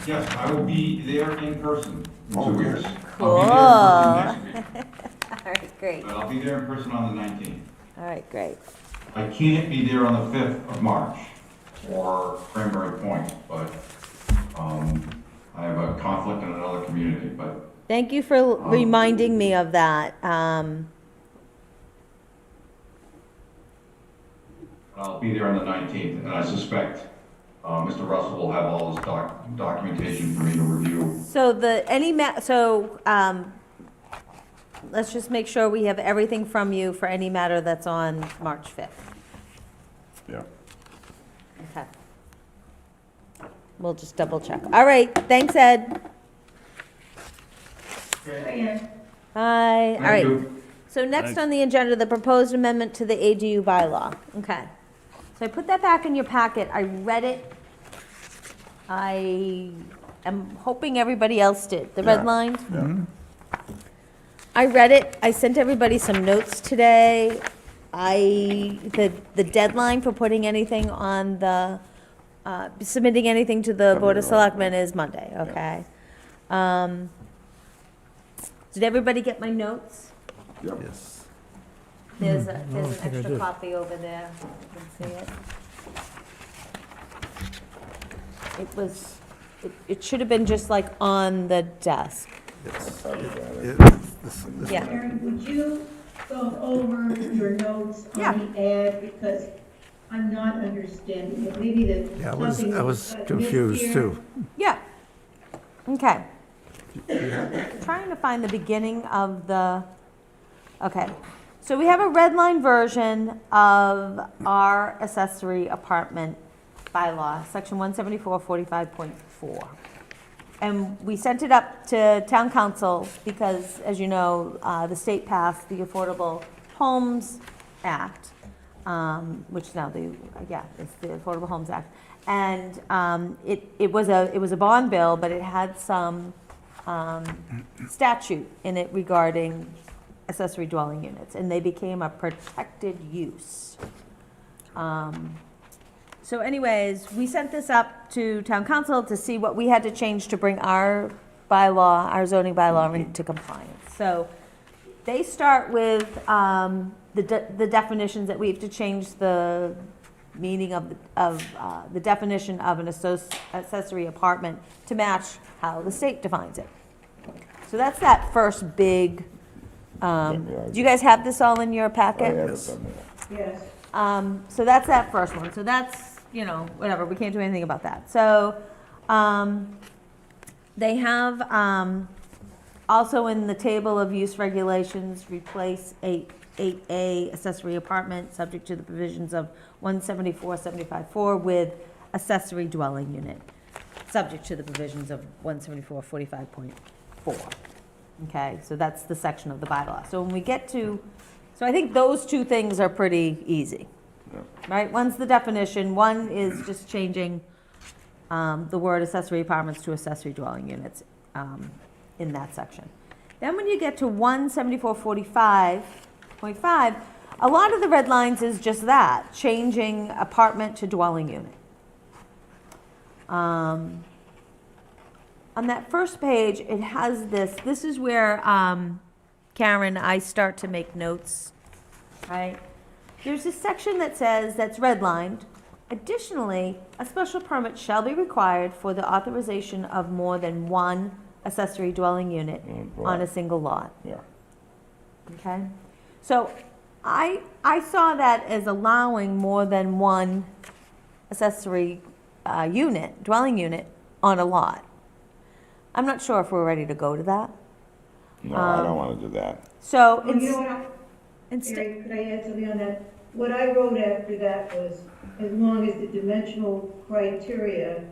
Yes, I will be there in person in Oh, 2 good. weeks. I'll be there in person next week, All right, great. but I'll be there in person on the 19th. All right, great. I can't be there on the 5th of March for Cranberry Point, but I have a conflict in another community, but Thank you for reminding me of that. I'll be there on the 19th, and I suspect Mr. Russell will have all this documentation for me to review. So let's just make sure we have everything from you for any matter that's on March 5th. Yeah. Okay. We'll just double check. All right, thanks, Ed. Bye. All right. Thank you. So next on the agenda, the proposed amendment to the ADU bylaw. Okay. So I put that back in your packet. I read it. I am hoping everybody else did. The red Yeah. lines? Yeah. I read it. I sent everybody some notes today. The deadline for putting anything on the, submitting anything to the Board of Selectmen is Monday, okay? Did everybody get my notes? Yep. Yes. There's think an I extra did. copy over there. You can see it. It was, it should have been just like on the desk. Yeah. Karen, would you go over your notes Yeah. on the ad, because I'm not understanding it, maybe that Yeah, something I was missed confused here. too. Yeah. Okay. Trying to find the beginning of the, okay. So we have a red line version of our accessory apartment bylaw, section 174-45.4. And we sent it up to town council because, as you know, the state passed the Affordable Homes Act. which now it's the Affordable Homes Act. And it was a bond bill, but it had some statute in it regarding accessory dwelling units, and they became a protected use. So anyways, we sent this up to town council to see what we had to change to bring our bylaw, our zoning bylaw into compliance. So they start with the definitions that we have to change the meaning of the definition of an accessory apartment to match how the state defines it. So that's that first big, do you guys have this all in your packet? Yes. So that's that first one. So that's, whatever, we can't do anything about that. So, they have, also in the table of use regulations, replace 8A accessory apartment, subject to the provisions of 174-75-4 with accessory dwelling unit, subject to the provisions of 174-45.4. Okay, so that's the section of the bylaw. So when we get to, so I think those two things are pretty easy, right? One's the definition, one is just changing the word accessory apartments to accessory dwelling units in that section. Then when you get to 174-45.5, a lot of the red lines is just that, changing apartment to dwelling unit. On that first page, it has this is where, Karen, I start to make notes, right? There's this section that says, that's redlined, additionally, a special permit shall be required for the authorization of more than one accessory dwelling unit on a single lot. Yeah. Okay? So I saw that as allowing more than one accessory dwelling unit on a lot. I'm not sure if we're ready to go to that. No, I don't want to do that. So Well, you know what, instead, Eric, could I add something on that? What I wrote after that was, as long as the dimensional criteria,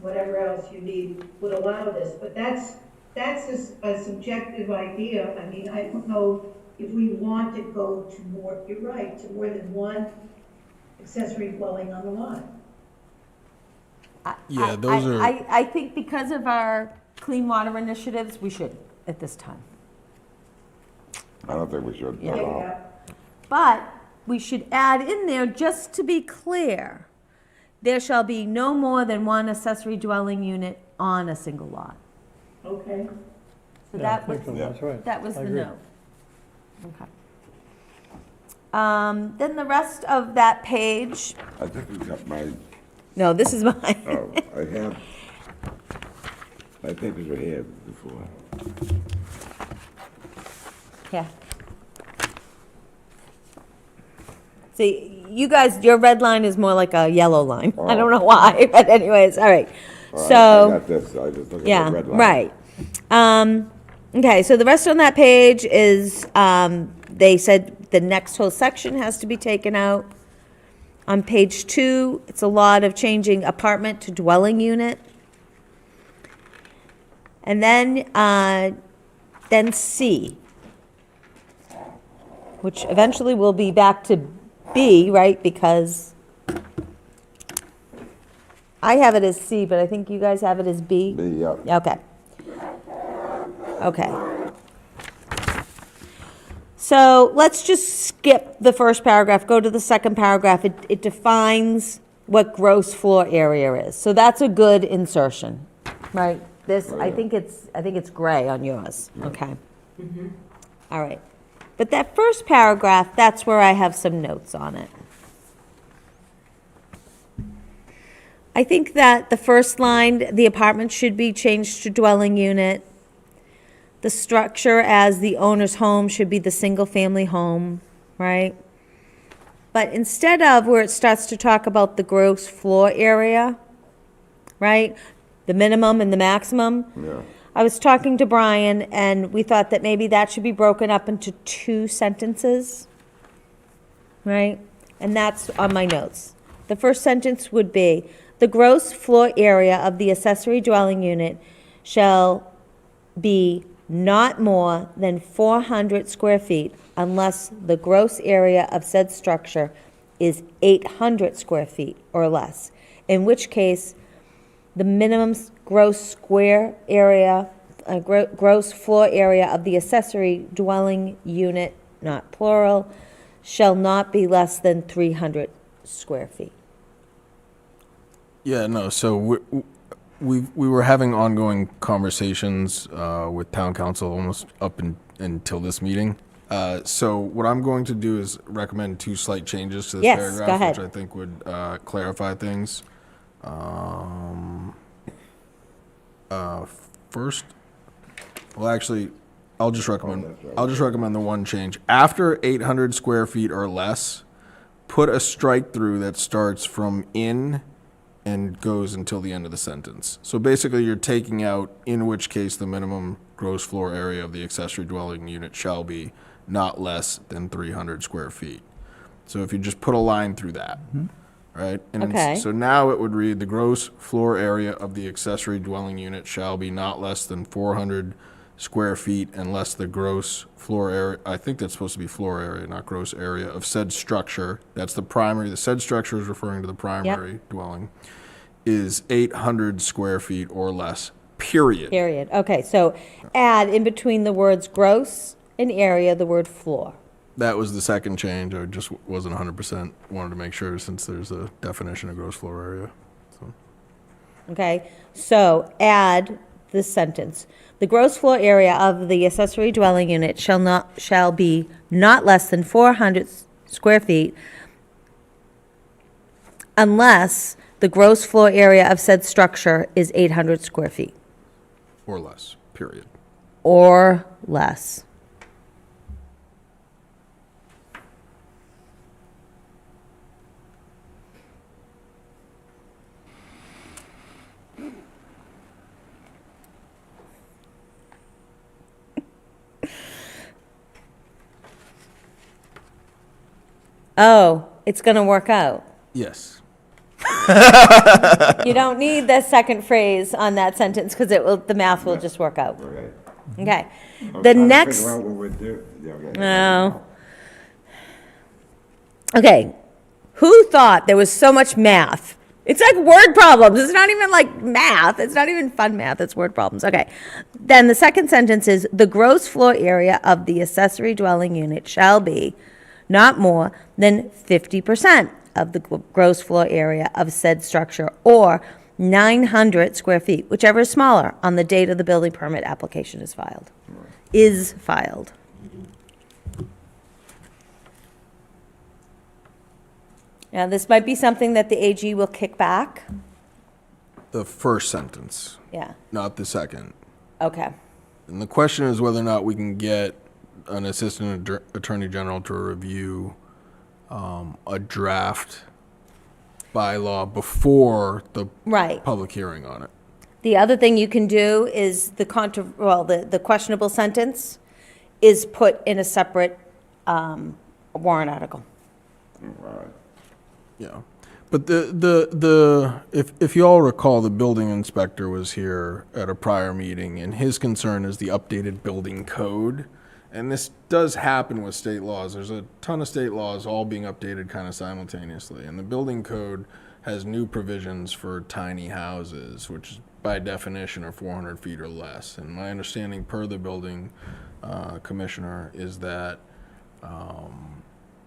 whatever else you need, would allow this, but that's a subjective idea. I mean, I don't know if we want to go to more, you're right, to more than one accessory dwelling on the lot. Yeah, those are. I think because of our clean water initiatives, we should at this time. I don't think we should Yeah. at all. Yeah. But we should add in there, just to be clear, there shall be no more than one accessory dwelling unit on a single lot. Okay. So Yeah, I that was, think so, that's right. that was I the agree. note. Okay. Then the rest of that page, I think we got my, no, this is mine. oh, I have, my papers were here before. Yeah. See, you guys, your red line is more like a yellow line. I don't know why, but anyways, all right. All right, I So, got this, I just looked at yeah, the red line. right. Okay, so the rest on that page is, they said the next whole section has to be taken out. On page 2, it's a lot of changing apartment to dwelling unit. And then C, which eventually will be back to B, right? Because I have it as C, but I think you guys have it as B. Yeah. Okay. Okay. So let's just skip the first paragraph, go to the second paragraph. It defines what gross floor area is. So that's a good insertion, right? This, I think it's gray on yours, okay? All right. But that first paragraph, that's where I have some notes on it. I think that the first line, the apartment should be changed to dwelling unit. The structure as the owner's home should be the single-family home, right? But instead of where it starts to talk about the gross floor area, right? The minimum and the maximum. Yeah. I was talking to Brian, and we thought that maybe that should be broken up into 2 sentences, right? And that's on my notes. The first sentence would be, the gross floor area of the accessory dwelling unit shall be not more than 400 square feet unless the gross area of said structure is 800 square feet or less, in which case the minimum gross square area, gross floor area of the accessory dwelling unit, not plural, shall not be less than 300 square feet. Yeah, no, so we were having ongoing conversations with town council almost up until this meeting. So what I'm going to do is recommend 2 slight changes to this Yes, paragraph, go ahead. which I think would clarify things. First, well, actually, I'll just recommend the one change. After 800 square feet or less, put a strike through that starts from in and goes until the end of the sentence. So basically, you're taking out, in which case the minimum gross floor area of the accessory dwelling unit shall be not less than 300 square feet. So if you just put a line through that, right? And Okay. so now it would read, the gross floor area of the accessory dwelling unit shall be not less than 400 square feet unless the gross floor area, I think that's supposed to be floor area, not gross area, of said structure, that's the primary, the said structure is referring to the primary dwelling, is 800 square feet or less, period. Period. Okay, so add in between the words gross and area, the word floor. That was the second change. I just wasn't 100%. Wanted to make sure since there's a definition of gross floor area. So. Okay, so add this sentence. The gross floor area of the accessory dwelling unit shall be not less than 400 square feet unless the gross floor area of said structure is 800 square feet Or less, period. or less. Oh, it's going to work out. Yes. You don't need the second phrase on that sentence because the math will just work out. Okay. Okay. I'm The trying to next, figure out what we're doing. Yeah, okay. no. Okay. Who thought there was so much math? It's like word problems. It's not even like math. It's not even fun math. It's word problems. Okay. Then the second sentence is the gross floor area of the accessory dwelling unit shall be not more than 50% of the gross floor area of said structure or 900 square feet, whichever is smaller, on the date of the building permit application is filed. Is filed. Now, this might be something that the AG will kick back. The first sentence, Yeah, not the second. okay. And the question is whether or not we can get an assistant attorney general to review a draft bylaw before the Right. public hearing on it. The other thing you can do is the questionable sentence is put in a separate warrant article. Yeah. But if you all recall, the building inspector was here at a prior meeting, and his concern is the updated building code. And this does happen with state laws. There's a ton of state laws all being updated kind of simultaneously. And the building code has new provisions for tiny houses, which by definition are 400 feet or less. And my understanding per the building commissioner is that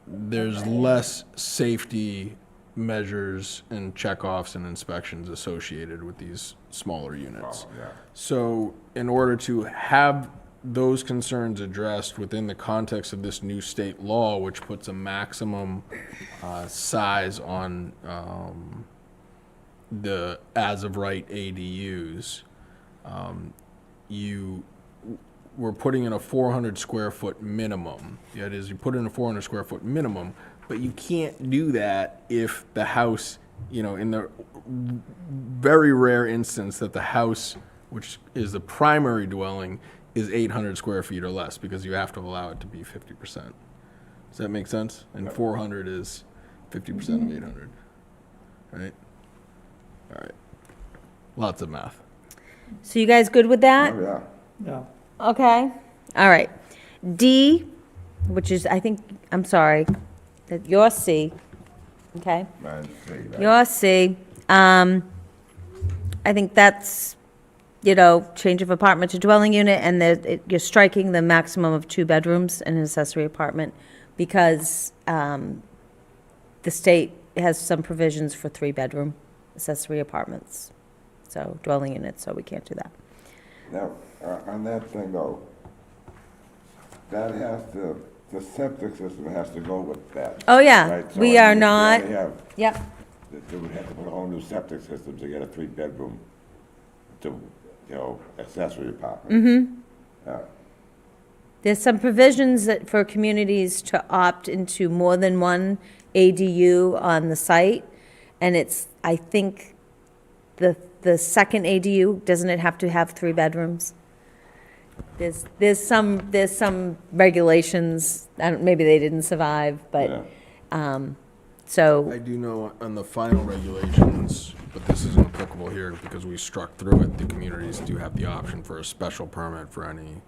there's less safety measures and checkoffs and inspections associated with these smaller units. Oh, yeah. So in order to have those concerns addressed within the context of this new state law, which puts a maximum size on the as-of-right ADUs, we're putting in a 400 square foot minimum. That is, you put in a 400 square foot minimum, but you can't do that if the house, in the very rare instance that the house, which is the primary dwelling, is 800 square feet or less, because you have to allow it to be 50%. Does that make sense? And 400 is 50% of 800, right? All right. Lots of math. So you guys good with that? Oh, yeah. Yeah. Okay. All right. D, which is, I'm sorry, that your C, Okay? Mine C, right? Your C. I think that's, change of apartment to dwelling unit, and you're striking the maximum of 2 bedrooms in an accessory apartment because the state has some provisions for 3-bedroom accessory apartments, so dwelling units, so we can't do that. Now, on that thing though, that has to, the septic system has to go with that. Oh, yeah, right? So, we I are mean, if not, they have- yep, They would have to put a whole new septic system to get a 3-bedroom to, accessory apartment. Mm-hmm. there's some provisions that for communities to opt into more than one ADU on the site, and it's, I think, the second ADU, doesn't it have to have 3 bedrooms? There's some regulations, maybe they didn't survive, but, so, I do know on the final regulations, but this isn't applicable here because we struck through it, the communities do have the option for a special permit for any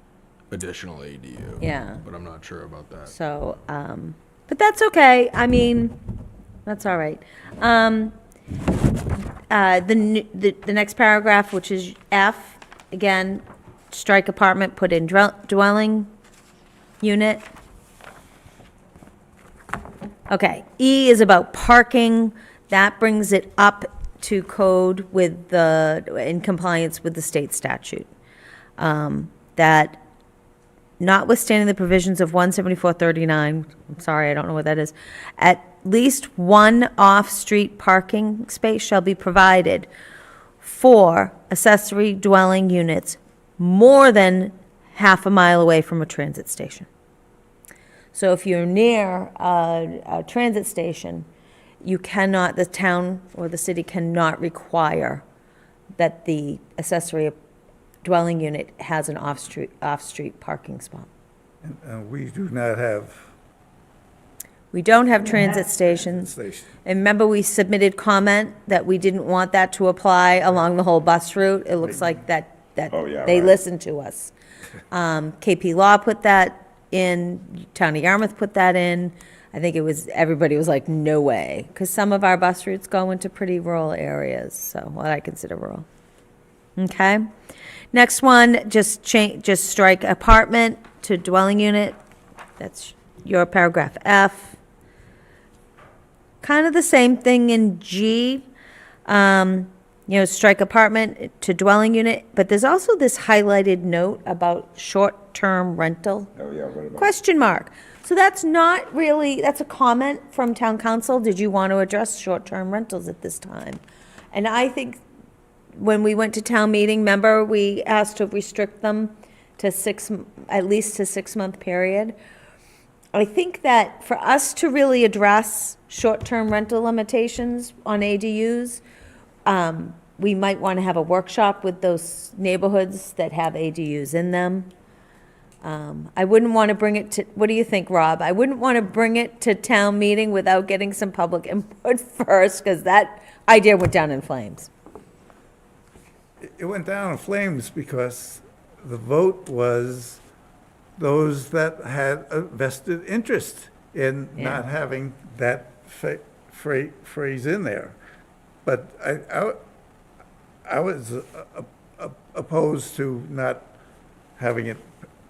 additional ADU. Yeah. But I'm not sure about that. so, but that's okay, I mean, that's all right. The next paragraph, which is F, again, strike apartment, put in dwelling unit. Okay, E is about parking. That brings it up to code with in compliance with the state statute. That notwithstanding the provisions of 17439, I'm sorry, I don't know what that is, at least one off-street parking space shall be provided for accessory dwelling units more than half a mile away from a transit station. So if you're near a transit station, you cannot, the town or the city cannot require that the accessory dwelling unit has an off-street parking spot. And we do not have We don't have transit stations. station. And remember, we submitted comment that we didn't want that to apply along the whole bus route. It looks like that Oh, yeah, they right. listened to us. KP Law put that in, Town of Yarmouth put that in. I think everybody was like, no way, because some of our bus routes go into pretty rural areas, so what I consider rural. Okay? Next one, just strike apartment to dwelling unit. That's your paragraph F. Kind of the same thing in G. Strike apartment to dwelling unit, but there's also this highlighted note about short-term rental. Oh, yeah, what about? Question mark. So that's not really, that's a comment from town council. Did you want to address short-term rentals at this time? And I think when we went to town meeting, remember, we asked to restrict them to at least a 6-month period. I think that for us to really address short-term rental limitations on ADUs, we might want to have a workshop with those neighborhoods that have ADUs in them. I wouldn't want to bring it to, what do you think, Rob? I wouldn't want to bring it to town meeting without getting some public input first, because that idea went down in flames. It went down in flames because the vote was those that had a vested interest in not having that phrase in there. But I was opposed to not having it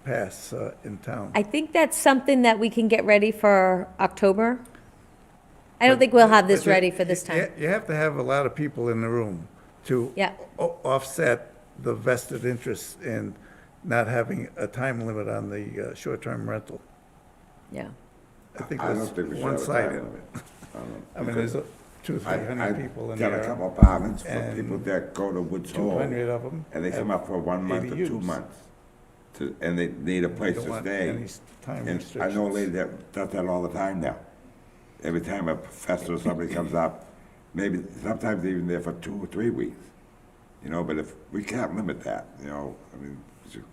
pass in town. I think that's something that we can get ready for October. I don't think we'll have this But ready for this time. You have to have a lot of people in the room to Yeah. offset the vested interest in not having a time limit on the short-term rental. Yeah. I think I it don't was think we should have a time one-sided. limit. I mean, there's 200-300 people in Got a there. couple apartments for and people that go to Woods Hole, 200 of them. and they come up for 1 month or 2 ADUs. months, and they need a place Don't to want stay. any time And I know a restrictions. lady that does that all the time now. Every time a festival, somebody comes up, maybe, sometimes even there for 2 or 3 weeks. But if, we can't limit that, I mean, we should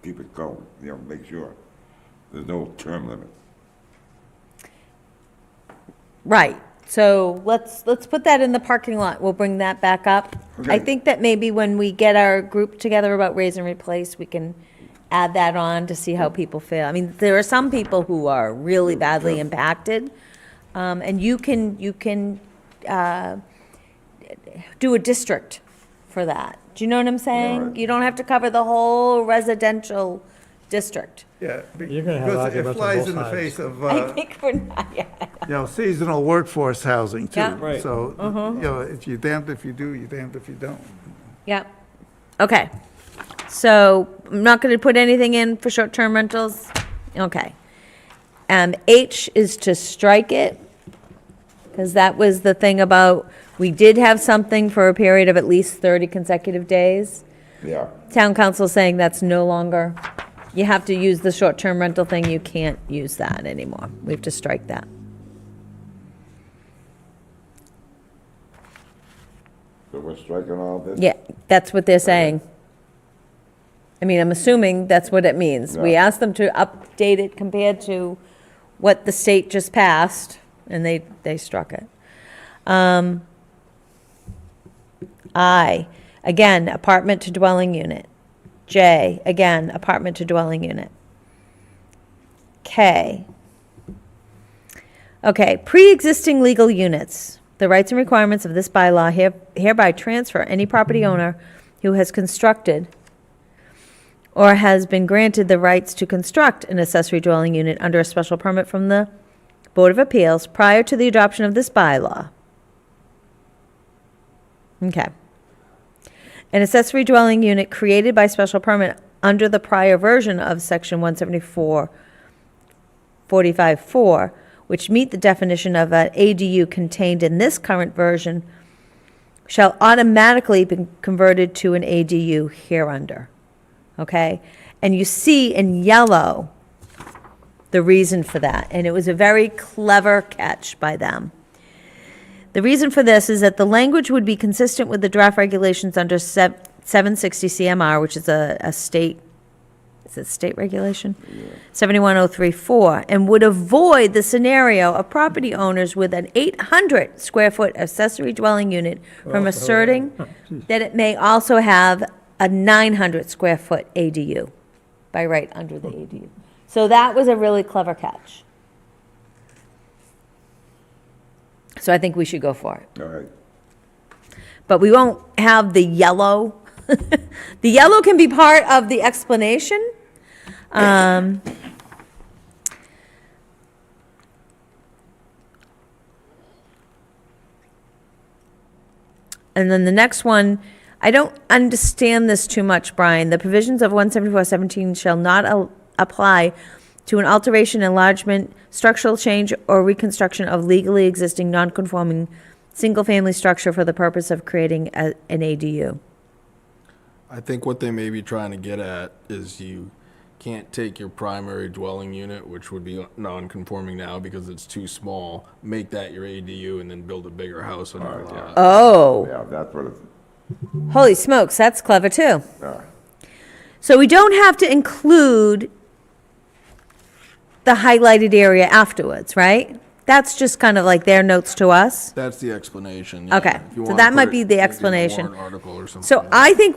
keep it going, make sure there's no term limit. Right. So let's put that in the parking lot. We'll bring that back up. I Okay. think that maybe when we get our group together about raise and replace, we can add that on to see how people feel. I mean, there are some people who are really badly impacted. And you can do a district for that. Do you know what I'm saying? You don't have to cover the whole residential district. Yeah, You're gonna have because arguments it on flies both in the sides. face of, I think we're not, yeah. seasonal workforce housing too. Yeah. Mm-hmm. Right. So, if you're damned if you do, you're damned if you don't. Yep. Okay. So I'm not going to put anything in for short-term rentals? Okay. H is to strike it, because that was the thing about, we did have something for a period of at least 30 consecutive days. Yeah. Town council saying that's no longer, you have to use the short-term rental thing, you can't use that anymore. We have to strike that. So we're striking all this? Yeah, that's what they're saying. I mean, I'm assuming that's what it means. We Yeah. asked them to update it compared to what the state just passed, and they struck it. I, again, apartment to dwelling unit. J, again, apartment to dwelling unit. K. Okay, pre-existing legal units. The rights and requirements of this bylaw hereby transfer any property owner who has constructed or has been granted the rights to construct an accessory dwelling unit under a special permit from the Board of Appeals prior to the adoption of this bylaw. Okay. An accessory dwelling unit created by special permit under the prior version of section 174-45-4, which meet the definition of an ADU contained in this current version, shall automatically be converted to an ADU hereunder. Okay? And you see in yellow the reason for that, and it was a very clever catch by them. The reason for this is that the language would be consistent with the draft regulations under 760 CMR, which is a state, is it state regulation? 71034, and would avoid the scenario of property owners with an 800 square foot accessory dwelling unit from asserting that it may also have a 900 square foot ADU by right under the ADU. So that was a really clever catch. So I think we should go for it. All right. But we won't have the yellow. The yellow can be part of the explanation. And then the next one, I don't understand this too much, Brian. The provisions of 174-17 shall not apply to an alteration, enlargement, structural change, or reconstruction of legally existing non-conforming single-family structure for the purpose of creating an ADU. I think what they may be trying to get at is you can't take your primary dwelling unit, which would be non-conforming now because it's too small, make that your ADU and then build a bigger house on your lot. Oh, Yeah, that's what it's, holy smokes, that's clever too. yeah. So we don't have to include the highlighted area afterwards, right? That's just kind of like their notes to us. That's the explanation. yeah. Okay, If you so wanna that put might it be the maybe in a explanation. warrant article or something. So I think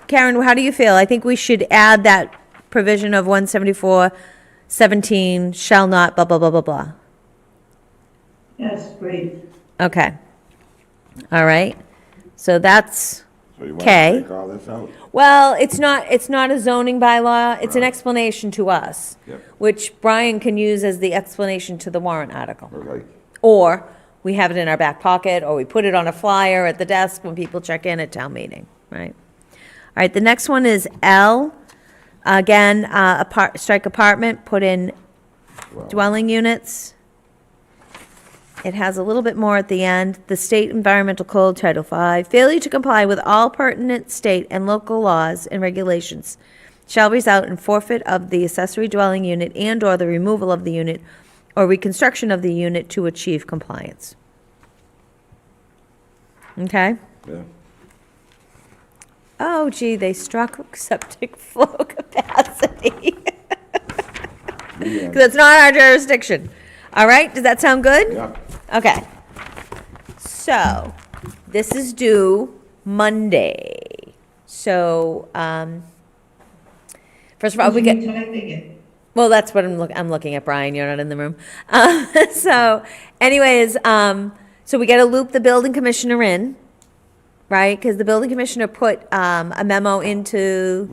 Karen, how do you feel? I think we should add that provision of 174-17 shall not blah, blah, blah, blah, blah. Yes, great. Okay. All right. So that's, So you want Okay. to take all this out? well, it's not a zoning bylaw, it's an explanation to us, Yep. which Brian can use as the explanation to the warrant article. Okay. Or we have it in our back pocket, or we put it on a flyer at the desk when people check in at town meeting, right? All right, the next one is L. Again, strike apartment, put in dwelling units. It has a little bit more at the end. The State Environmental Code, Title V, failure to comply with all pertinent state and local laws and regulations shall result in forfeit of the accessory dwelling unit and/or the removal of the unit or reconstruction of the unit to achieve compliance. Okay? Yeah. Oh, gee, they struck septic flow capacity. Because it's not our jurisdiction. All right, does that sound good? Yeah. Okay. So, this is due Monday. So, first of all, we get, Typing it. Well, that's what I'm looking at, Brian, you're not in the room. So anyways, so we gotta loop the building commissioner in, right? Because the building commissioner put a memo into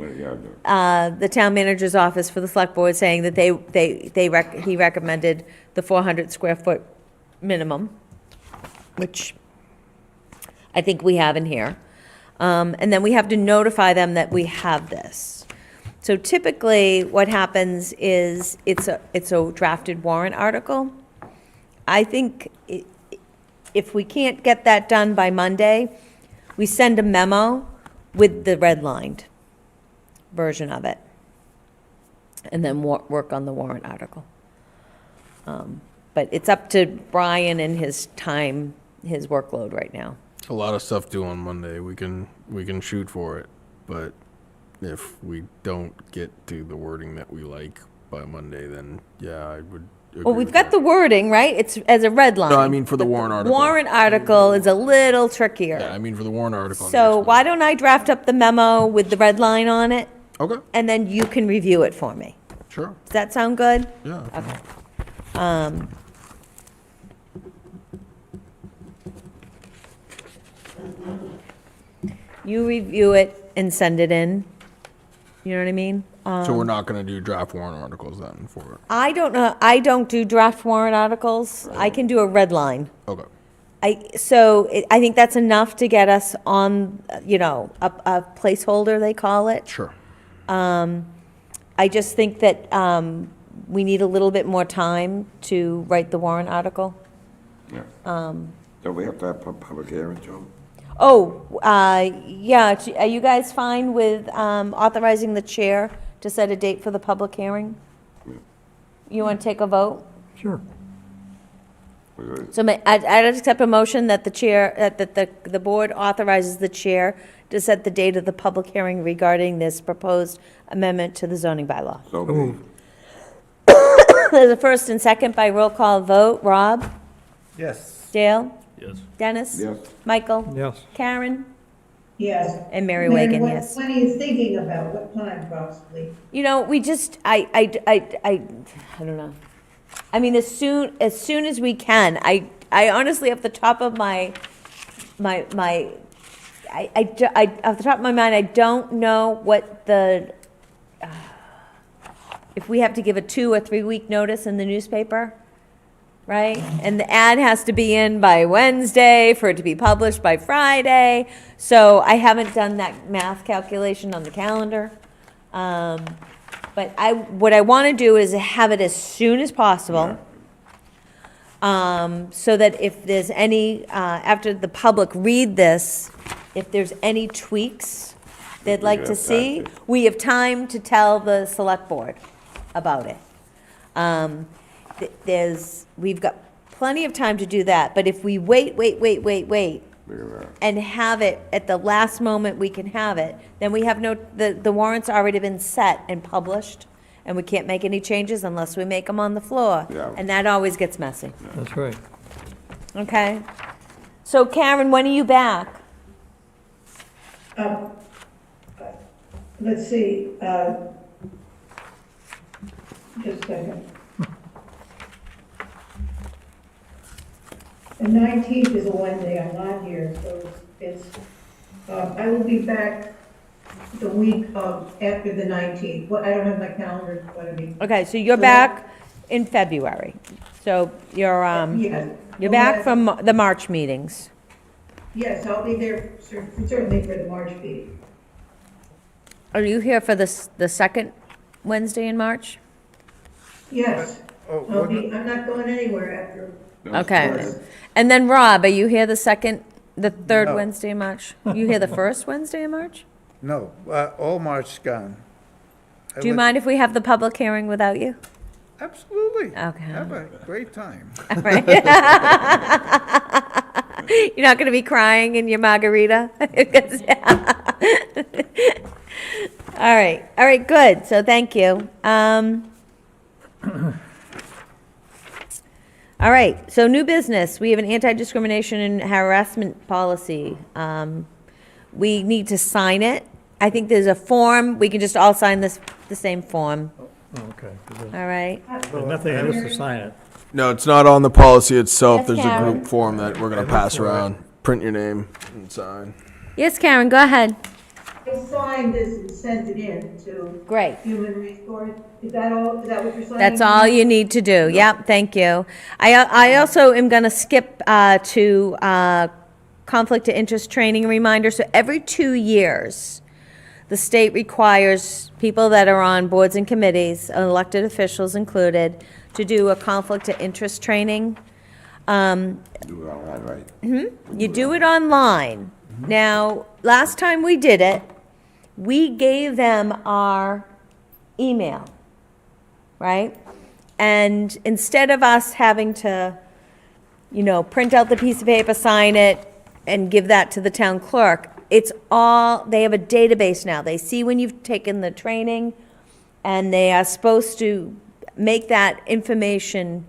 the town manager's office for the select board saying that he recommended the 400 square foot minimum, which I think we have in here. And then we have to notify them that we have this. So typically, what happens is it's a drafted warrant article. I think if we can't get that done by Monday, we send a memo with the redlined version of it, and then work on the warrant article. But it's up to Brian and his time, his workload right now. A lot of stuff due on Monday. We can shoot for it, but if we don't get to the wording that we like by Monday, then yeah, I would agree Well, we've with got that. the wording, right? It's as a red line. No, I mean for the warrant article. Warrant article is a little trickier. Yeah, I mean for the warrant article. So why don't I draft up the memo with the red line on it, Okay, and then you can review it for me? sure. Does that sound good? Yeah. Okay. You review it and send it in. You know what I mean? So we're not going to do draft warrant articles then for it. I don't know, I don't do draft warrant articles. I can do a red line. Okay. I think that's enough to get us on, a placeholder, they call it. Sure. I just think that we need a little bit more time to write the warrant article. Yeah. Don't we have to have a public hearing, Joe? Oh, yeah, are you guys fine with authorizing the chair to set a date for the public hearing? You want to take a vote? Sure. So I'd accept a motion that the chair, that the board authorizes the chair to set the date of the public hearing regarding this proposed amendment to the zoning bylaw. So moved. There's a first and second by roll call vote. Rob? Yes. Dale? Yes. Dennis? Yes. Michael? Yes. Karen? Yes. And Mary Wagan, When- yes. When are you thinking about, what time possibly? We just, I don't know. I mean, as soon as we can. I honestly, off the top of off the top of my mind, I don't know what if we have to give a 2 or 3 week notice in the newspaper, right? And the ad has to be in by Wednesday for it to be published by Friday. So I haven't done that math calculation on the calendar. But what I want to do is have it as soon as possible. So that if there's any, after the public read this, if there's any tweaks they'd like to see, we have time to tell the select board about it. We've got plenty of time to do that, but if we wait, and have it at the last moment we can have it, then we have the warrant's already been set and published, and we can't make any changes unless we make them on the floor. Yeah. And that always gets messy, That's right. okay? So Karen, when are you back? Let's see, just a second. The 19th is a Wednesday, I'm not here, so I will be back the week of after the 19th. Well, I don't have my calendar in front of me. Okay, so you're So back in February. So you're Yes. you're back from the March meetings. Yes, I'll be there certainly for the March meeting. Are you here for the second Wednesday in March? Yes, Oh, I'm not going anywhere after. Okay. And then Rob, are you here the third No. Wednesday in March? You here the first Wednesday in March? No, all March's gone. Do you mind if we have the public hearing without you? Absolutely. Okay. Have a great time. All right. You're not going to be crying in your margarita? All right, good. So thank you. All right, so new business. We have an anti-discrimination and harassment policy. We need to sign it. I think there's a form. We can just all sign the same form. Okay. all right? There's nothing in this to sign it. No, it's not on the policy itself. Yes, There's a Karen. group form that we're gonna pass around. Print your name and sign. Yes, Karen, go ahead. I signed this and sent it in to Great. Human Resource. Is that all, is that what you're signing? That's all you need to do. Yep, thank you. I also am going to skip to conflict of interest training reminder. So every 2 years, the state requires people that are on boards and committees, elected officials included, to do a conflict of interest training. Do it all right, right? You do it online. Now, last time we did it, we gave them our email, right? And instead of us having to, print out the piece of paper, sign it, and give that to the town clerk, it's all, they have a database now. They see when you've taken the training, and they are supposed to make that information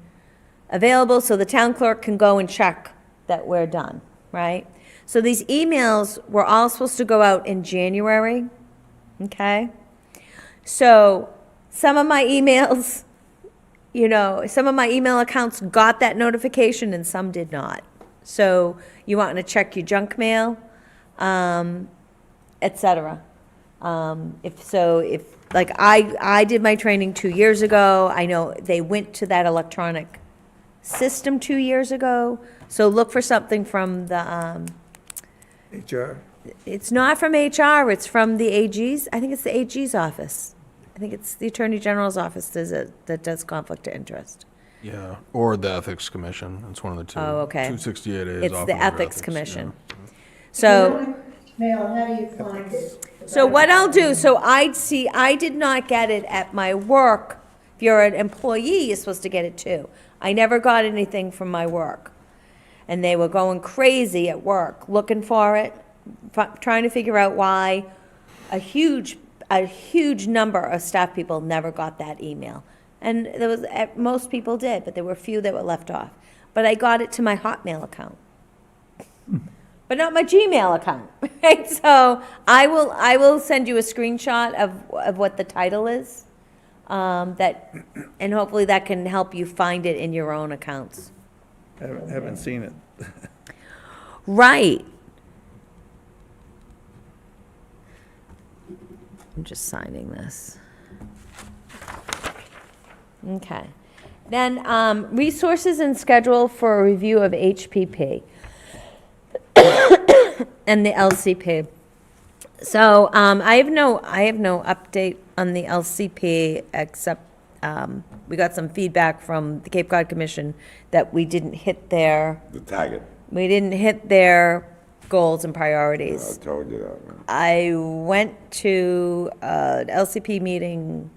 available so the town clerk can go and check that we're done, right? So these emails were all supposed to go out in January, okay? So some of my emails, some of my email accounts got that notification and some did not. So you want to check your junk mail, et cetera. If like I did my training 2 years ago, I know they went to that electronic system 2 years ago. So look for something from the, HR. it's not from HR, it's from the AG's, I think it's the AG's office. I think it's the Attorney General's office that does conflict of interest. Yeah, or the Ethics Commission. It's one of the two. Oh, okay. 268A is It's often the under Ethics Commission. yeah. So, Mail, how do you find it? so what I'll do, so I did not get it at my work. If you're an employee, you're supposed to get it too. I never got anything from my work. And they were going crazy at work, looking for it, trying to figure out why a huge number of staff people never got that email. And there was, most people did, but there were a few that were left off. But I got it to my Hotmail account. But not my Gmail account, right? So I will send you a screenshot of what the title is, and hopefully that can help you find it in your own accounts. Haven't seen it. Right. I'm just signing this. Okay. Then, resources and schedule for a review of HPP and the LCP. So, I have no update on the LCP except, we got some feedback from the Cape Cod Commission that we didn't hit their goals and priorities. I told you that, man. I went to an LCP meeting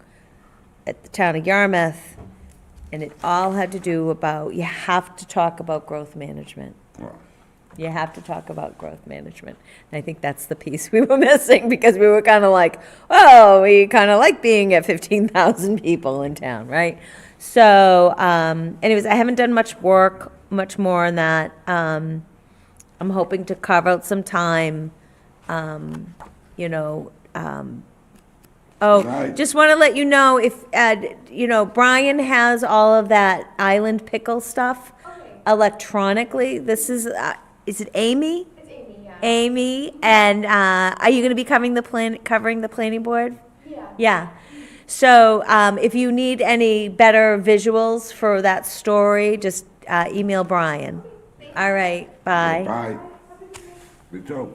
at the town of Yarmouth, and it all had to do about, you have to talk about growth management. Well, You have to talk about growth management. And I think that's the piece we were missing, because we were kind of like, oh, we kind of like being at 15,000 people in town, right? So anyways, I haven't done much more on that. I'm hoping to carve out some time, Right. just want to let you know if, Brian has all of that island pickle stuff electronically. This is it Amy? It's Amy, yeah. Amy, and are you going to be covering the planning board? Yeah. Yeah. So if you need any better visuals for that story, just email Brian. All right, bye. Bye. Me too.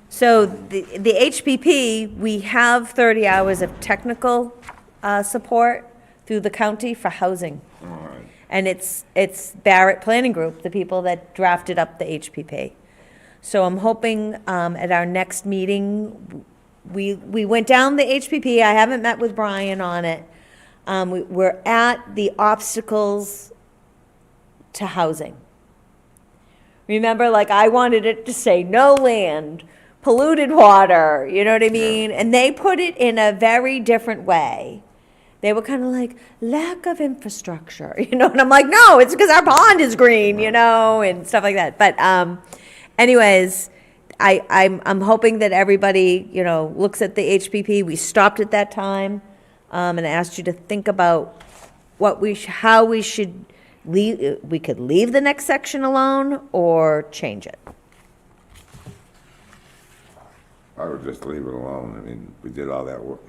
So the HPP, we have 30 hours of technical support through the county for housing. All right. And it's Barrett Planning Group, the people that drafted up the HPP. So I'm hoping at our next meeting, we went down the HPP. I haven't met with Brian on it. We're at the obstacles to housing. Remember, like, I wanted it to say no land, polluted water, you know what I mean? And they put it in a very different way. They were kind of like, lack of infrastructure, and I'm like, no, it's because our pond is green, and stuff like that. But anyways, I'm hoping that everybody, you know, looks at the HPP. We stopped at that time, and asked you to think about how we should leave, we could leave the next section alone or change it. I would just leave it alone. I mean, we did all that work,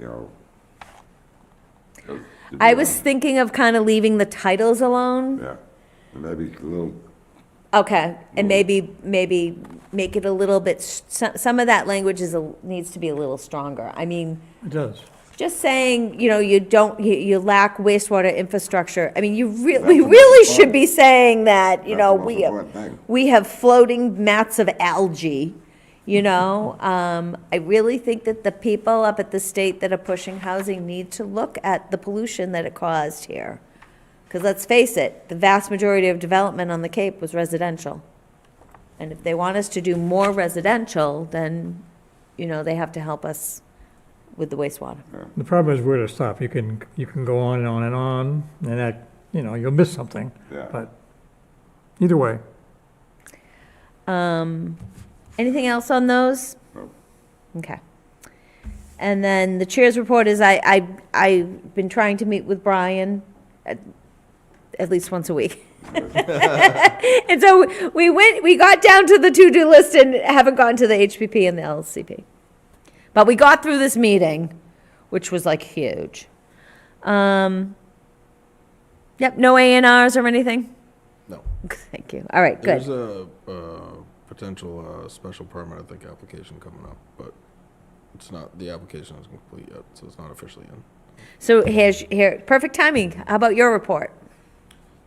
I was thinking of kind of leaving the titles alone. Yeah, maybe a little, Okay, and maybe make it a little bit, some of that language needs to be a little stronger. I mean, It does. just saying, you know, you lack wastewater infrastructure. I mean, we really should be saying that, you That's know, the most important thing. we have floating mats of algae, you know? I really think that the people up at the state that are pushing housing need to look at the pollution that it caused here. Because let's face it, the vast majority of development on the Cape was residential. And if they want us to do more residential, then, you know, they have to help us with the wastewater. The problem is where to stop. You can go on and on and on, and that, you know, you'll miss something. Yeah. But either way, Anything else on those? No. Okay. And then the chair's report is I've been trying to meet with Brian at least once a week. And so we got down to the to-do list and haven't gotten to the HPP and the LCP. But we got through this meeting, which was like huge. Yep, no A&Rs or anything? No. Thank you. All right, good. There's a potential special permit, I think, application coming up, but it's not, the application isn't complete yet, so it's not officially in. So here, perfect timing. How about your report?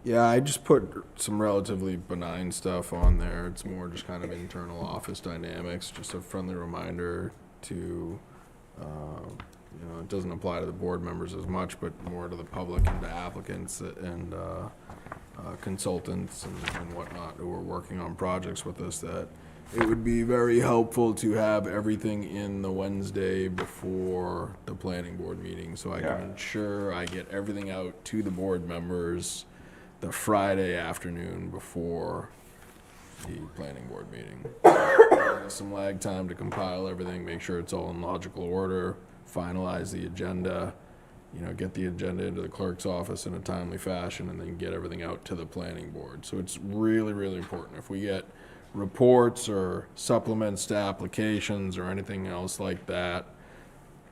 Yeah, I just put some relatively benign stuff on there. It's more just kind of internal office dynamics, just a friendly reminder to, you know, it doesn't apply to the board members as much, but more to the public and to applicants and consultants and whatnot who are working on projects with us, that it would be very helpful to have everything in the Wednesday before the planning board meeting, so I can ensure I get everything out to the board members the Friday afternoon before the planning board meeting. Some lag time to compile everything, make sure it's all in logical order, finalize the agenda, you know, get the agenda into the clerk's office in a timely fashion, and then get everything out to the planning board. So it's really, really important. If we get reports or supplements to applications or anything else like that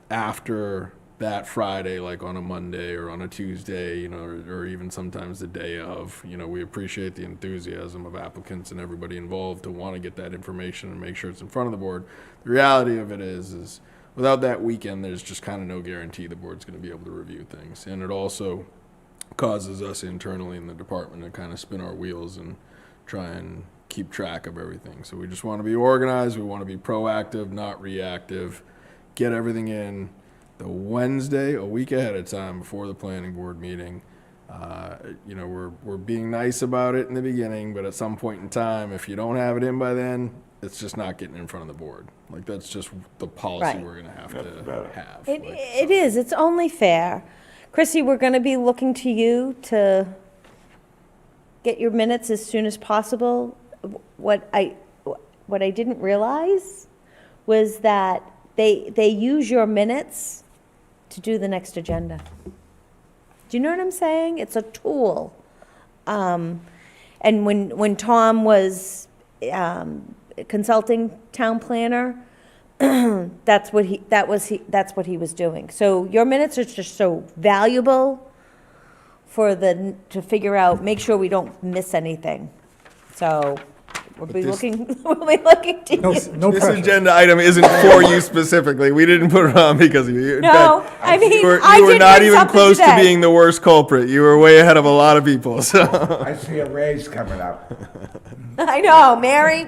after that Friday, like on a Monday or on a Tuesday, you know, or even sometimes the day of, you know, we appreciate the enthusiasm of applicants and everybody involved to want to get that information and make sure it's in front of the board. The reality of it is without that weekend, there's just kind of no guarantee the board's going to be able to review things. And it also causes us internally in the department to kind of spin our wheels and try and keep track of everything. So we just want to be organized. We want to be proactive, not reactive. Get everything in the Wednesday, a week ahead of time before the planning board meeting. You know, we're being nice about it in the beginning, but at some point in time, if you don't have it in by then, it's just not getting in front of the board. Like, that's just the policy Right. we're going to have to have. It is. It's only fair. Chrissy, we're going to be looking to you to get your minutes as soon as possible. What I didn't realize was that they use your minutes to do the next agenda. Do you know what I'm saying? It's a tool. And when Tom was consulting town planner, that's what he was doing. So your minutes are just so valuable to figure out, make sure we don't miss anything. So we'll be looking to no, you. no This pressure. agenda item isn't for you specifically. We didn't put it on because of you. In No, fact, I mean, you were I did not bring even something close to today. being the worst culprit. You were way ahead of a lot of people. So I see a raise coming up. I know, Mary.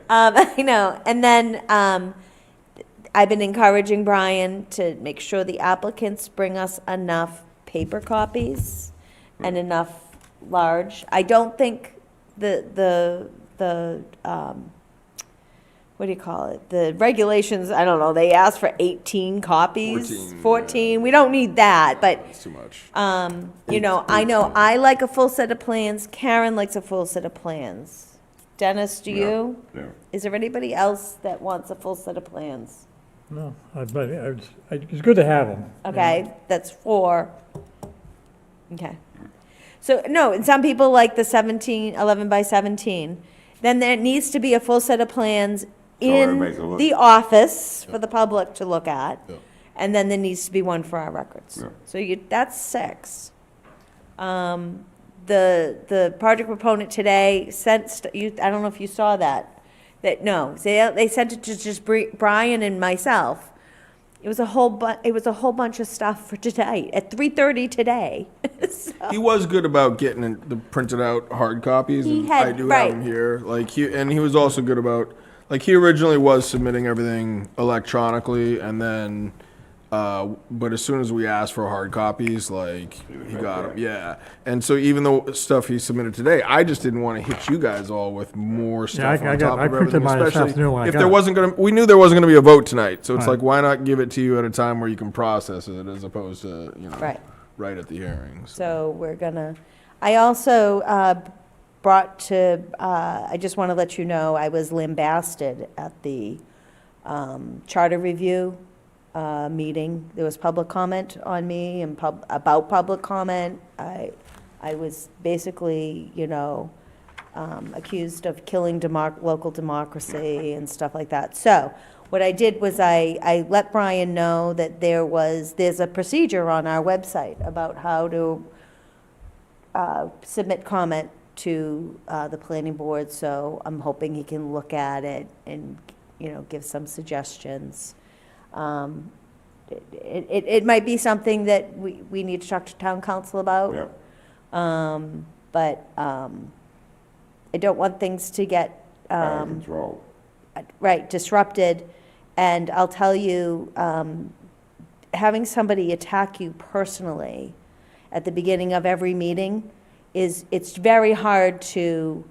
I know. And then I've been encouraging Brian to make sure the applicants bring us enough paper copies and enough large. I don't think the what do you call it? The regulations, I don't know, they ask for 18 copies. 14. We don't need that, but it's too much. you know I like a full set of plans. Karen likes a full set of plans. Dennis, do you? Yeah. Is there anybody else that wants a full set of plans? No, but it's good to have them. Okay, that's 4. Okay. So, no, and some people like the 11 by 17. Then there needs to be a full set of plans everybody in can look. the office for the public to look at. Yeah. And then there needs to be one for our records. Yeah. So that's 6. The project proponent today sent, I don't know if you saw that, they sent it to just Brian and myself. It was a whole bunch of stuff for today, at 3:30 today. So- He was good about getting the printed out hard copies, He and had- I do right. have them here. Like he was also good about, like, he originally was submitting everything electronically, and then, but as soon as we asked for hard copies, like, he got them, yeah. And so even the stuff he submitted today, I just didn't want to hit you guys all with more stuff I on top I of printed everything, mine this especially afternoon when I if got there it. wasn't gonna, we knew there wasn't gonna be a vote tonight, so it's Right. like, why not give it to you at a time where you can process it as opposed to, Right. right at the hearings. So we're gonna, I also brought to, I just want to let you know, I was lambasted at the charter review meeting. There was public comment on me and about public comment. I was basically, accused of killing local democracy and stuff like that. So what I did was I let Brian know that there's a procedure on our website about how to submit comment to the planning board, so I'm hoping he can look at it and, give some suggestions. It might be something that we need to talk to town council about. Yeah. But I don't want things to get, Out of control. right, disrupted. And I'll tell you, having somebody attack you personally at the beginning of every meeting it's very hard to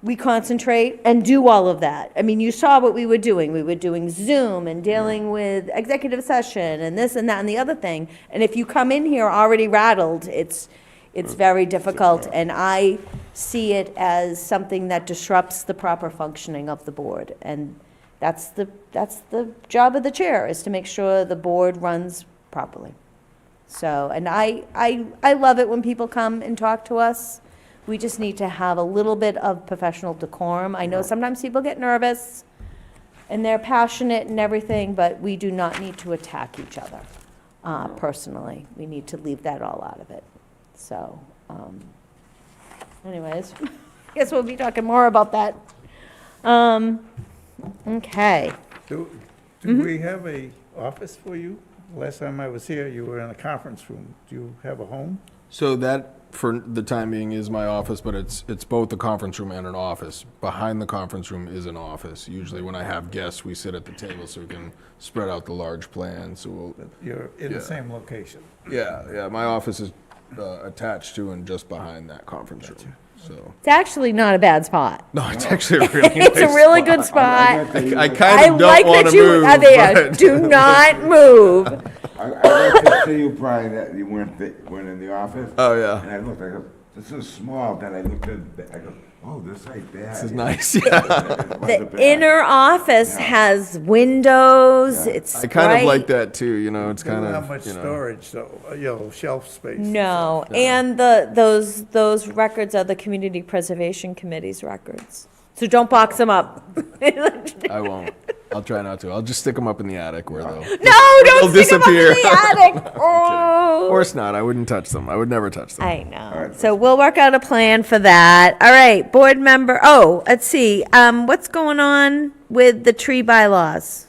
reconcentrate and do all of that. I mean, you saw what we were doing. We were doing Zoom and dealing with executive session and this and that and the other thing. And if you come in here already rattled, it's very difficult. And I see it as something that disrupts the proper functioning of the board. And that's the job of the chair, is to make sure the board runs properly. So, and I love it when people come and talk to us. We just need to have a little bit of professional decorum. I know sometimes people get nervous and they're passionate and everything, but we do not need to attack each other personally. We need to leave that all out of it. So, anyways, guess we'll be talking more about that. Okay. Do we have a office for you? Last time I was here, you were in a conference room. Do you have a home? So that, for the time being, is my office, but it's both a conference room and an office. Behind the conference room is an office. Usually when I have guests, we sit at the table so we can spread out the large plans, so we'll, You're in the Yeah. same location. yeah, my office is attached to and just behind that conference room, so. It's actually not a bad spot. No, it's actually a really It's a nice really spot. good spot. I I kind of like don't want that to you move, are there. but- Do not move. I like to see you, Brian, that you weren't in the office. Oh, yeah. And I looked, I go, this is small. Then I looked at, I go, oh, this ain't bad. This is nice, yeah. The inner office has windows, it's I kind of bright. like that too, it's They don't kind have of, much storage, though, shelf space. No, and those records are the Community Preservation Committee's records. So don't box them up. I won't. I'll try not to. I'll just stick them up in the attic where they'll. No, don't They'll stick them up in disappear. the attic. Oh. Of course not. I wouldn't touch them. I would never touch them. I know. So we'll work out a plan for that. All right, board member, let's see. What's going on with the tree bylaws?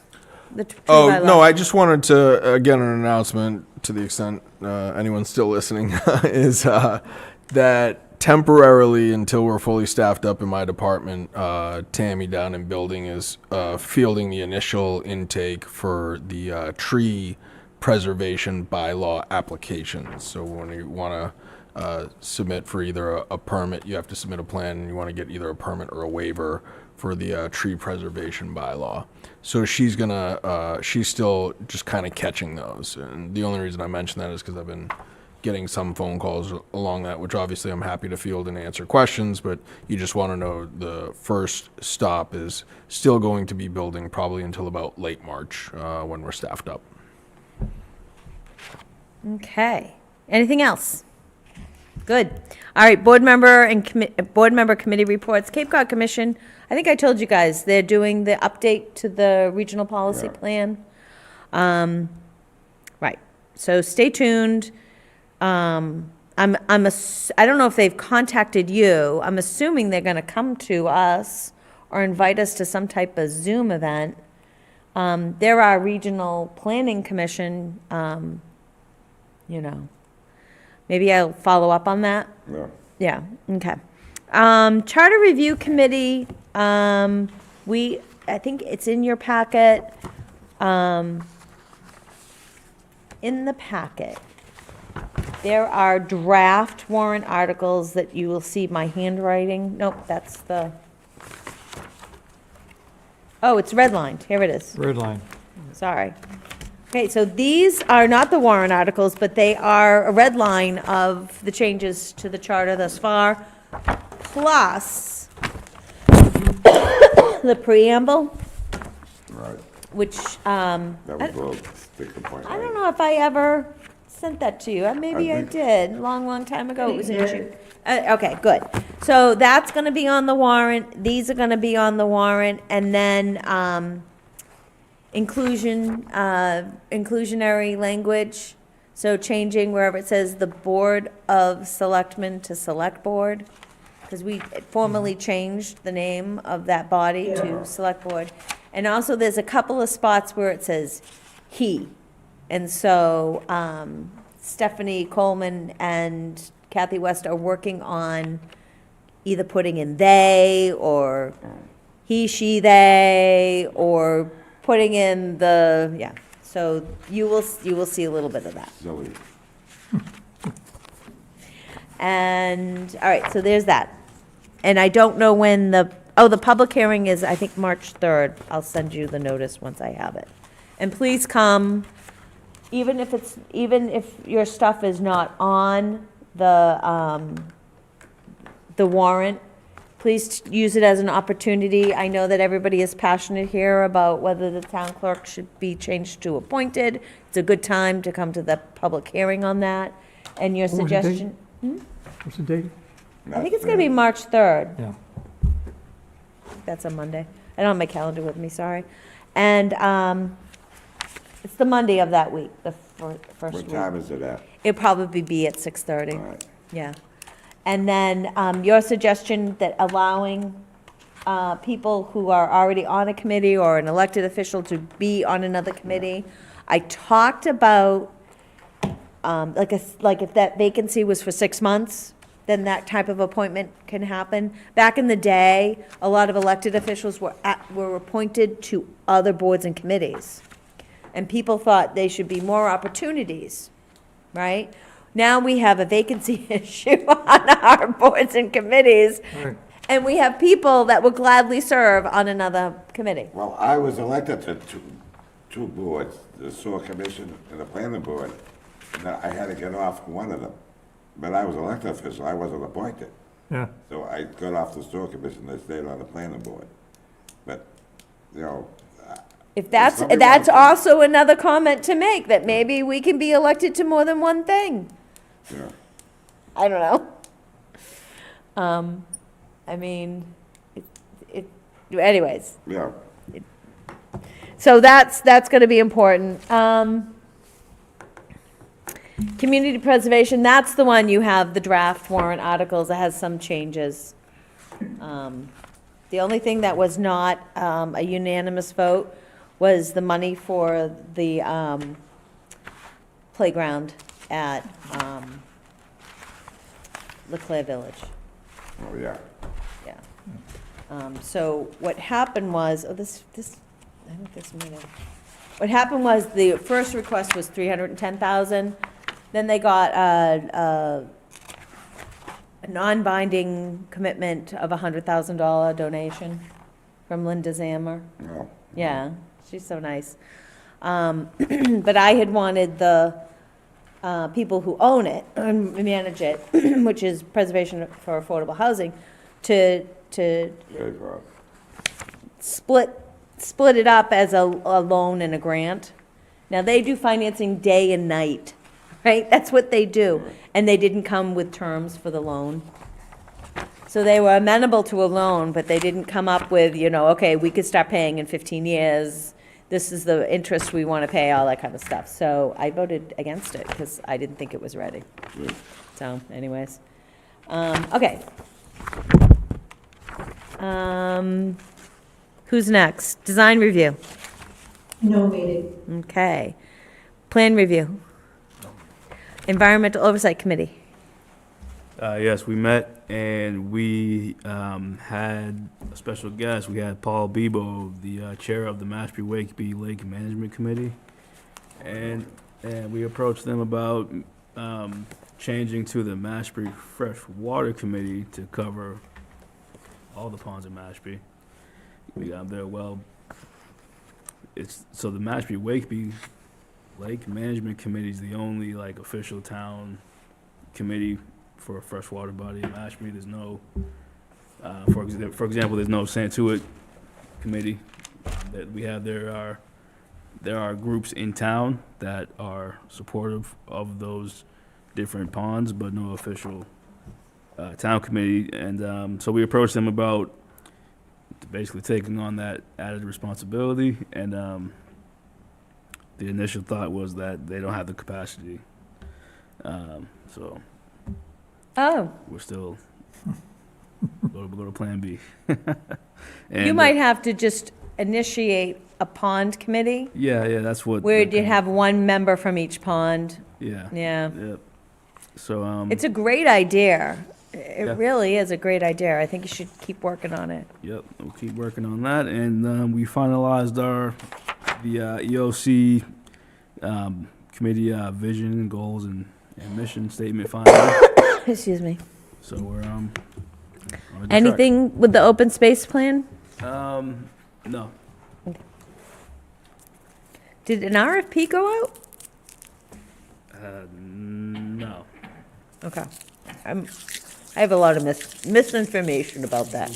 The tree Oh, bylaw. no, I just wanted to, again, an announcement, to the extent anyone's still listening, is that temporarily, until we're fully staffed up in my department, Tammy down in building is fielding the initial intake for the tree preservation bylaw applications. So when you want to submit for either a permit, you have to submit a plan, and you want to get either a permit or a waiver for the tree preservation bylaw. So she's she's still just kind of catching those. And the only reason I mention that is because I've been getting some phone calls along that, which obviously I'm happy to field and answer questions, but you just want to know the first stop is still going to be building probably until about late March, when we're staffed up. Okay. Anything else? Good. All right, board member committee reports. Cape Cod Commission, I think I told you guys, they're doing the update to the regional policy plan. Right. So stay tuned. I don't know if they've contacted you. I'm assuming they're gonna come to us or invite us to some type of Zoom event. They're our regional planning commission, maybe I'll follow up on that. Yeah. Yeah, okay. Charter Review Committee, I think it's in your packet. In the packet, there are draft warrant articles that you will see my handwriting. Nope, that's the, oh, it's redlined. Here it is. Red line. Sorry. Okay, so these are not the warrant articles, but they are a red line of the changes to the charter thus far, plus the preamble, Right. which, That was a little sticking point. I don't know if I ever sent that to you. Maybe I think- did, long time ago. It was in June. Okay, good. So that's gonna be on the warrant. These are gonna be on the warrant, and then, inclusionary language. So changing wherever it says the Board of Selectmen to Select Board, because we formally changed the name of that body to Select Board. And also, there's a couple of spots where it says he. And so Stephanie Coleman and Kathy West are working on either putting in they, or he, she, they, or putting in the, yeah. So you will see a little bit of that. Silly. And, all right, so there's that. And I don't know when the public hearing is, I think, March 3rd. I'll send you the notice once I have it. And please come, even if your stuff is not on the warrant, please use it as an opportunity. I know that everybody is passionate here about whether the town clerk should be changed to appointed. It's a good time to come to the public hearing on that. And your What was the date? suggestion, What's the date? I think it's gonna be March 3rd. Yeah. That's a Monday. I don't have my calendar with me, sorry. And it's the Monday of that week, the first What week. time is it at? It'll probably be at 6:30. All right. Yeah. And then your suggestion that allowing people who are already on a committee or an elected official to be on another committee. I talked about, like if that vacancy was for 6 months, then that type of appointment can happen. Back in the day, a lot of elected officials were appointed to other boards and committees. And people thought they should be more opportunities, right? Now we have a vacancy issue on our boards and committees, Right. and we have people that will gladly serve on another committee. Well, I was elected to two boards, the sewer commission and the planning board. And I had to get off one of them. But I was elected official, I wasn't appointed. Yeah. So I got off the sewer commission, I stayed on the planning board. But, If that's somebody wants to- also another comment to make, that maybe we can be elected to more than one thing. yeah. I don't know. I mean, anyways, Yeah, so that's gonna be important. Community preservation, that's the one you have, the draft warrant articles, that has some changes. The only thing that was not a unanimous vote was the money for the playground at Leclerc Village. oh, yeah. Yeah. So what happened was, I think this meeting, what happened was the first request was 310,000. Then they got a non-binding commitment of a $100,000 donation from Linda Zammer. No. Yeah, she's so nice. But I had wanted the people who own it and manage it, which is Preservation for Affordable Housing, to split it up as a loan and a grant. Now, they do financing day and night, right? That's what they do. And they didn't come with terms for the loan. So they were amenable to a loan, but they didn't come up with, okay, we could start paying in 15 years. This is the interest we want to pay, all that kind of stuff. So I voted against it because I didn't think it was ready. So anyways. Okay. Who's next? Design review. No meeting. Okay. Plan review. Environmental Oversight Committee. Yes, we met and we had a special guest. We had Paul Bebo, the chair of the Mashpee Wakeby Lake Management Committee. And we approached them about changing to the Mashpee Fresh Water Committee to cover all the ponds in Mashpee. We got there, so the Mashpee Wakeby Lake Management Committee is the only official town committee for a freshwater body in Mashpee. There's no, for example, there's no Santuit committee that we have. There are groups in town that are supportive of those different ponds, but no official town committee. And so we approached them about basically taking on that added responsibility. And the initial thought was that they don't have the capacity. So Oh, we're still go to Plan B. you might have to just initiate a pond committee Yeah, that's what. where you have one member from each pond. Yeah. Yeah. Yep. So It's a great idea. It Yeah. really is a great idea. I think you should keep working on it. Yep, we'll keep working on that, and we finalized the EOC committee vision, goals, and mission statement finally. Excuse me. So we're on a good track. Anything with the open space plan? No. Did an RFP go out? No. Okay. I have a lot of misinformation about that.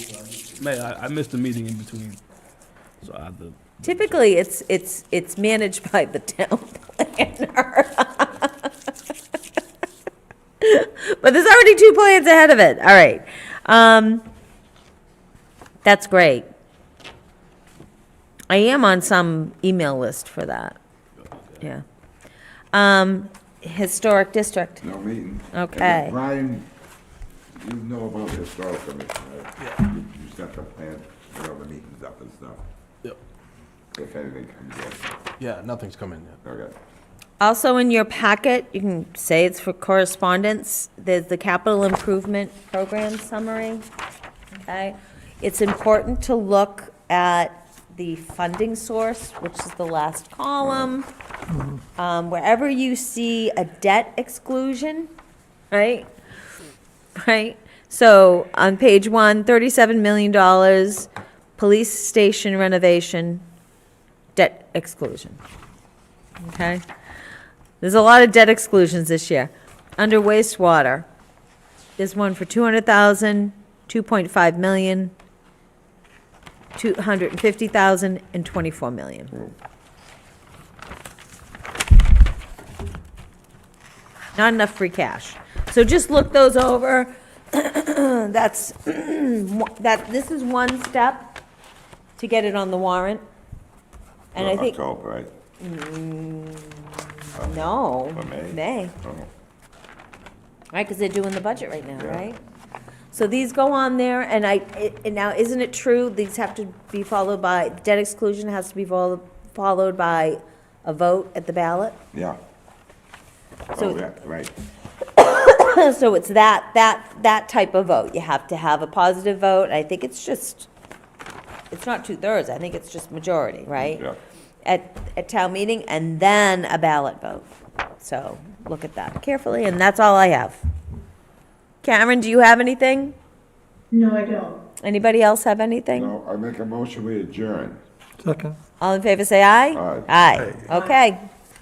I missed a meeting in between, so I have to. Typically, it's managed by the town planner. But there's already 2 plans ahead of it. All right. That's great. I am on some email list for that. Yeah. Historic district. No meeting. Okay. And Brian, you know about the historical commission, right? Yeah. You set the plan, all the meetings up and stuff, Yep. if anything comes in. Yeah, nothing's come in yet. Okay. Also in your packet, you can say it's for correspondence, there's the capital improvement program summary, okay? It's important to look at the funding source, which is the last column. Wherever you see a debt exclusion, right? Right? So on page 1, $37 million, police station renovation, debt exclusion, okay? There's a lot of debt exclusions this year. Under wastewater, there's one for 200,000, 2.5 million, 250,000, and 24 million. Not enough free cash. So just look those over. This is one step to get it on the warrant. And I think, October, right? no, Or May? May. Oh. Right, because they're doing the budget right now, Yeah. right? So these go on there, and now, isn't it true, these have to be followed by, debt exclusion has to be followed by a vote at the ballot? Yeah. So- Oh, yeah, right. So it's that type of vote. You have to have a positive vote. I think it's not 2/3, I think it's just majority, right? Yeah. At town meeting, and then a ballot vote. So look at that carefully, and that's all I have. Karen, do you have anything? No, I don't. Anybody else have anything? No, I make a motion, we adjourn. Second. All in favor, say aye. Aye. Aye, okay.